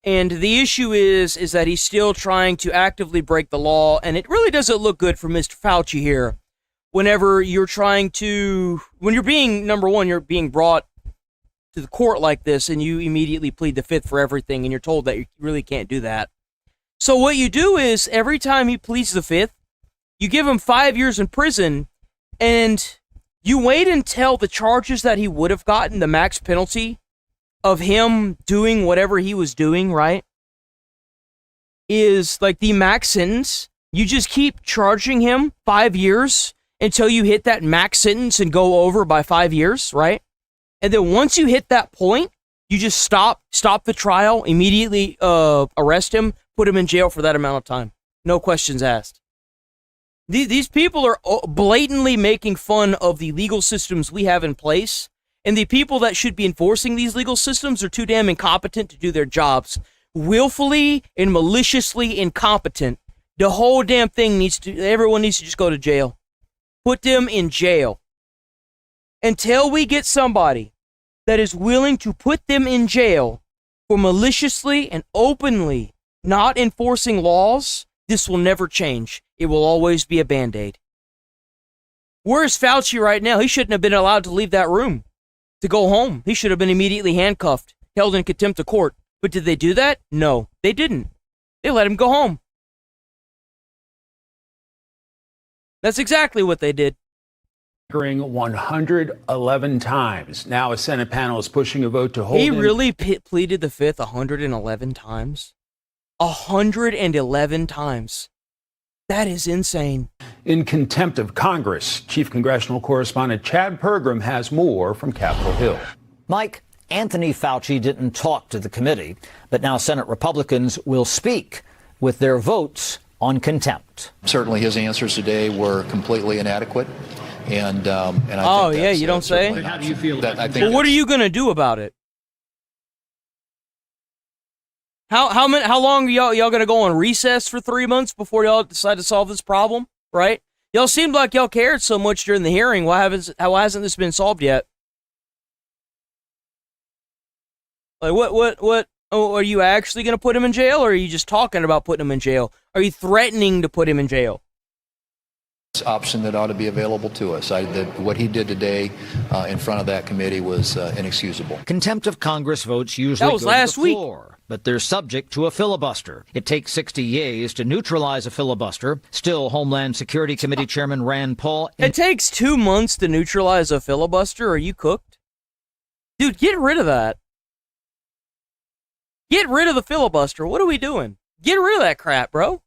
And the issue is that he's still trying to actively break the law, and it really doesn't look good for Mr. Fauci here. Whenever you're you're being brought to the court like this, and you immediately plead the Fifth for everything, and you're told that you really can't do that. So what you do is, every time he pleads the Fifth, you give him 5 years in prison, and you wait until the charges that he would have gotten, the max penalty of him doing whatever he was doing, right, is like the max sentence. You just keep charging him 5 years until you hit that max sentence and go over by 5 years, right? And then once you hit that point, you just stop the trial, immediately arrest him, put him in jail for that amount of time. No questions asked. These people are blatantly making fun of the legal systems we have in place. And the people that should be enforcing these legal systems are too damn incompetent to do their jobs. Willfully and maliciously incompetent. The whole damn thing everyone needs to just go to jail. Put them in jail. Until we get somebody that is willing to put them in jail for maliciously and openly not enforcing laws, this will never change. It will always be a Band-Aid. Where's Fauci right now? He shouldn't have been allowed to leave that room. To go home. He should have been immediately handcuffed, held in contempt of court. But did they do that? No, they didn't. They let him go home. That's exactly what they did. 111 times. Now a Senate panel is pushing a vote to hold him. He really pleaded the Fifth 111 times? 111 times. That is insane. In contempt of Congress, Chief Congressional Correspondent Chad Pergram has more from Capitol Hill. Mike, Anthony Fauci didn't talk to the committee, but now Senate Republicans will speak with their votes on contempt. Certainly his answers today were completely inadequate. And I think you don't say? How do you feel? Well, what are you going to do about it? How long are y'all gonna go on recess for 3 months before y'all decide to solve this problem? Right? Y'all seemed like y'all cared so much during the hearing. Why hasn't this been solved yet? Like what? Oh, are you actually gonna put him in jail, or are you just talking about putting him in jail? Are you threatening to put him in jail? Option that ought to be available to us. What he did today in front of that committee was inexcusable. Contempt of Congress votes usually go to the floor, but they're subject to a filibuster. It takes 60 yeas to neutralize a filibuster. Still, Homeland Security Committee Chairman Rand Paul... It takes 2 months to neutralize a filibuster? Are you cooked? Dude, get rid of that. Get rid of the filibuster. What are we doing? Get rid of that crap, bro.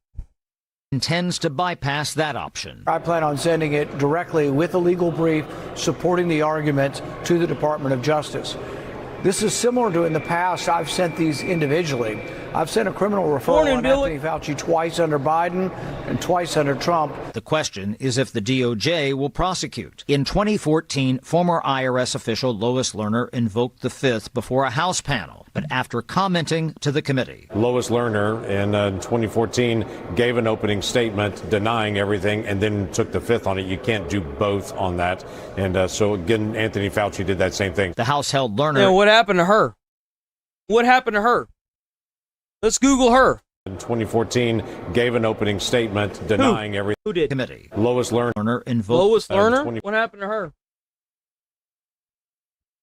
Intends to bypass that option. I plan on sending it directly with a legal brief supporting the argument to the Department of Justice. This is similar to in the past. I've sent these individually. I've sent a criminal referral on Anthony Fauci twice under Biden and twice under Trump. The question is if the DOJ will prosecute. In 2014, former IRS official Lois Lerner invoked the Fifth before a House panel, but after commenting to the committee. Lois Lerner in 2014 gave an opening statement denying everything and then took the Fifth on it. You can't do both on that. And so again, Anthony Fauci did that same thing. The House held Lerner. And what happened to her? What happened to her? Let's Google her. In 2014, gave an opening statement denying everything. Who did? Committee. Lois Lerner invoked. Lois Lerner? What happened to her?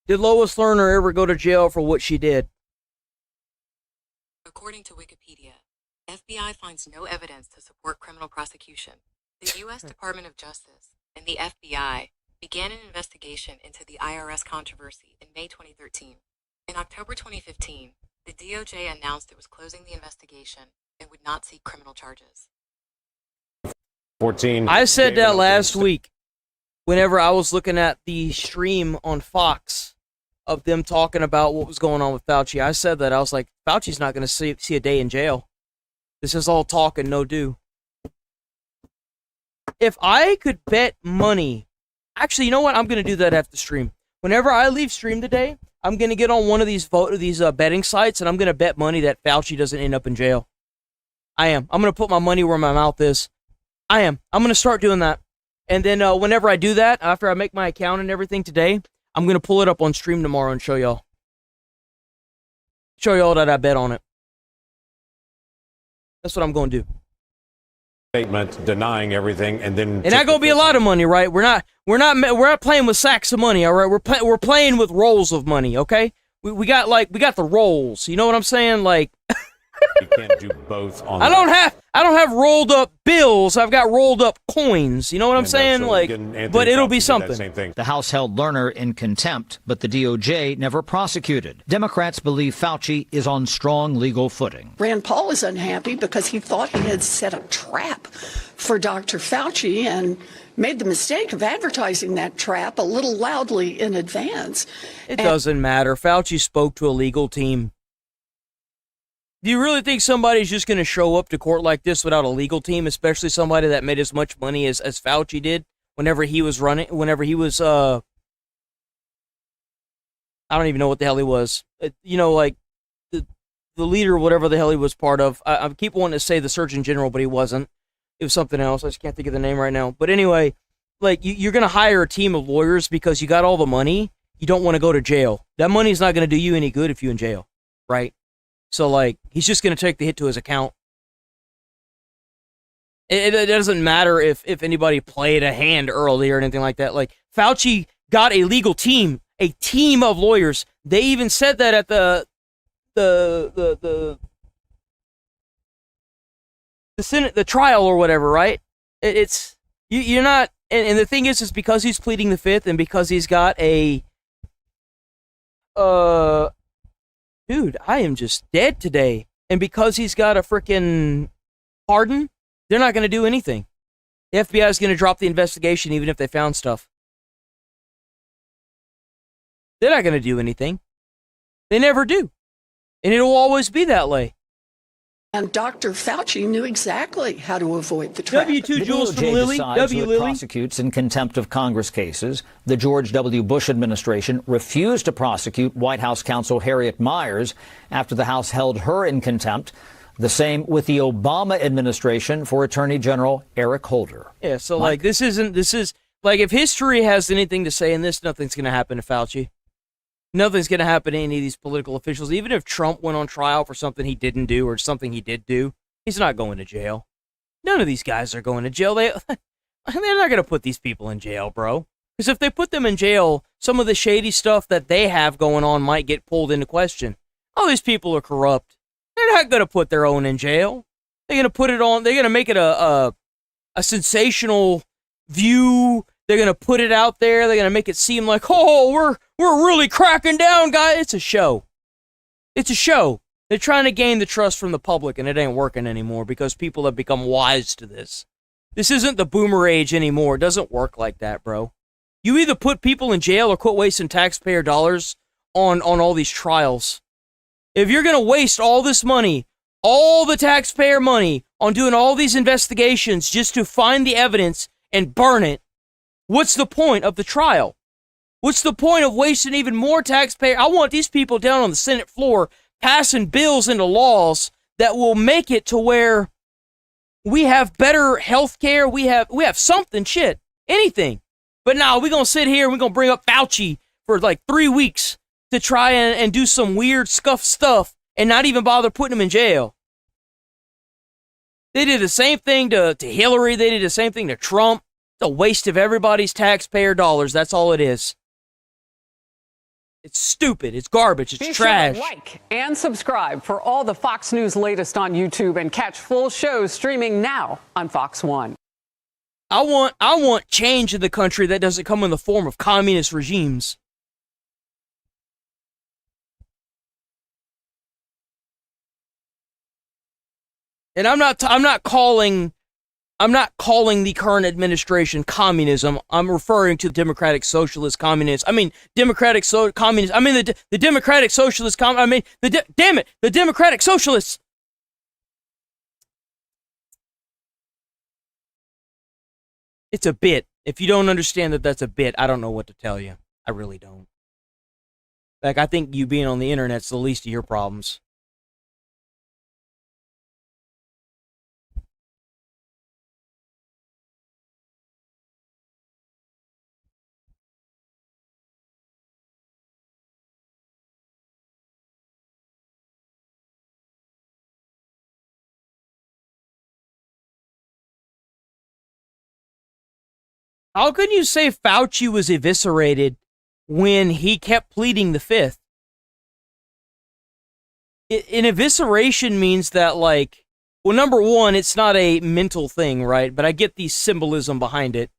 Did Lois Lerner ever go to jail for what she did? According to Wikipedia, FBI finds no evidence to support criminal prosecution. The U.S. Department of Justice and the FBI began an investigation into the IRS controversy in May 2013. In October 2015, the DOJ announced it was closing the investigation and would not seek criminal charges. 14. I said that last week whenever I was looking at the stream on Fox of them talking about what was going on with Fauci. I said that. I was like, Fauci's not going to see a day in jail. This is all talk and no do. If I could bet money, actually, you know what? I'm going to do that after stream. Whenever I leave stream today, I'm going to get on one of these betting sites, and I'm going to bet money that Fauci doesn't end up in jail. I am. I'm going to put my money where my mouth is. I am. I'm going to start doing that. And then whenever I do that, after I make my account and everything today, I'm going to pull it up on stream tomorrow and show y'all. Show y'all that I bet on it. That's what I'm going to do. Statement denying everything and then. And that's going to be a lot of money, right? We're not playing with sacks of money, all right? We're playing with rolls of money, okay? We got the rolls. You know what I'm saying? Like you can't do both on I don't have rolled up bills. I've got rolled up coins. You know what I'm saying? so like but it'll be something. Same thing. The House held Lerner in contempt, but the DOJ never prosecuted. Democrats believe Fauci is on strong legal footing. Rand Paul is unhappy because he thought he had set a trap for Dr. Fauci and made the mistake of advertising that trap a little loudly in advance. It doesn't matter. Fauci spoke to a legal team. Do you really think somebody's just going to show up to court like this without a legal team, especially somebody that made as much money as Fauci did whenever he was I don't even know what the hell he was. Like the leader, whatever the hell he was part of. I keep wanting to say the Surgeon General, but he wasn't. It was something else. I just can't think of the name right now. But anyway, like you're going to hire a team of lawyers because you got all the money. You don't want to go to jail. That money's not going to do you any good if you're in jail, right? So, like, he's just going to take the hit to his account. It doesn't matter if anybody played a hand early or anything like that. Like, Fauci got a legal team, a team of lawyers. They even said that at the Senate, the trial or whatever, right? You're not, and the thing is because he's pleading the Fifth and because he's got a, dude, I am just dead today. And because he's got a freaking pardon, they're not going to do anything. The FBI is going to drop the investigation even if they found stuff. They're not going to do anything. They never do. And it'll always be that way. And Dr. Fauci knew exactly how to avoid the trap. W2 Jules from Lilly. W. Lilly prosecutes in contempt of Congress cases. The George W. Bush administration refused to prosecute White House counsel Harriet Miers after the House held her in contempt. The same with the Obama administration for Attorney General Eric Holder. Yeah, so like this is like if history has anything to say in this, nothing's going to happen to Fauci. Nothing's going to happen to any of these political officials. Even if Trump went on trial for something he didn't do or something he did do, he's not going to jail. None of these guys are going to jail. They're not going to put these people in jail, bro. Because if they put them in jail, some of the shady stuff that they have going on might get pulled into question. All these people are corrupt. They're not going to put their own in jail. They're going to put it on. They're going to make it a sensational view. They're going to put it out there. They're going to make it seem like, oh, we're really cracking down, guys. It's a show. It's a show. They're trying to gain the trust from the public, and it ain't working anymore because people have become wise to this. This isn't the boomer age anymore. It doesn't work like that, bro. You either put people in jail or quit wasting taxpayer dollars on all these trials. If you're going to waste all this money all the taxpayer money on doing all these investigations just to find the evidence and burn it, what's the point of the trial? What's the point of wasting even more taxpayer? I want these people down on the Senate floor passing bills into laws that will make it to where we have better health care, we have something, shit, anything. But now we're going to sit here and we're going to bring up Fauci for like 3 weeks to try and do some weird scuff stuff and not even bother putting him in jail. They did the same thing to Hillary. They did the same thing to Trump. It's a waste of everybody's taxpayer dollars. That's all it is. It's stupid. It's garbage. It's trash. Be sure to like and subscribe for all the Fox News latest on YouTube and catch full shows streaming now on Fox One. I want change in the country that doesn't come in the form of communist regimes. And I'm not calling the current administration communism. I'm referring to the democratic socialist communists. I mean, democratic communists. I mean, the democratic socialist the democratic socialists. It's a bit. If you don't understand that that's a bit, I don't know what to tell you. I really don't. Like, I think you being on the internet's the least of your problems. How can you say Fauci was eviscerated when he kept pleading the fifth? An evisceration means that, like, well, number one, it's not a mental thing, right? But I get the symbolism behind it.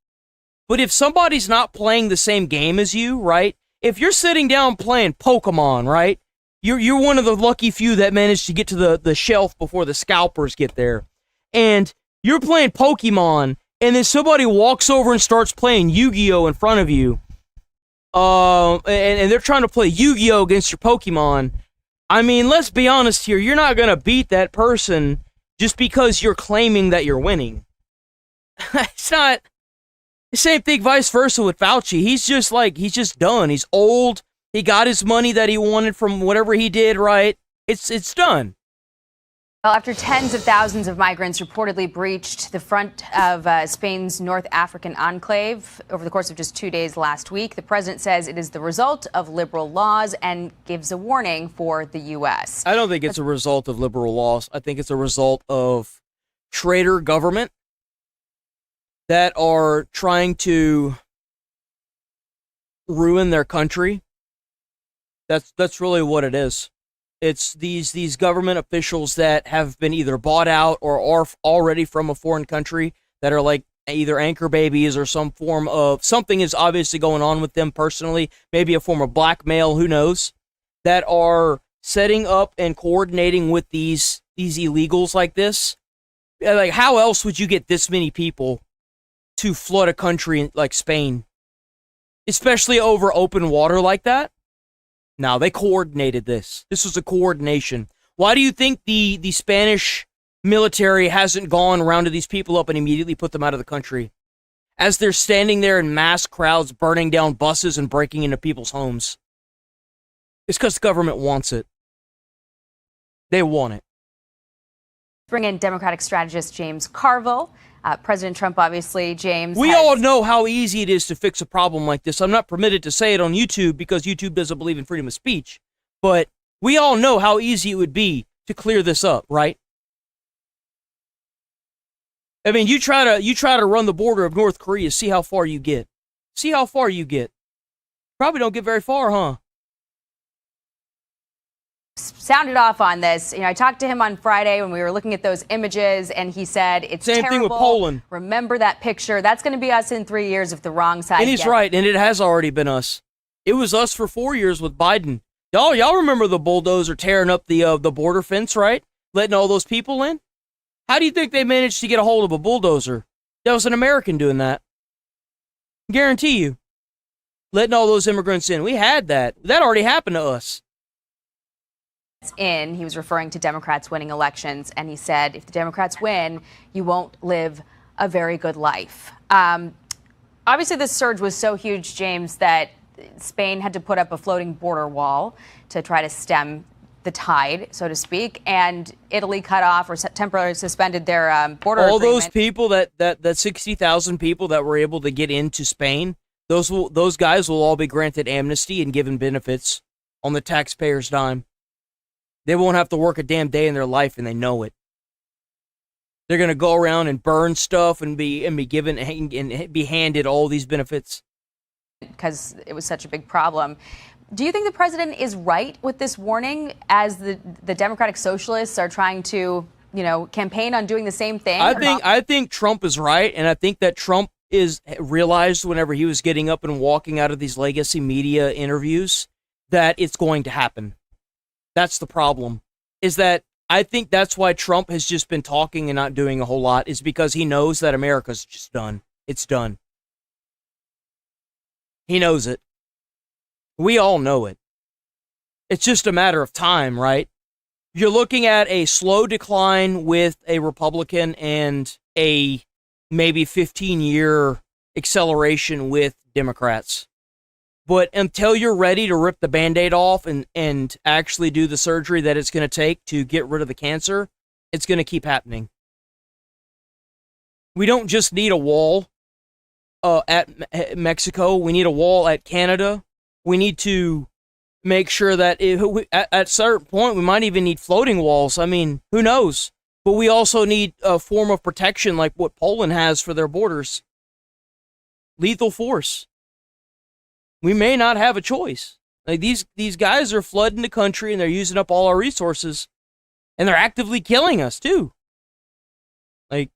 But if somebody's not playing the same game as you, right? If you're sitting down playing Pokemon, right? You're one of the lucky few that managed to get to the shelf before the scalpers get there. And you're playing Pokemon, and then somebody walks over and starts playing Yu-Gi-Oh! In front of you, and they're trying to play Yu-Gi-Oh! Against your Pokemon. I mean, let's be honest here. You're not going to beat that person just because you're claiming that you're winning. It's not the same thing vice versa with Fauci. He's just done. He's old. He got his money that he wanted from whatever he did, right? It's done. Well, after tens of thousands of migrants reportedly breached the front of Spain's North African enclave over the course of just 2 days last week, the president says it is the result of liberal laws and gives a warning for the U.S. I don't think it's a result of liberal laws. I think it's a result of traitor government that are trying to ruin their country. That's really what it is. It's these government officials that have been either bought out or are already from a foreign country that are like either anchor babies or some form of something is obviously going on with them personally, maybe a form of blackmail, who knows, that are setting up and coordinating with these illegals like this. Like, how else would you get this many people to flood a country like Spain, especially over open water like that? Now, they coordinated this. This was a coordination. Why do you think the Spanish military hasn't gone around to these people up and immediately put them out of the country? As they're standing there in mass crowds, burning down buses and breaking into people's homes. It's because the government wants it. They want it. Bring in Democratic strategist James Carville. President Trump, obviously, James. We all know how easy it is to fix a problem like this. I'm not permitted to say it on YouTube because YouTube doesn't believe in freedom of speech. But we all know how easy it would be to clear this up, right? I mean, you try to run the border of North Korea, see how far you get. See how far you get. Probably don't get very far, huh? Sounded off on this. You know, I talked to him on Friday when we were looking at those images, and he said it's Same terrible. thing with Poland. Remember that picture. That's going to be us in 3 years if the wrong side. And he's right, and it has already been us. It was us for 4 years with Biden. Y'all remember the bulldozer tearing up the border fence, right? Letting all those people in. How do you think they managed to get a hold of a bulldozer? That was an American doing that. Guarantee you. Letting all those immigrants in. We had that. That already happened to us. in, he was referring to Democrats winning elections, and he said, if the Democrats win, you won't live a very good life. Obviously, this surge was so huge, James, that Spain had to put up a floating border wall to try to stem the tide, so to speak, and Italy cut off or temporarily suspended their border all agreement. Those people that 60,000 people that were able to get into Spain, those guys will all be granted amnesty and given benefits on the taxpayers' dime. They won't have to work a damn day in their life, and they know it. They're gonna go around and burn stuff and be given and be handed all these benefits because it was such a big problem. Do you think the president is right with this warning, as the Democratic Socialists are trying to, campaign on doing the same thing? I think Trump is right, and I think that Trump is realized whenever he was getting up and walking out of these legacy media interviews that it's going to happen. That's the problem. Is that I think that's why Trump has just been talking and not doing a whole lot, is because he knows that America's just done. It's done. He knows it. We all know it. It's just a matter of time, right? You're looking at a slow decline with a Republican and a maybe 15-year acceleration with Democrats. But until you're ready to rip the Band-Aid off and actually do the surgery that it's going to take to get rid of the cancer, it's going to keep happening. We don't just need a wall at Mexico. We need a wall at Canada. We need to make sure that at a certain point, we might even need floating walls. I mean, who knows? But we also need a form of protection like what Poland has for their borders. Lethal force. We may not have a choice. Like these guys are flooding the country and they're using up all our resources, and they're actively killing us too. Like,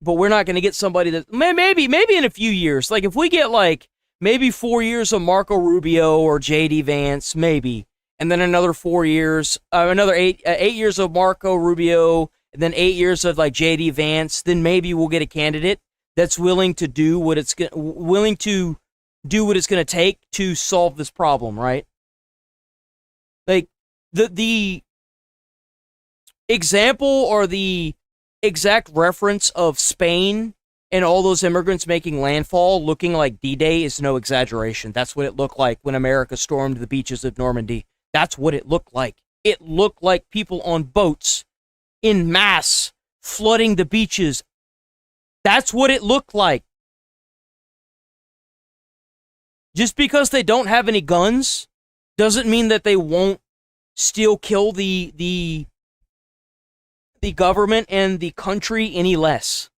but we're not going to get somebody that maybe in a few years. Like if we get like maybe 4 years of Marco Rubio or JD Vance, maybe, and then another 4 years, another 8 years of Marco Rubio, and then 8 years of like JD Vance, then maybe we'll get a candidate that's willing to do what it's going to take to solve this problem, right? Like the example or the exact reference of Spain and all those immigrants making landfall looking like D-Day is no exaggeration. That's what it looked like when America stormed the beaches of Normandy. That's what it looked like. It looked like people on boats in mass flooding the beaches. That's what it looked like. Just because they don't have any guns doesn't mean that they won't still kill the government and the country any less.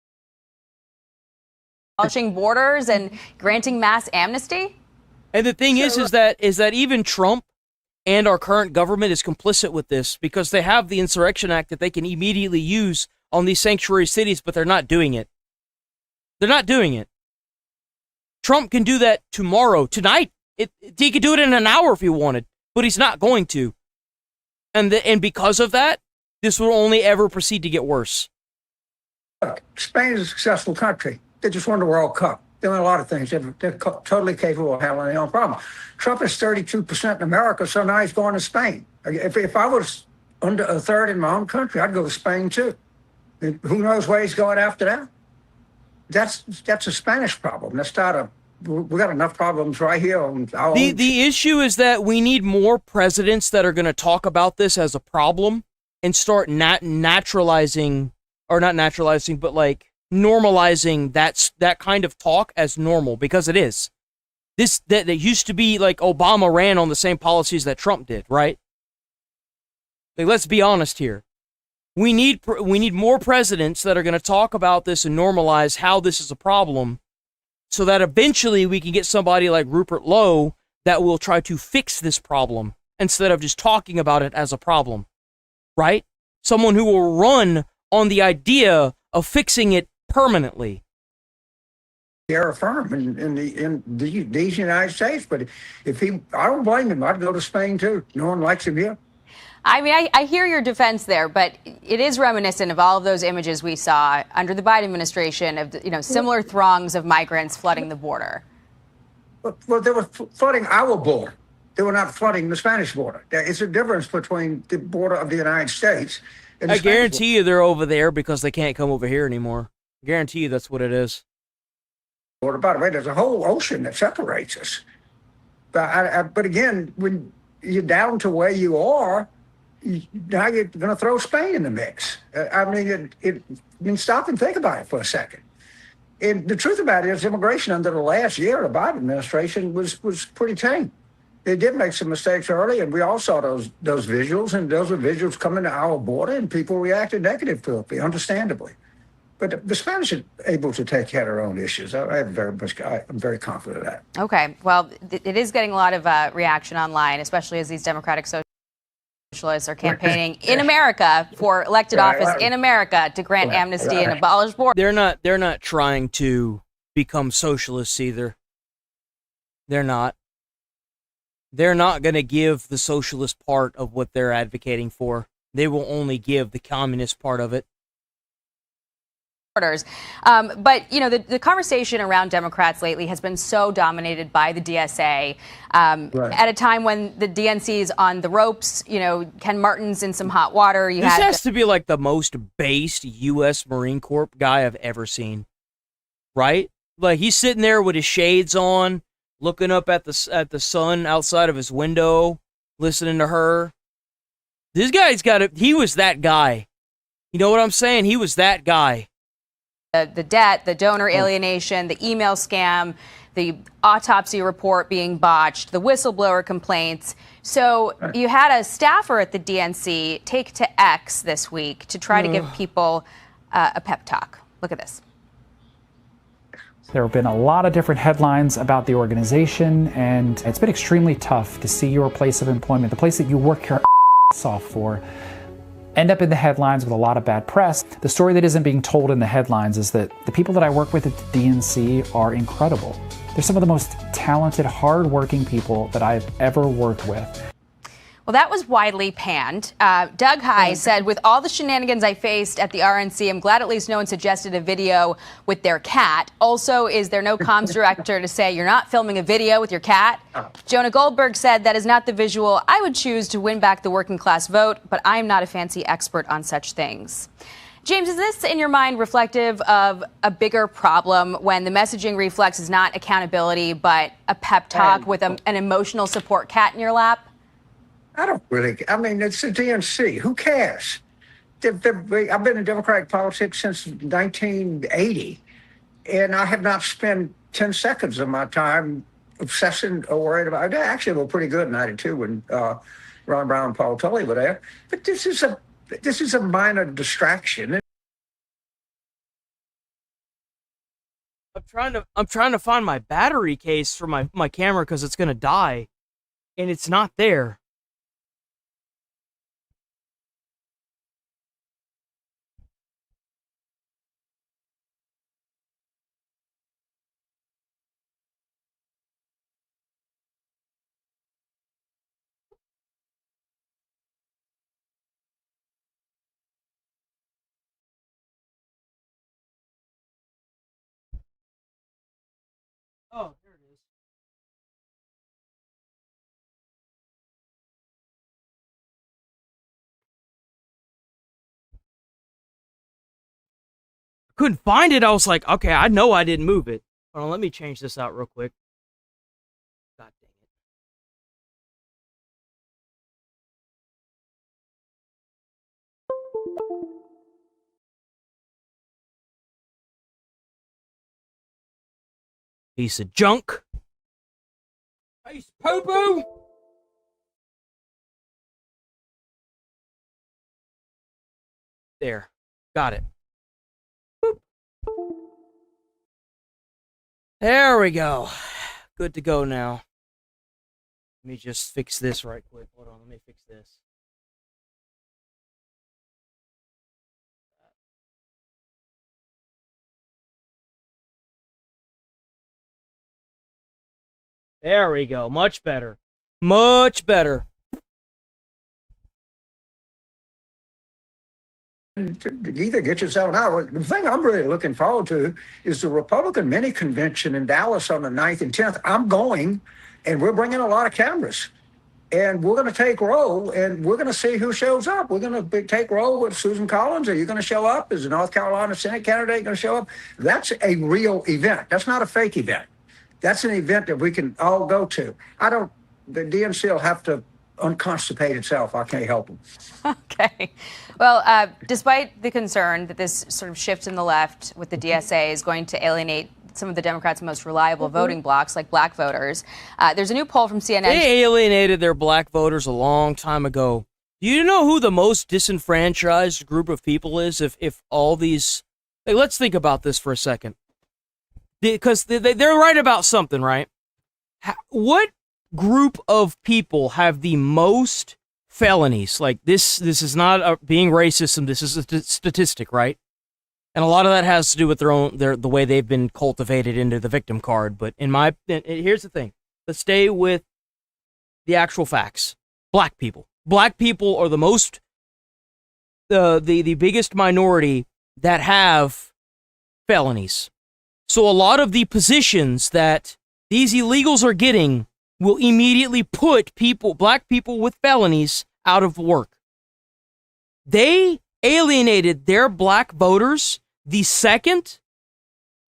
Abolishing borders and granting mass amnesty? And the thing is that even Trump and our current government is complicit with this because they have the Insurrection Act that they can immediately use on these sanctuary cities, but they're not doing it. They're not doing it. Trump can do that tomorrow, tonight. He could do it in an hour if he wanted, but he's not going to. And because of that, this will only ever proceed to get worse. Look, Spain is a successful country. They just won the World Cup. They're doing a lot of things. They're totally capable of handling their own problem. Trump is 32% in America, so now he's going to Spain. If I was under a third in my own country, I'd go to Spain too. And who knows where he's going after that? That's a Spanish problem. That's not we got enough problems right here on our own. The issue is that we need more presidents that are going to talk about this as a problem and start naturalizing, or not naturalizing, but like normalizing that kind of talk as normal, because it is. That used to be like Obama ran on the same policies that Trump did, right? Like, let's be honest here. We need more presidents that are going to talk about this and normalize how this is a problem, so that eventually we can get somebody like Rupert Lowe that will try to fix this problem instead of just talking about it as a problem, right? Someone who will run on the idea of fixing it permanently. They're firm in these United States, but I don't blame him. I'd go to Spain too. No one likes him here. I mean, I hear your defense there, but it is reminiscent of all of those images we saw under the Biden administration of, similar throngs of migrants flooding the border. Well, they were flooding our border. They were not flooding the Spanish border. It's a difference between the border of the United States and the I Spanish guarantee you they're over there because they can't come over here anymore. I guarantee you that's what it is. border. By the way, there's a whole ocean that separates us. But again, when you're down to where you are, now you're going to throw Spain in the mix. I mean, stop and think about it for a second. And the truth about it is immigration under the last year of the Biden administration was pretty tame. They did make some mistakes early, and we all saw those visuals, and those are visuals coming to our border, and people reacted negative to it, understandably. But the Spanish are able to take care of their own issues. I'm very confident of that. Okay, well, it is getting a lot of reaction online, especially as these Democratic socialists are campaigning in America for elected office in America to grant amnesty and abolish borders. They're not trying to become socialists either. They're not. They're not going to give the socialist part of what they're advocating for. They will only give the communist part of it. But, you know, the conversation around Democrats lately has been so dominated by the DSA at a time when the DNC is on the ropes. You know, Ken Martin's in some hot water. This has to be like the most based U.S. Marine Corps guy I've ever seen. Right? Like, he's sitting there with his shades on, looking up at the sun outside of his window, listening to her. This guy's he was that guy. You know what I'm saying? He was that guy. The debt, the donor alienation, the email scam, the autopsy report being botched, the whistleblower complaints. So you had a staffer at the DNC take to X this week to try to give people a pep talk. Look at this. There have been a lot of different headlines about the organization, and it's been extremely tough to see your place of employment, the place that you work your ass off for, end up in the headlines with a lot of bad press. The story that isn't being told in the headlines is that the people that I work with at the DNC are incredible. They're some of the most talented, hardworking people that I've ever worked with. Well, that was widely panned. Doug High said, with all the shenanigans I faced at the RNC, I'm glad at least no one suggested a video with their cat. Also, is there no comms director to say you're not filming a video with your cat? Jonah Goldberg said that is not the visual I would choose to win back the working class vote, but I am not a fancy expert on such things. James, is this, in your mind, reflective of a bigger problem when the messaging reflex is not accountability, but a pep talk with an emotional support cat in your lap? I don't really. I mean, it's the DNC. Who cares? I've been in Democratic politics since 1980, and I have not spent 10 seconds of my time obsessing or worried about it. Actually, they were pretty good in 92 when Ron Brown and Paul Tully were there. But this is a minor distraction. I'm trying to find my battery case for my camera because it's gonna die, and it's not there. Oh, there it is. Couldn't find it. I was like, okay, I know I didn't move it. Hold on, let me change this out real quick. God dang it. Piece of junk. Piece of poo-poo. There. Got it. Boop. There we go. Good to go now. Let me just fix this right quick. Hold on, let me fix this. There we go. Much better. Much better. Either get yourself out. The thing I'm really looking forward to is the Republican mini convention in Dallas on the 9th and 10th. I'm going, and we're bringing a lot of cameras. and we're going to take roll, and we're going to see who shows up. We're going to take roll with Susan Collins. Are you going to show up? Is the North Carolina Senate candidate going to show up? That's a real event. That's not a fake event. That's an event that we can all go to. The DNC will have to unconstipate itself. I can't help them. Okay. Well, despite the concern that this sort of shift in the left with the DSA is going to alienate some of the Democrats' most reliable voting blocs, like black voters, there's a new poll from CNN. They alienated their black voters a long time ago. Do you know who the most disenfranchised group of people is? If all these, like, let's think about this for a second, because they're right about something, right? What group of people have the most felonies? Like this is not being racist. This is a statistic, right? And a lot of that has to do with the way they've been cultivated into the victim card. But here's the thing. Let's stay with the actual facts. Black people. Black people are the most, the biggest minority that have felonies. So a lot of the positions that these illegals are getting will immediately put black people with felonies out of work. They alienated their black voters the second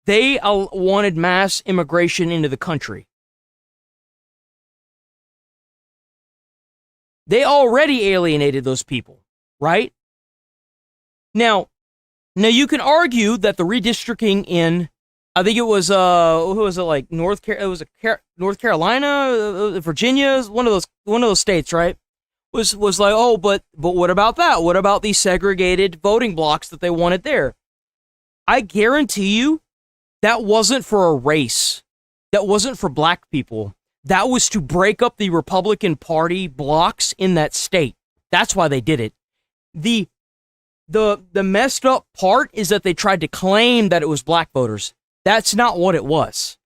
they wanted mass immigration into the country. They already alienated those people, right? Now you can argue that the redistricting in, I think it was who was it, like North Carolina, Virginia, one of those states, right? Was like, oh, but what about that? What about these segregated voting blocks that they wanted there? I guarantee you that wasn't for a race. That wasn't for black people. That was to break up the Republican Party blocks in that state. That's why they did it. The messed up part is that they tried to claim that it was black voters. That's not what it was.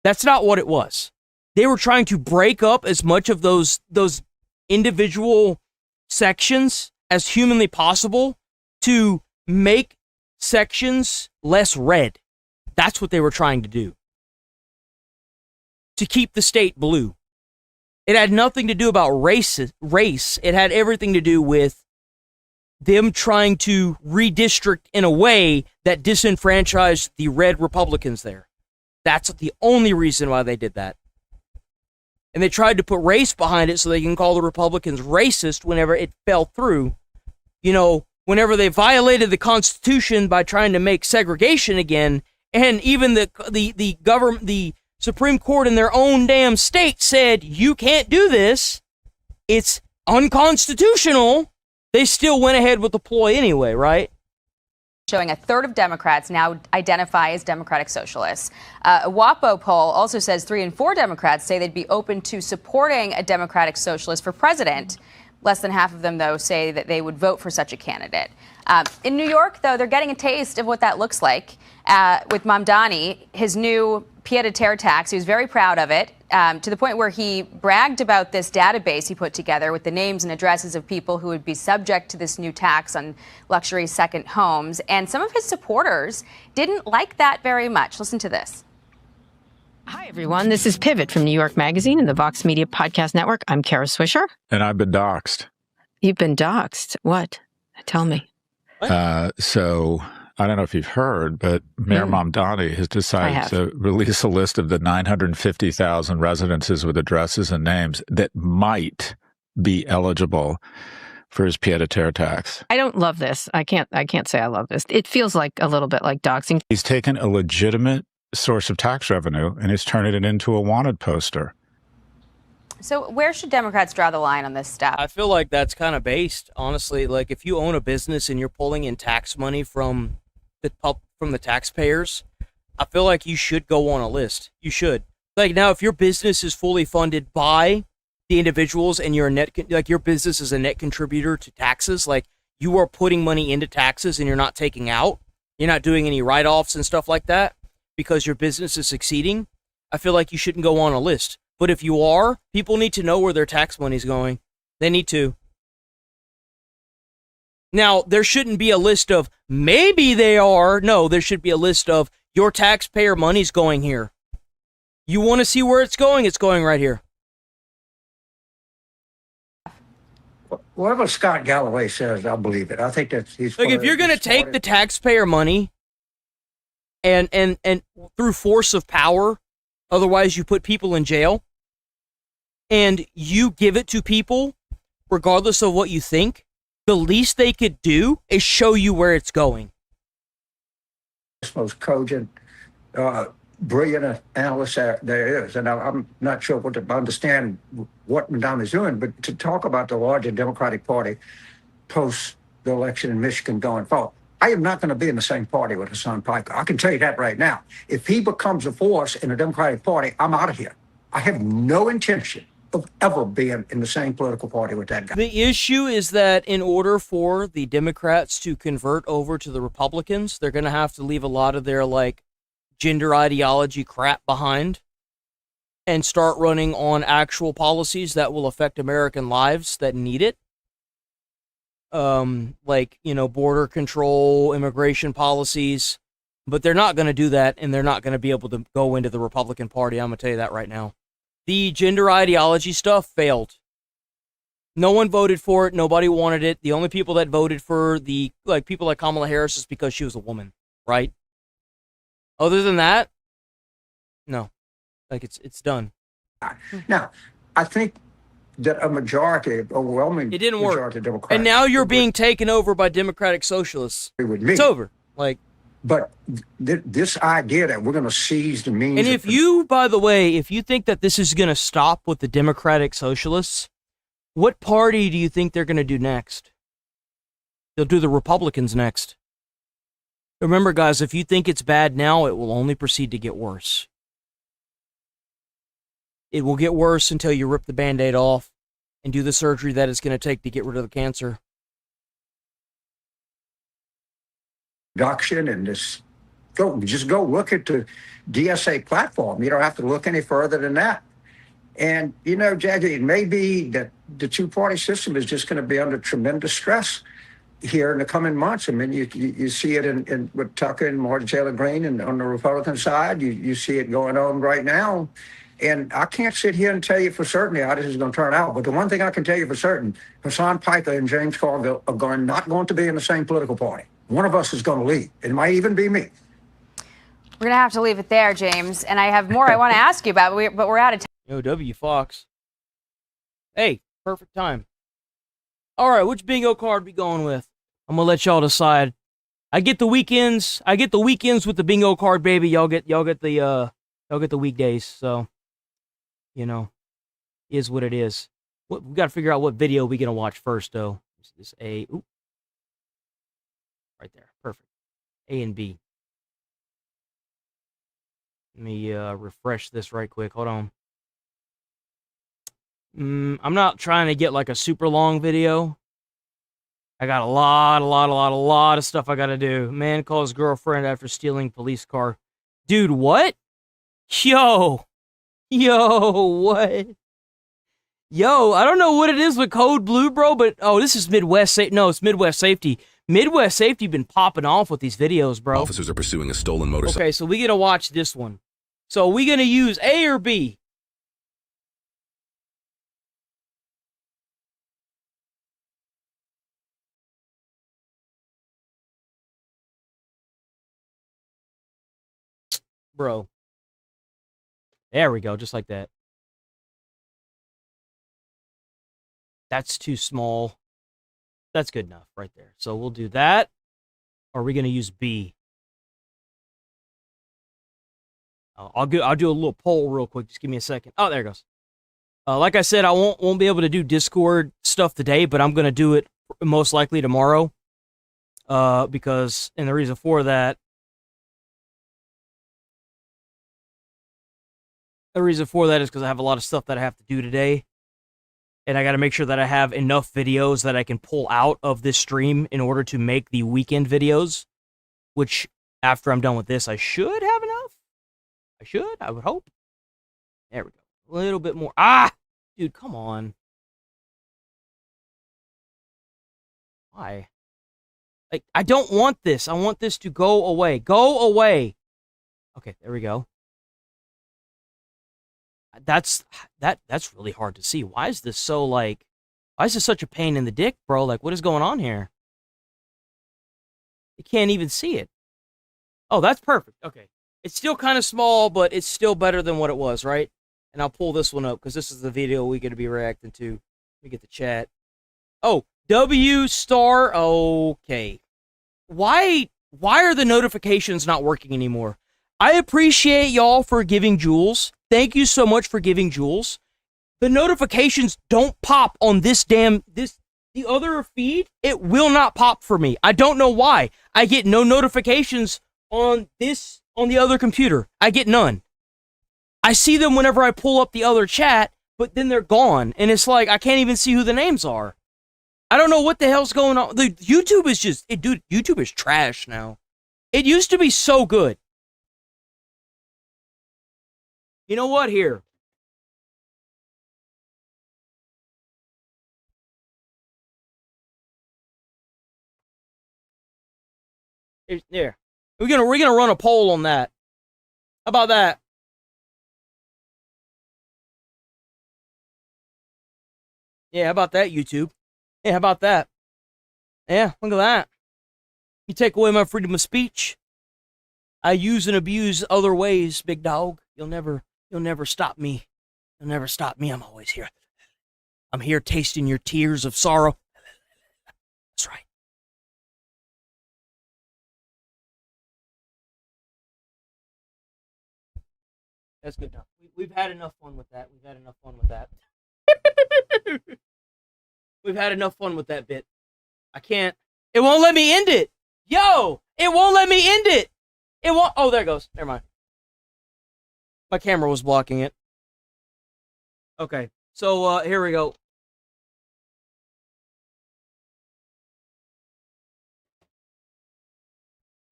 That's not what it was. They were trying to break up as much of those individual sections as humanly possible to make sections less red. That's what they were trying to do. To keep the state blue. It had nothing to do about race. It had everything to do with them trying to redistrict in a way that disenfranchised the red Republicans there. That's the only reason why they did that. And they tried to put race behind it so they can call the Republicans racist whenever it fell through. You know, whenever they violated the Constitution by trying to make segregation again, and even the government, the Supreme Court in their own damn state said, you can't do this, it's unconstitutional, they still went ahead with the ploy anyway, right? Showing a third of Democrats now identify as Democratic Socialists. A WAPO poll also says 3 in 4 Democrats say they'd be open to supporting a Democratic Socialist for president. Less than half of them, though, say that they would vote for such a candidate. In New York, though, they're getting a taste of what that looks like with Mamdani, his new pied-à-terre tax. He was very proud of it, to the point where he bragged about this database he put together with the names and addresses of people who would be subject to this new tax on luxury second homes. And some of his supporters didn't like that very much. Listen to this. Hi, everyone. This is Pivot from New York Magazine and the Vox Media Podcast Network. I'm Kara Swisher. And I've been doxxed. You've been doxxed? What? Tell me. So I don't know if you've heard, but Mayor Mamdani has decided to release a list of the 950,000 residences with addresses and names that might be eligible for his pied-à-terre tax. I don't love this. I can't say I love this. It feels like a little bit like doxing. He's taken a legitimate source of tax revenue and he's turning it into a wanted poster. So where should Democrats draw the line on this stuff? I feel like that's kind of based, honestly. Like, if you own a business and you're pulling in tax money from the taxpayers, I feel like you should go on a list. You should. Like, now, if your business is fully funded by the individuals and you're your business is a net contributor to taxes, like, you are putting money into taxes and you're not taking out, you're not doing any write-offs and stuff like that because your business is succeeding, I feel like you shouldn't go on a list. But if you are, people need to know where their tax money's going. They need to. Now, there shouldn't be a list of maybe they are. No, there should be a list of your taxpayer money's going here. You want to see where it's going right here. Whatever Scott Galloway says, I'll believe it. I think that he's Like, if you're gonna take the taxpayer money and through force of power, otherwise you put people in jail, and you give it to people regardless of what you think, the least they could do is show you where it's going. Most cogent, brilliant analyst there is. And I'm not sure what to understand what Madonna's doing, but to talk about the larger Democratic Party post the election in Michigan going forward, I am not going to be in the same party with Hassan Piker. I can tell you that right now. If he becomes a force in the Democratic Party, I'm out of here. I have no intention of ever being in the same political party with that guy. The issue is that in order for the Democrats to convert over to the Republicans, they're going to have to leave a lot of their, like, gender ideology crap behind and start running on actual policies that will affect American lives that need it. Like, you know, border control, immigration policies. But they're not going to do that, and they're not going to be able to go into the Republican Party. I'm going to tell you that right now. The gender ideology stuff failed. No one voted for it. Nobody wanted it. The only people that voted for the, like, people like Kamala Harris is because she was a woman, right? Other than that, no. Like, it's done. Now, I think that a majority, overwhelming it didn't work. majority of Democrats. And now you're being taken over by Democratic socialists. With me. It's over. Like, but this idea that we're going to seize the means. And if you, by the way, if you think that this is going to stop with the Democratic socialists, what party do you think they're going to do next? They'll do the Republicans next. Remember, guys, if you think it's bad now, it will only proceed to get worse. It will get worse until you rip the Band-Aid off and do the surgery that it's going to take to get rid of the cancer. Production and just go look at the DSA platform. You don't have to look any further than that. And, you know, Jackie, it may be that the two-party system is just going to be under tremendous stress here in the coming months. I mean, you see it in with Tucker and Martin Taylor Greene, and on the Republican side, you see it going on right now. And I can't sit here and tell you for certain how this is going to turn out. But the one thing I can tell you for certain, Hassan Piker and James Carville are not going to be in the same political party. One of us is going to leave. It might even be me. We're going to have to leave it there, James. And I have more I want to ask you about, but we're out of time. Yo, W. Fox. Hey, perfect time. All right, which bingo card we going with? I'm gonna let y'all decide. I get the weekends. I get the weekends with the bingo card, baby. Y'all get the weekdays. So, you know, is what it is. We got to figure out what video we gonna watch first, though. This is A. Ooh, right there, perfect. A and B. Let me refresh this right quick. Hold on. I'm not trying to get like a super long video. I got a lot of stuff I gotta do. Man calls girlfriend after stealing police car. Dude, what? Yo, what? Yo, I don't know what it is with Code Blue, bro, but oh, this is Midwest. No, it's Midwest Safety. Midwest Safety been popping off with these videos, bro. Officers are pursuing a stolen motorcycle. Okay, so we gotta watch this one. So we gonna use A or B? Bro. There we go, just like that. That's too small. That's good enough right there. So we'll do that. Or are we going to use B? I'll do a little poll real quick. Just give me a second. Oh, there it goes. Like I said, I won't be able to do Discord stuff today, but I'm going to do it most likely tomorrow. Because, and the reason for that, is because I have a lot of stuff that I have to do today. And I got to make sure that I have enough videos that I can pull out of this stream in order to make the weekend videos. Which, after I'm done with this, I should have enough. I would hope. There we go. A little bit more. Ah! Dude, come on. Why? Like, I don't want this. I want this to go away. Go away. Okay, there we go. That's really hard to see. Why is this so, like, Why is this such a pain in the dick, bro? Like, what is going on here? You can't even see it. Oh, that's perfect. Okay. It's still kind of small, but it's still better than what it was, right? And I'll pull this one up because this is the video we're going to be reacting to. Let me get the chat. Oh, W star. Okay. Why are the notifications not working anymore? I appreciate y'all for giving jewels. Thank you so much for giving jewels. The notifications don't pop on the other feed. It will not pop for me. I don't know why. I get no notifications on the other computer. I get none. I see them whenever I pull up the other chat, but then they're gone. And it's like, I can't even see who the names are. I don't know what the hell's going on. The YouTube is just, dude, YouTube is trash now. It used to be so good. You know what? Here. There. We're gonna run a poll on that. How about that? Yeah, how about that, YouTube? Yeah, how about that? Yeah, look at that. You take away my freedom of speech. I use and abuse other ways, big dog. You'll never stop me. You'll never stop me. I'm always here. I'm here tasting your tears of sorrow. That's right. That's good enough. We've had enough fun with that. We've had enough fun with that. We've had enough fun with that bit. I can't. It won't let me end it. Yo, it won't let me end it. It won't. Oh, there it goes. Never mind. My camera was blocking it. Okay. So, here we go.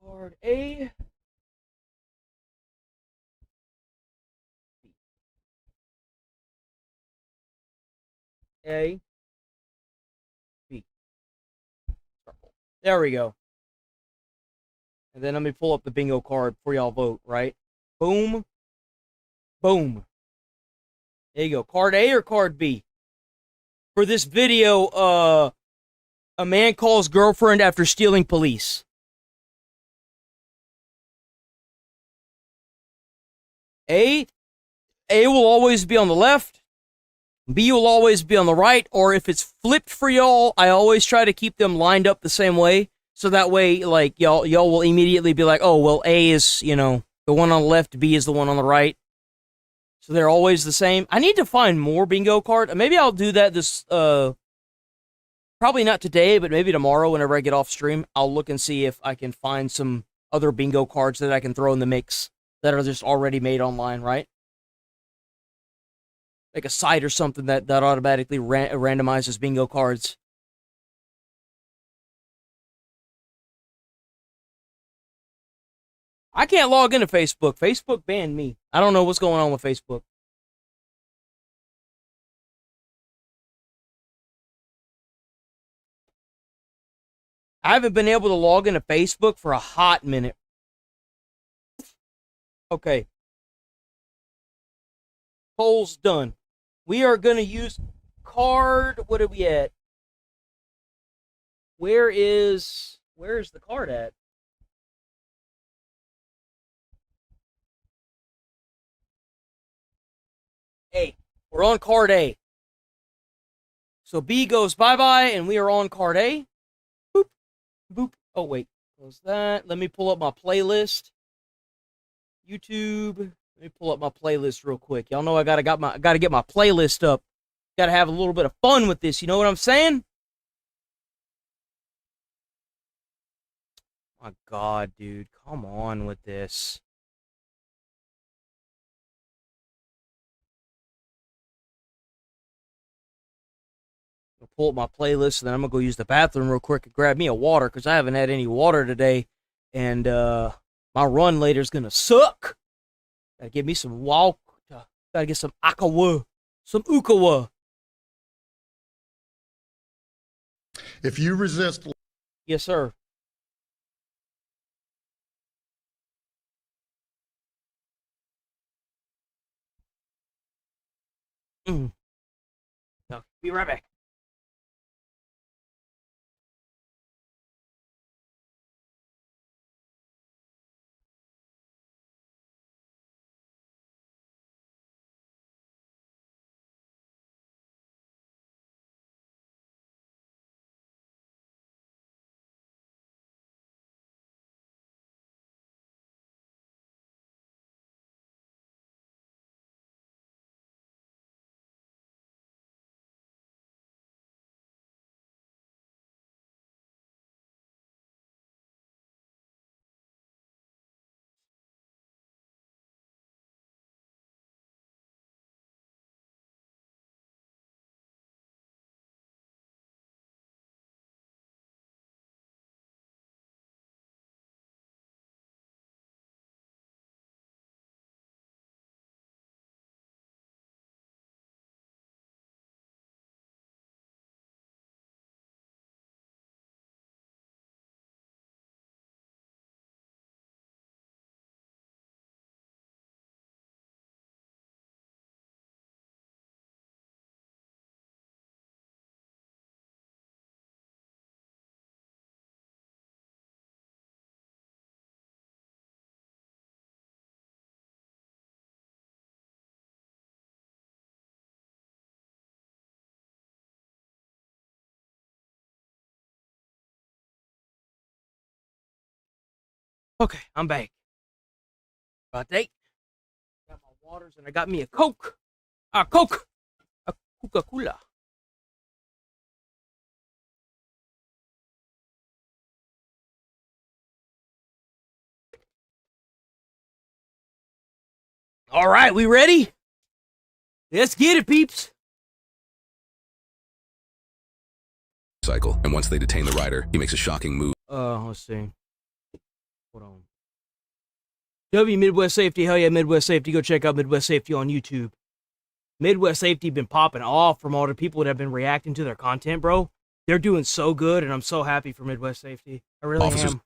Card A. A. B. There we go. And then let me pull up the bingo card before y'all vote, right? Boom. Boom. There you go. Card A or card B? For this video, a man calls girlfriend after stealing police. A will always be on the left. B will always be on the right. Or if it's flipped for y'all, I always try to keep them lined up the same way. So that way, like, y'all will immediately be like, oh, well, A is, the one on the left, B is the one on the right. So they're always the same. I need to find more bingo cards. Maybe I'll do that probably not today, but maybe tomorrow whenever I get off stream. I'll look and see if I can find some other bingo cards that I can throw in the mix that are just already made online, right? Like a site or something that automatically randomizes bingo cards. I can't log into Facebook. Facebook banned me. I don't know what's going on with Facebook. I haven't been able to log into Facebook for a hot minute. Okay. Poll's done. We are going to use card. What are we at? Where is the card at? A. We're on card A. So B goes bye-bye, and we are on card A. Boop. Boop. Oh, wait. Close that. Let me pull up my playlist. YouTube. Let me pull up my playlist real quick. Y'all know I gotta get my playlist up. Gotta have a little bit of fun with this. You know what I'm saying? My God, dude. Come on with this. I'll pull up my playlist, and then I'm gonna go use the bathroom real quick and grab me a water, because I haven't had any water today. And my run later is gonna suck. Gotta get me some walk. Gotta get some akawa. Some ukawa. If you resist... Yes, sir. No, be right back. Okay, I'm back. About that. Got my waters and I got me a Coke. A Coke. A Coca-Cola. All right, we ready? Let's get it, peeps. Cycle, and once they detain the rider, he makes a shocking move. Let's see. Hold on. W Midwest Safety, hell yeah, Midwest Safety. Go check out Midwest Safety on YouTube. Midwest Safety been popping off from all the people that have been reacting to their content, bro. They're doing so good, and I'm so happy for Midwest Safety. I really am.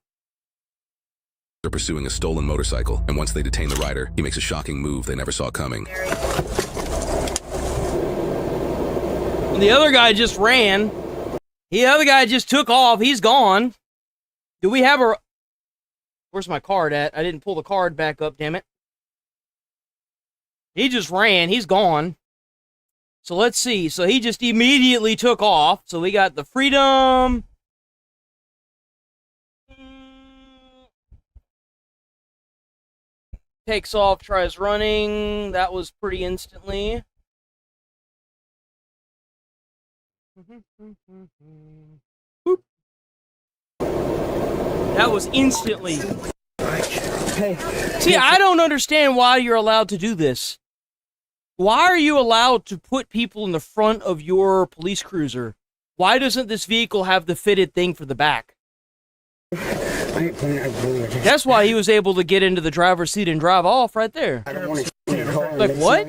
They're pursuing a stolen motorcycle, and once they detain the rider, he makes a shocking move they never saw coming. The other guy just ran. The other guy just took off. He's gone. Do we have a... Where's my card at? I didn't pull the card back up, damn it. He just ran. He's gone. So let's see. So he just immediately took off. So we got the Freedom. Takes off, tries running. That was pretty instantly. Boop. That was instantly. See, I don't understand why you're allowed to do this. Why are you allowed to put people in the front of your police cruiser? Why doesn't this vehicle have the fitted thing for the back? That's why he was able to get into the driver's seat and drive off right there. I don't want to like what?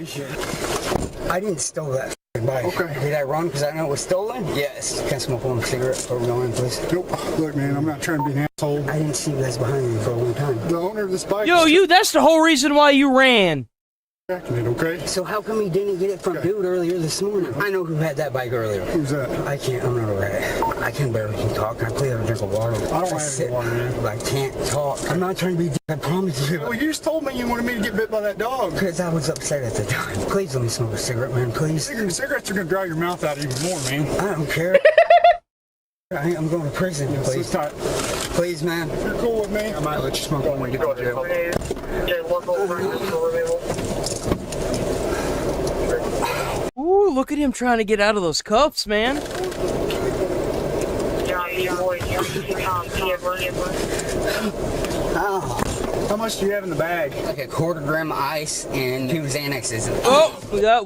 I didn't steal that bike. Okay. Did I run because I know it was stolen? Yes. Can I smoke one cigarette before we go in, please? Nope. Look, man, I'm not trying to be an asshole. I didn't see you guys behind me for a long time. The owner of this bike. Yo, that's the whole reason why you ran. Okay. So how come he didn't get it from dude earlier this morning? I know who had that bike earlier. Who's that? I'm not a rat. I can barely talk. I clearly drink of water. I don't have any water, man. I can't talk. I'm not trying to be I promise you. Well, you just told me you wanted me to get bit by that dog. Because I was upset at the time. Please let me smoke a cigarette, man, please. Cigarettes are going to dry your mouth out even more, man. I don't care. I'm going to prison, please. Please, man. If you're cool with me, I might let you smoke when we get to jail. Ooh, look at him trying to get out of those cuffs, man. Oh. How much do you have in the bag? Like a quarter-gram of ice and 2 Xanaxes. Oh,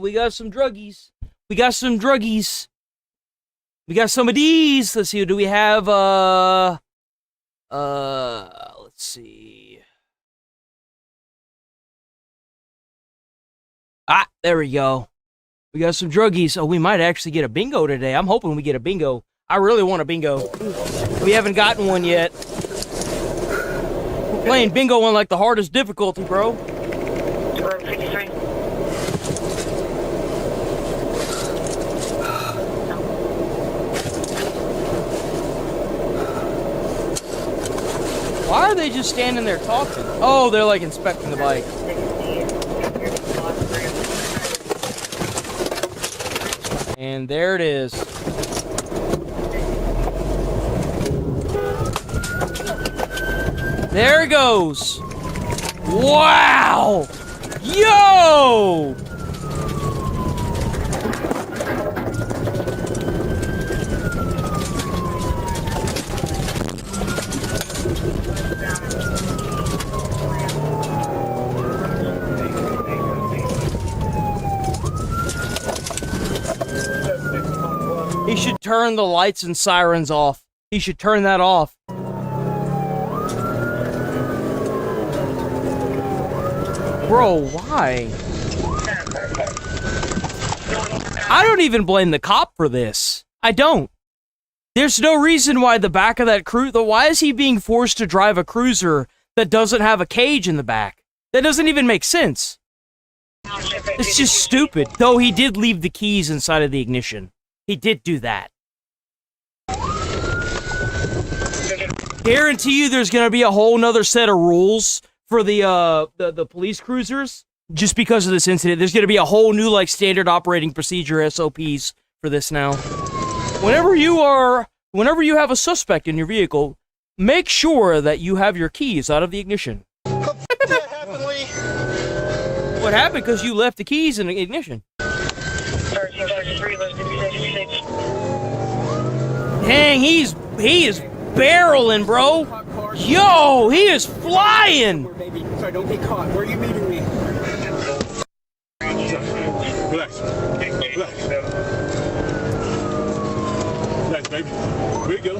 we got some druggies. We got some druggies. We got some of these. Let's see. Do we have let's see. Ah, there we go. We got some druggies. Oh, we might actually get a bingo today. I'm hoping we get a bingo. I really want a bingo. We haven't gotten one yet. We're playing bingo on like the hardest difficulty, bro. 1163. Why are they just standing there talking? Oh, they're like inspecting the bike. And there it is. There it goes. Wow! Yo! He should turn the lights and sirens off. He should turn that off. Bro, why? I don't even blame the cop for this. I don't. There's no reason why the back of that cruiser... Why is he being forced to drive a cruiser that doesn't have a cage in the back? That doesn't even make sense. It's just stupid. Though he did leave the keys inside of the ignition. He did do that. Guarantee you there's going to be a whole nother set of rules for the police cruisers just because of this incident. There's going to be a whole new like standard operating procedure SOPs for this now. Whenever you have a suspect in your vehicle, make sure that you have your keys out of the ignition. What happened? Because you left the keys in the ignition. Dang, he is barreling, bro. Yo, he is flying. So I don't get caught. Where are you meeting me? Relax. Relax. Relax, baby. Where you go?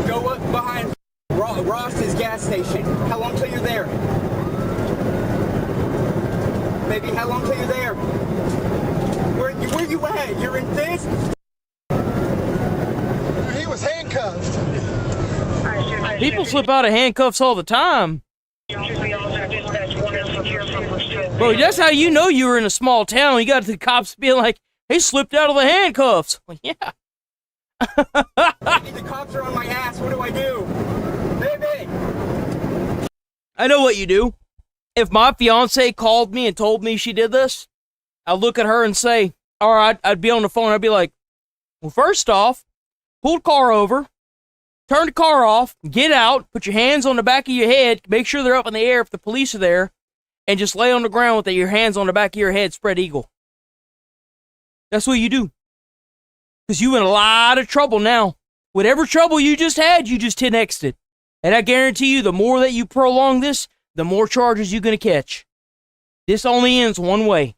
Go up behind Ross's gas station. How long till you're there? Baby, how long till you're there? Where you at? You're in this? He was handcuffed. People slip out of handcuffs all the time. Bro, that's how you know you were in a small town. You got the cops being like, he slipped out of the handcuffs. Like, yeah. The cops are on my ass. What do I do? Baby! I know what you do. If my fiance called me and told me she did this, I'd look at her and say, all right, I'd be on the phone. I'd be like, well, first off, pull the car over, turn the car off, get out, put your hands on the back of your head, make sure they're up in the air if the police are there, and just lay on the ground with your hands on the back of your head, spread eagle. That's what you do. Because you in a lot of trouble now. Whatever trouble you just had, you just 10x'd it. And I guarantee you, the more that you prolong this, the more charges you're going to catch. This only ends one way.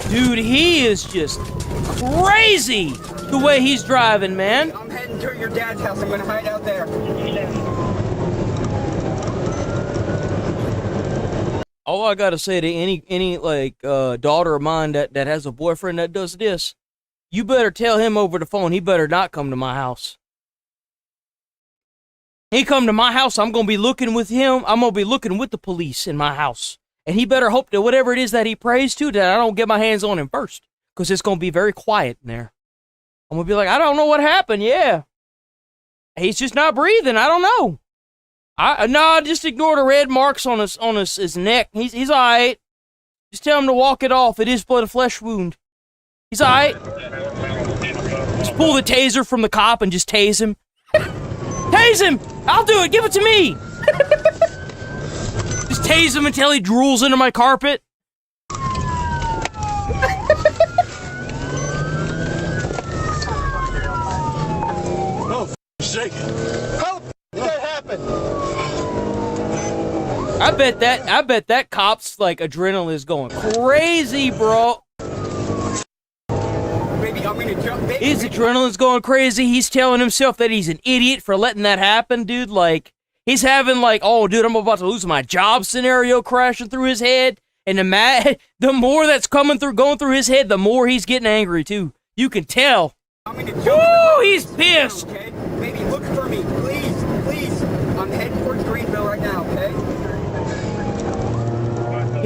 Dude, he is just crazy the way he's driving, man. I'm heading to your dad's house. I'm going to hide out there. All I got to say to any daughter of mine that has a boyfriend that does this, you better tell him over the phone he better not come to my house. He come to my house, I'm going to be looking with him. I'm going to be looking with the police in my house. And he better hope that whatever it is that he prays to, that I don't get my hands on him first. Because it's going to be very quiet in there. I'm going to be like, I don't know what happened. Yeah. He's just not breathing. I don't know. No, just ignore the red marks on his neck. He's all right. Just tell him to walk it off. It is blood and flesh wound. He's all right. Just pull the taser from the cop and just tase him. Tase him! I'll do it. Give it to me. Just tase him until he drools into my carpet. Oh, shake it. How did that happen? I bet that cop's like adrenaline is going crazy, bro. Baby, I'm gonna jump. Baby, His adrenaline's going crazy. He's telling himself that he's an idiot for letting that happen, dude. Like, he's having like, oh, dude, I'm about to lose my job scenario crashing through his head. And the more that's going through his head, the more he's getting angry too. You can tell. I'm gonna jump. Woo, he's pissed. Okay? Baby, look for me, please, please. I'm heading towards Greenville right now, okay?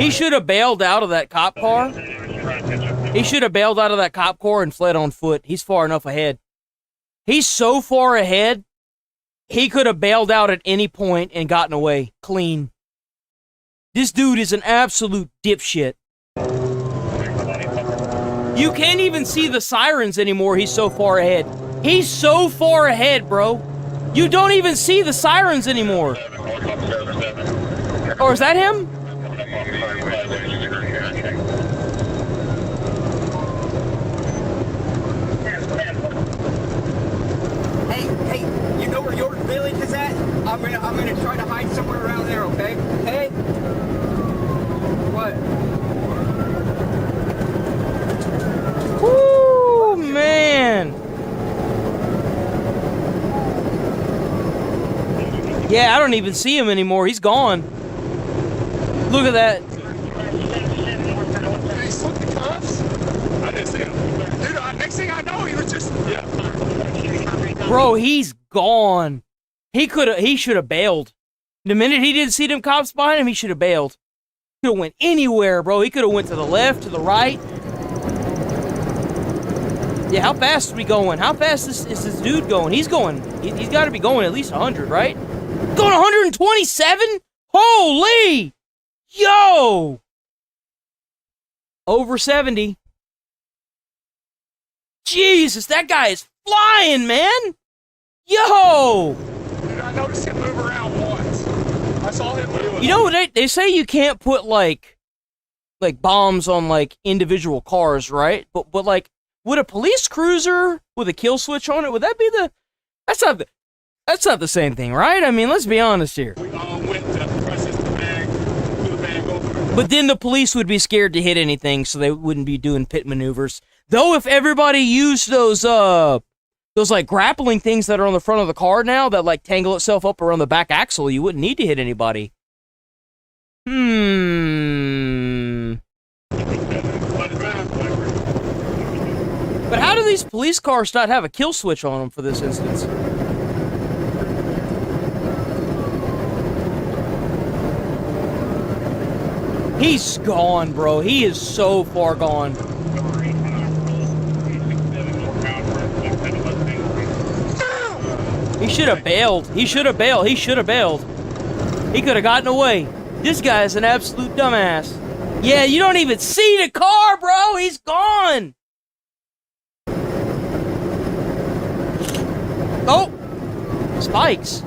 He should have bailed out of that cop car. He should have bailed out of that cop car and fled on foot. He's far enough ahead. He's so far ahead, he could have bailed out at any point and gotten away clean. This dude is an absolute dipshit. You can't even see the sirens anymore. He's so far ahead. He's so far ahead, bro. You don't even see the sirens anymore. Or is that him? Hey, you know where your village is at? I'm gonna try to hide somewhere around there, okay? Hey? What? Woo, man. Yeah, I don't even see him anymore. He's gone. Look at that. I didn't see him. Dude, next thing I know, he was just... Yeah. Bro, he's gone. He should have bailed. The minute he didn't see them cops behind him, he should have bailed. Could have went anywhere, bro. He could have went to the left, to the right. Yeah, how fast is we going? How fast is this dude going? He's going. He's got to be going at least 100, right? Going 127? Holy! Yo! Over 70. Jesus, that guy is flying, man. Yo. I noticed him move around once. I saw him move. You know, they say you can't put like bombs on like individual cars, right? But like, would a police cruiser with a kill switch on it, would that be the? That's not the same thing, right? I mean, let's be honest here. We all went to press his bag, threw the bag over. But then the police would be scared to hit anything, so they wouldn't be doing pit maneuvers. Though, if everybody used those like grappling things that are on the front of the car now that like tangle itself up around the back axle, you wouldn't need to hit anybody. But how do these police cars not have a kill switch on them for this instance? He's gone, bro. He is so far gone. He should have bailed. He should have bailed. He should have bailed. He could have gotten away. This guy is an absolute dumbass. Yeah, you don't even see the car, bro. He's gone. Oh, spikes.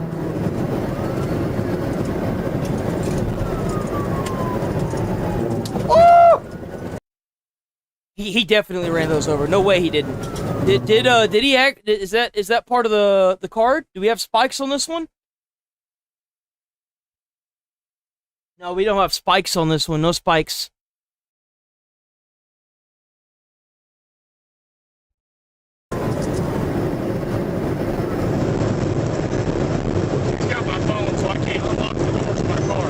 Oh! He definitely ran those over. No way he didn't. Did he act? Is that part of the card? Do we have spikes on this one? No, we don't have spikes on this one. No spikes. He's got my phone, so I can't unlock the doors of my car.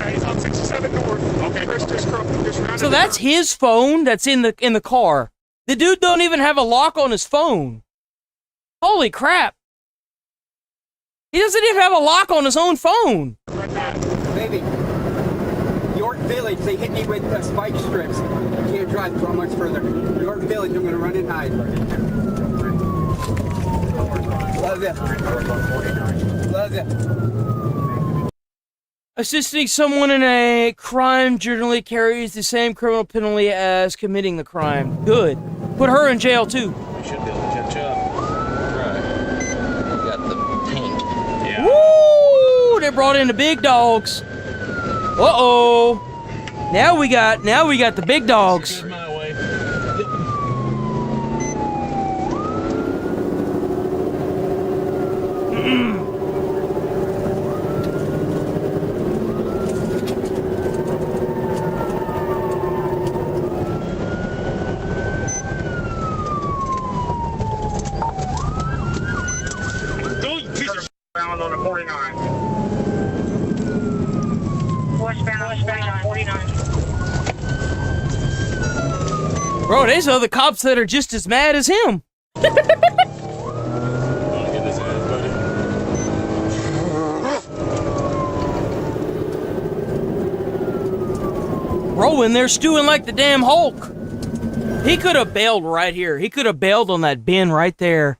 He's on 67 north. Okay, Chris, just so that's his phone that's in the car. The dude don't even have a lock on his phone. Holy crap. He doesn't even have a lock on his own phone. Baby, York Village, they hit me with spike strips. I can't drive so much further. York Village, I'm going to run and hide. Love you. Love you. Assisting someone in a crime generally carries the same criminal penalty as committing the crime. Good. Put her in jail, too. We should be able to catch up. Right. We got the tank. Yeah. Woo! They brought in the big dogs. Uh-oh. Now we got the big dogs. Bound on a 49. Westbound on 49. Bro, there's other cops that are just as mad as him. Bro, in there stewing like the damn Hulk. He could have bailed right here. He could have bailed on that bin right there.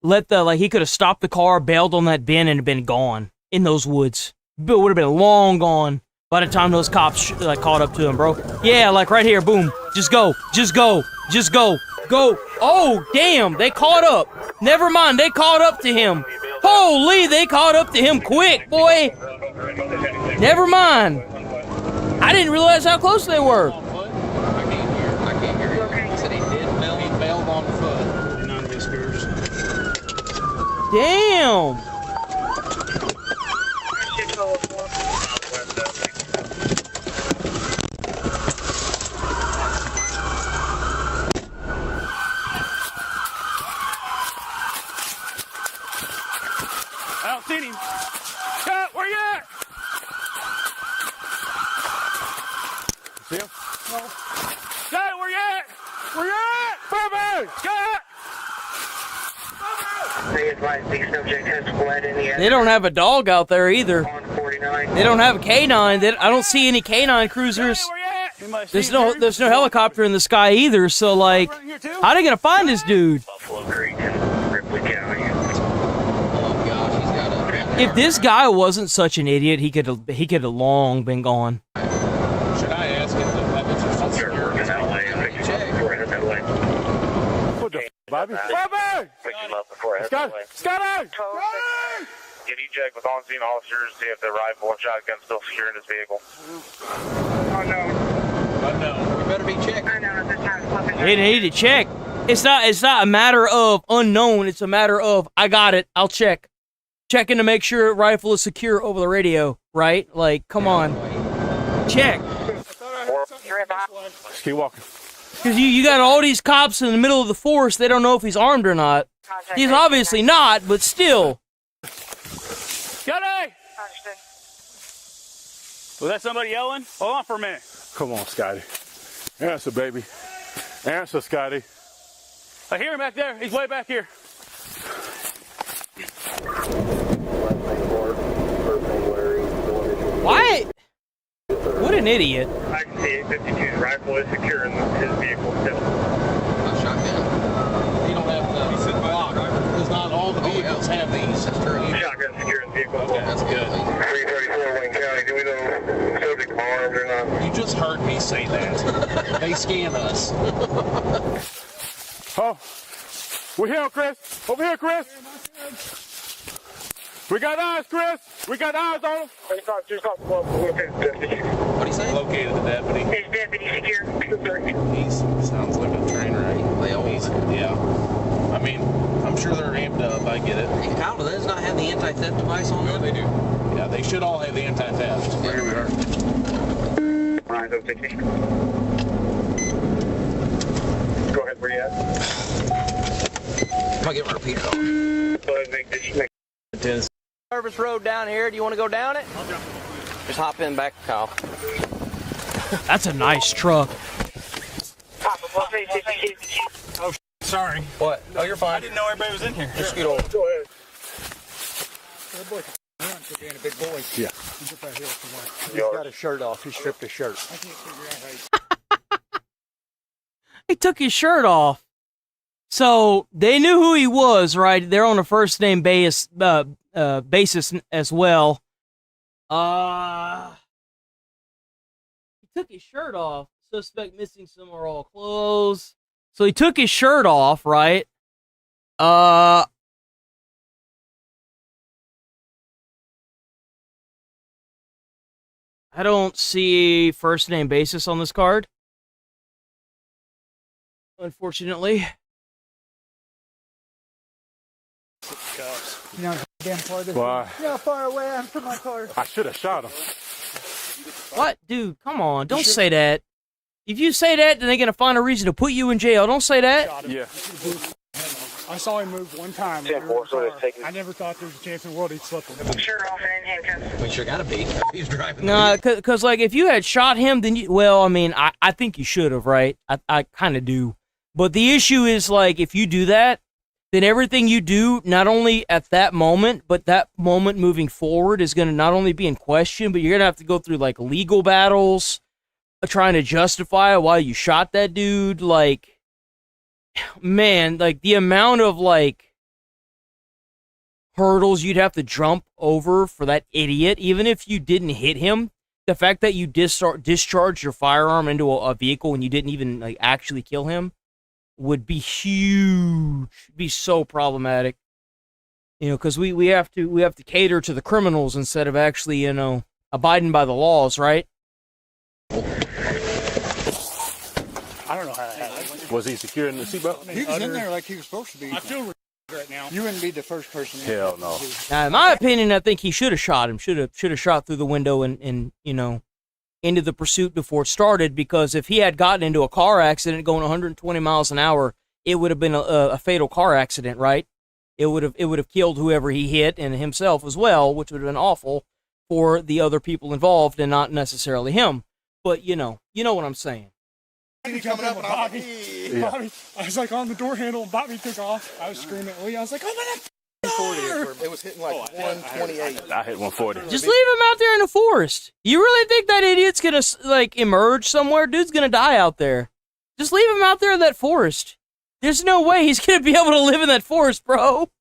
He could have stopped the car, bailed on that bin, and been gone in those woods. It would have been long gone by the time those cops caught up to him, bro. Yeah, like right here, boom. Just go, just go, just go, go. Oh, damn, they caught up. Never mind, they caught up to him. Holy, they caught up to him quick, boy. Never mind. I didn't realize how close they were. I can't hear you. He said he did bailed on foot. None of his screws. Damn. I don't see him. Cat, where you at? See him? No. Cat, where you at? Where you at? Bubba! Cat! They don't have a dog out there either. They don't have a K9. I don't see any K9 cruisers. There's no helicopter in the sky either. So like, how are they gonna find this dude? If this guy wasn't such an idiot, he could have long been gone. Should I ask if the weapons are still secure? What the f***, Bobby? Bobby! Pick him up before I head that way. Scotty! Can you check with on-scene officers, see if the rifle and shotgun still secure in his vehicle? Oh, no. We better be checking. I know, this time. They need to check. It's not a matter of unknown. It's a matter of, I got it. I'll check. Checking to make sure rifle is secure over the radio, right? Like, come on. Check. Keep walking. Because you got all these cops in the middle of the forest. They don't know if he's armed or not. He's obviously not, but still. Scotty! Was that somebody yelling? Hold on for a minute. Come on, Scotty. Answer, baby. Answer, Scotty. I hear him back there. He's way back here. What? What an idiot. I can see 852's rifle is secure in his vehicle still. Shotgun. You don't have the block. Because not all the vehicles have these. That's true. Shotgun secure in the vehicle. Okay, that's good. 334 Wayne County. Do we know subject armed or not? You just heard me say that. They scan us. Oh, we're here, Chris. Over here, Chris. We got eyes, Chris. We got eyes on him. What do you say? Located the deputy. Is deputy secure? He sounds like a train wreck. They always, yeah. I mean, I'm sure they're amped up. I get it. How do those not have the anti-theft device on them? They do. Yeah, they should all have the anti-theft. Yeah. Here we are. Eyes on 60. Go ahead, where you at? I'll get my repeater on. Service road down here. Do you want to go down it? Just hop in back, Kyle. That's a nice truck. Oh, sorry. What? Oh, you're fine. I didn't know everybody was in here. Just scoot over. Go ahead. That boy for being a big boy. Yeah. He's got his shirt off. He stripped his shirt. I can't figure out how He took his shirt off. So they knew who he was, right? They're on a first name basis as well. He took his shirt off. Suspect missing some or all clothes. So he took his shirt off, right? I don't see first name basis on this card, unfortunately. You know, damn far this. Why? You know how far away I am from my car. I should have shot him. What? Dude, come on. Don't say that. If you say that, then they're going to find a reason to put you in jail. Don't say that. Yeah. I saw him move one time. I never thought there was a chance in the world he'd slip him. Shirt off and in handcuffs. We sure got to be. He's driving. No, because, like, if you had shot him, then you... Well, I mean, I think you should have, right? I kind of do. But the issue is, like, if you do that, then everything you do, not only at that moment, but that moment moving forward is going to not only be in question, but you're going to have to go through, like, legal battles, trying to justify why you shot that dude. Like, man, like, the amount of, like, hurdles you'd have to jump over for that idiot, even if you didn't hit him, the fact that you discharged your firearm into a vehicle and you didn't even, like, actually kill him would be huge, be so problematic, you know, because we have to cater to the criminals instead of actually, you know, abiding by the laws, right? I don't know how that happened. Was he secure in the seatbelt? He was in there like he was supposed to be. I feel right now. You wouldn't be the first person. Hell no. Now, in my opinion, I think he should have shot him. Should have shot through the window and you know, into the pursuit before it started, because if he had gotten into a car accident going 120 miles an hour, it would have been a fatal car accident, right? It would have killed whoever he hit and himself as well, which would have been awful for the other people involved and not necessarily him. But you know what I'm saying. Coming up, Bobby. Bobby. I was like on the door handle and Bobby took off. I was screaming at Lee. I was like, oh my God. 140. It was hitting like 128. I hit 140. Just leave him out there in the forest. You really think that idiot's gonna, like, emerge somewhere? Dude's gonna die out there. Just leave him out there in that forest. There's no way he's gonna be able to live in that forest, bro.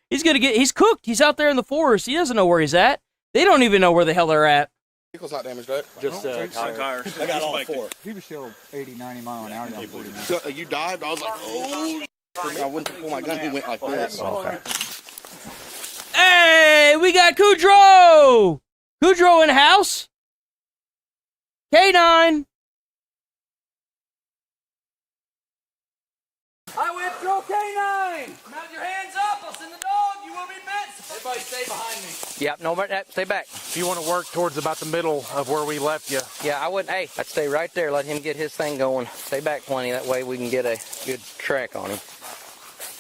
He's cooked. He's out there in the forest. He doesn't know where he's at. They don't even know where the hell they're at. Vehicle's not damaged, right? Just tires. I got all four. He was still 80, 90 mile an hour down 40 miles. So, you dived. I was like, oh. I went to pull my gun. He went like this. Okay. Hey, we got Kudrow. Kudrow in the house. K9. I went through K9. Mount your hands up. I'll send the dog. You will be missed. Everybody stay behind me. Yep, no, stay back. If you want to work towards about the middle of where we left you. Yeah, I wouldn't. Hey, I'd stay right there. Let him get his thing going. Stay back plenty. That way we can get a good track on him.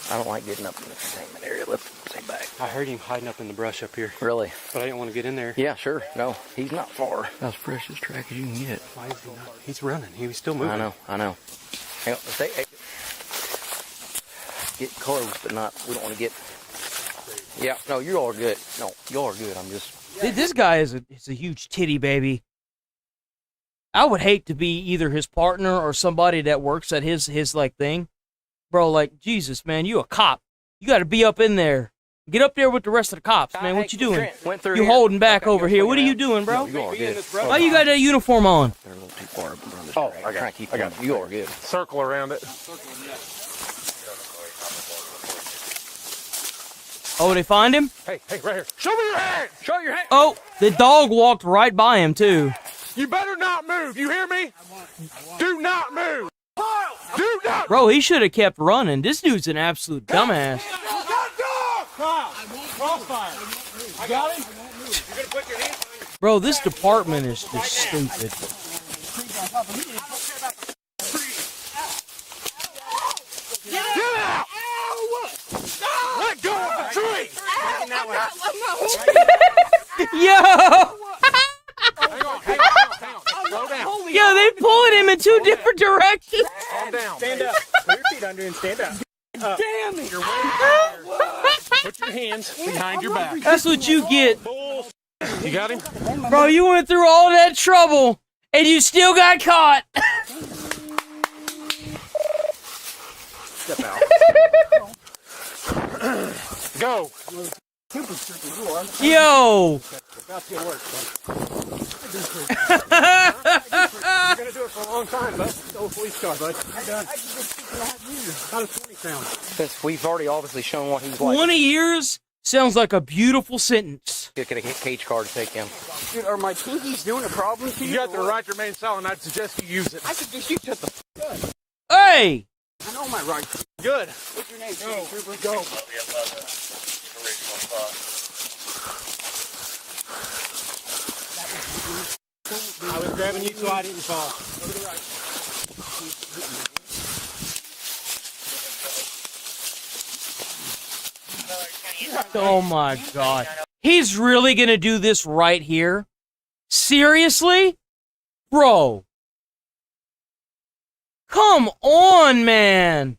I don't like getting up in the containment area. Let's stay back. I heard him hiding up in the brush up here. Really? But I didn't want to get in there. Yeah, sure. No, he's not far. That's freshest track as you can get. Why is he not? He's running. He was still moving. I know. Hang on. Stay. Hey. Get close, but not. We don't want to get. Yeah. No, you all are good. No, you all are good. I'm just. This guy is a huge titty baby. I would hate to be either his partner or somebody that works at his like thing. Bro, like, Jesus, man, you a cop. You got to be up in there. Get up there with the rest of the cops, man. What you doing? You holding back over here. What are you doing, bro? You all are good. Why you got that uniform on? They're a little too far up around this Oh, track. I got Keep it. you all are good. Circle around it. Oh, they find him? Hey, right here. Show me your hand. Show your hand. Oh, the dog walked right by him, too. You better not move. You hear me? Do not move. Do not. Bro, he should have kept running. This dude's an absolute dumbass. Crossfire. I got him. You're gonna put your hands on your... Bro, this department is just stupid. Get out! Let go of the tree! Yo! Hang on. Slow down. Yo, they pulling him in two different directions. Calm down. Stand up. Put your feet under and stand up. Damn it! Put your hands behind your back. That's what you get. You got him? Bro, you went through all that trouble, and you still got caught. Step out. Go. Yo. That's your work, You're gonna do it for a long time, bud. Old police car, bud. I'm done. How does 20 sound? Since we've already obviously shown what he's like. 20 years sounds like a beautiful sentence. Get a cage car to take him. Dude, are my pinkies doing a problem to you? You got the right to remain silent. I'd suggest you use it. I suggest you shut the f*** up. Hey! I know my rights. Good. What's your name? Go. Go. I was grabbing you so I didn't fall. Oh my God. He's really gonna do this right here? Seriously? Bro. Come on, man.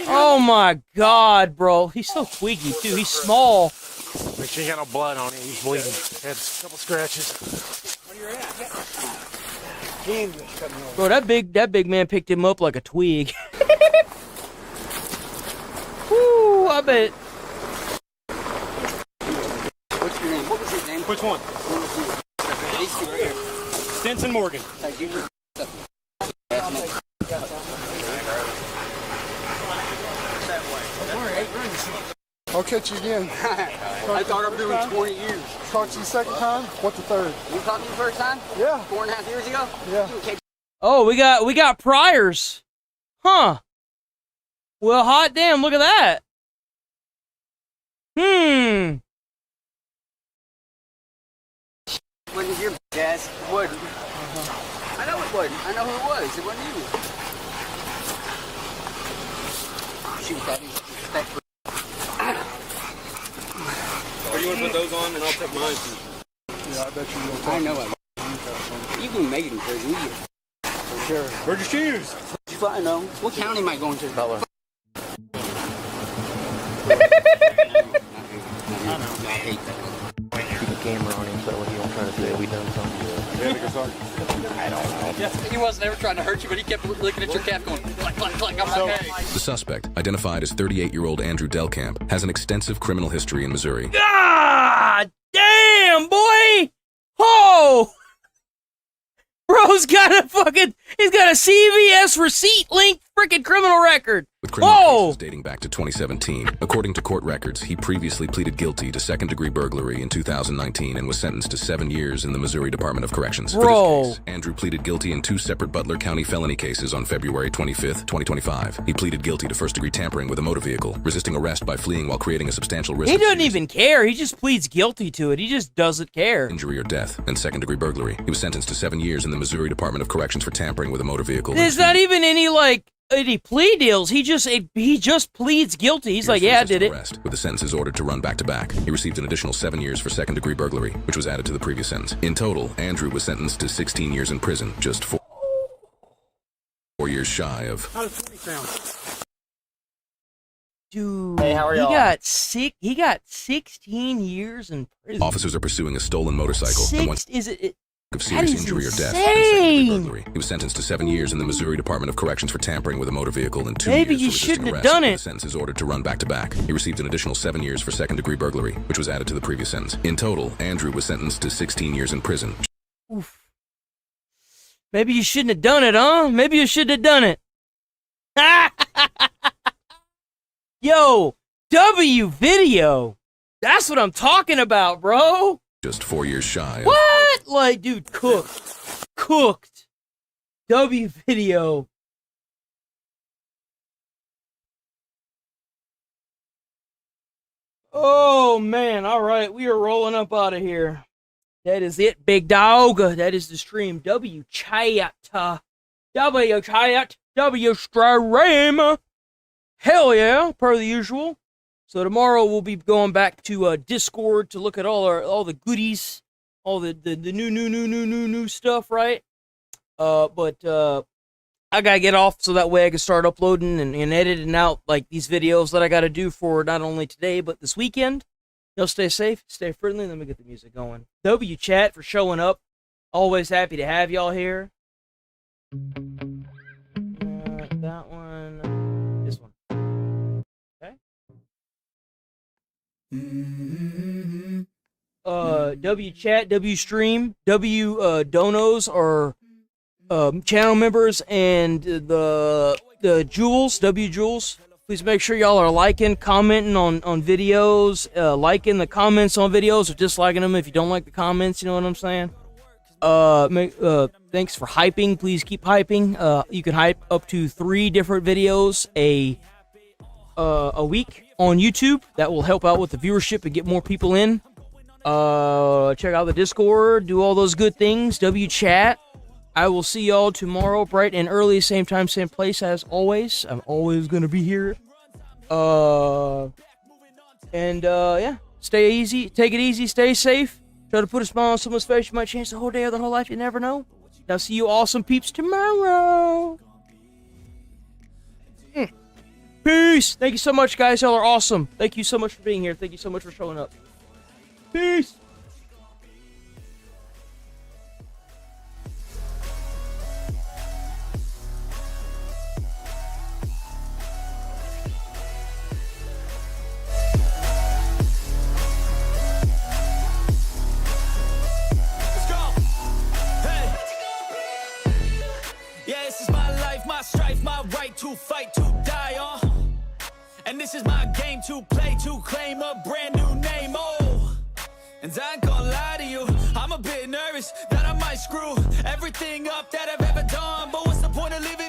Oh my God, bro. He's so squeaky too. He's small. Make sure you got no blood on it. He's bleeding. Had a couple scratches. Bro, that big man picked him up like a twig. Woo, I bet. What's your name? What was his name? Which one? These two right here. Stinson Morgan. Thank you. I'll catch you again. I thought I'm doing 20 years. Talk to you second time. What's the third? You talked to me the first time? Yeah. 4.5 years ago? Yeah. Oh, we got priors. Huh. Well, hot damn, look at that. Wasn't your ass. It wasn't. I know it wasn't. I know who it was. It wasn't you. Shoot that respect. Or you want to put those on and I'll take mine? Yeah, I bet you will. I know it. You can make it in prison. For sure. Where'd your shoes? I know. What county am I going to? Butler. I hate that. Keep a camera on him so he don't try to say we done something. stickers are? I don't know. Yeah, he wasn't ever trying to hurt you, but he kept looking at your calf going, click, click, click. I'm like, hey. The suspect, identified as 38-year-old Andrew Delcamp, has an extensive criminal history in Missouri. God damn, boy! Oh! Bro's got he's got a CVS receipt linked freaking criminal record. With criminal cases dating back to 2017. According to court records, he previously pleaded guilty to second-degree burglary in 2019 and was sentenced to 7 years in the Missouri Department of Corrections. For this case, Andrew pleaded guilty in 2 separate Butler County felony cases on February 25th, 2025. He pleaded guilty to first-degree tampering with a motor vehicle, resisting arrest by fleeing while creating a substantial risk. He doesn't even care. He just pleads guilty to it. He just doesn't care. Injury or death, and second-degree burglary. He was sentenced to 7 years in the Missouri Department of Corrections for tampering with a motor vehicle. There's not even any any plea deals. He just pleads guilty. He's like, yeah, I did it. With the sentences ordered to run back to back. He received an additional 7 years for second-degree burglary, which was added to the previous sentence. In total, Andrew was sentenced to 16 years in prison, just 4 years shy of. How does 20 sound? Dude, hey, how are y'all? He got 16 years in prison. Officers are pursuing a stolen motorcycle. And once of serious injury or death. Insane. He was sentenced to 7 years in the Missouri Department of Corrections for tampering with a motor vehicle and 2 Maybe years you for resisting shouldn't have arrest. done it. The sentence is ordered to run back to back. He received an additional 7 years for second-degree burglary, which was added to the previous sentence. In total, Andrew was sentenced to 16 years in prison. Oof. Maybe you shouldn't have done it, huh? Maybe you shouldn't have done it. Yo, W video. That's what I'm talking about, bro. Just 4 years shy of. What? Like, dude, cooked. W video. Oh, man. All right. We are rolling up out of here. That is it, big dog. That is the stream. W chat. W stream. Hell yeah. Per the usual. So tomorrow we'll be going back to Discord to look at all the goodies, all the new stuff, right? But I gotta get off so that way I can start uploading and editing out like these videos that I gotta do for not only today but this weekend. Y'all stay safe, stay friendly. Let me get the music going. W chat for showing up. Always happy to have y'all here. That one, this one. W chat, W stream, W donos are channel members, and the Jules, W Jules. Please make sure y'all are liking, commenting on videos, liking the comments on videos or disliking them if you don't like the comments. You know what I'm saying? Thanks for hyping. Please keep hyping. You can hype up to 3 different videos a week on YouTube. That will help out with the viewership and get more people in. Check out the Discord, do all those good things. W chat. I will see y'all tomorrow, bright and early, same time, same place as always. I'm always gonna be here. Yeah, stay easy, take it easy, stay safe. Try to put a smile on someone's face. You might change the whole day or the whole life. You never know. I'll see you awesome peeps tomorrow. Peace. Thank you so much, guys. Y'all are awesome. Thank you so much for being here. Thank you so much for showing up. Peace. Yeah, this is my life, my strife, my right to fight, to die on. And this is my game to play, to claim a brand new name, oh. And I ain't gonna lie to you, I'm a bit nervous that I might screw everything up that I've ever done. But what's the point of living?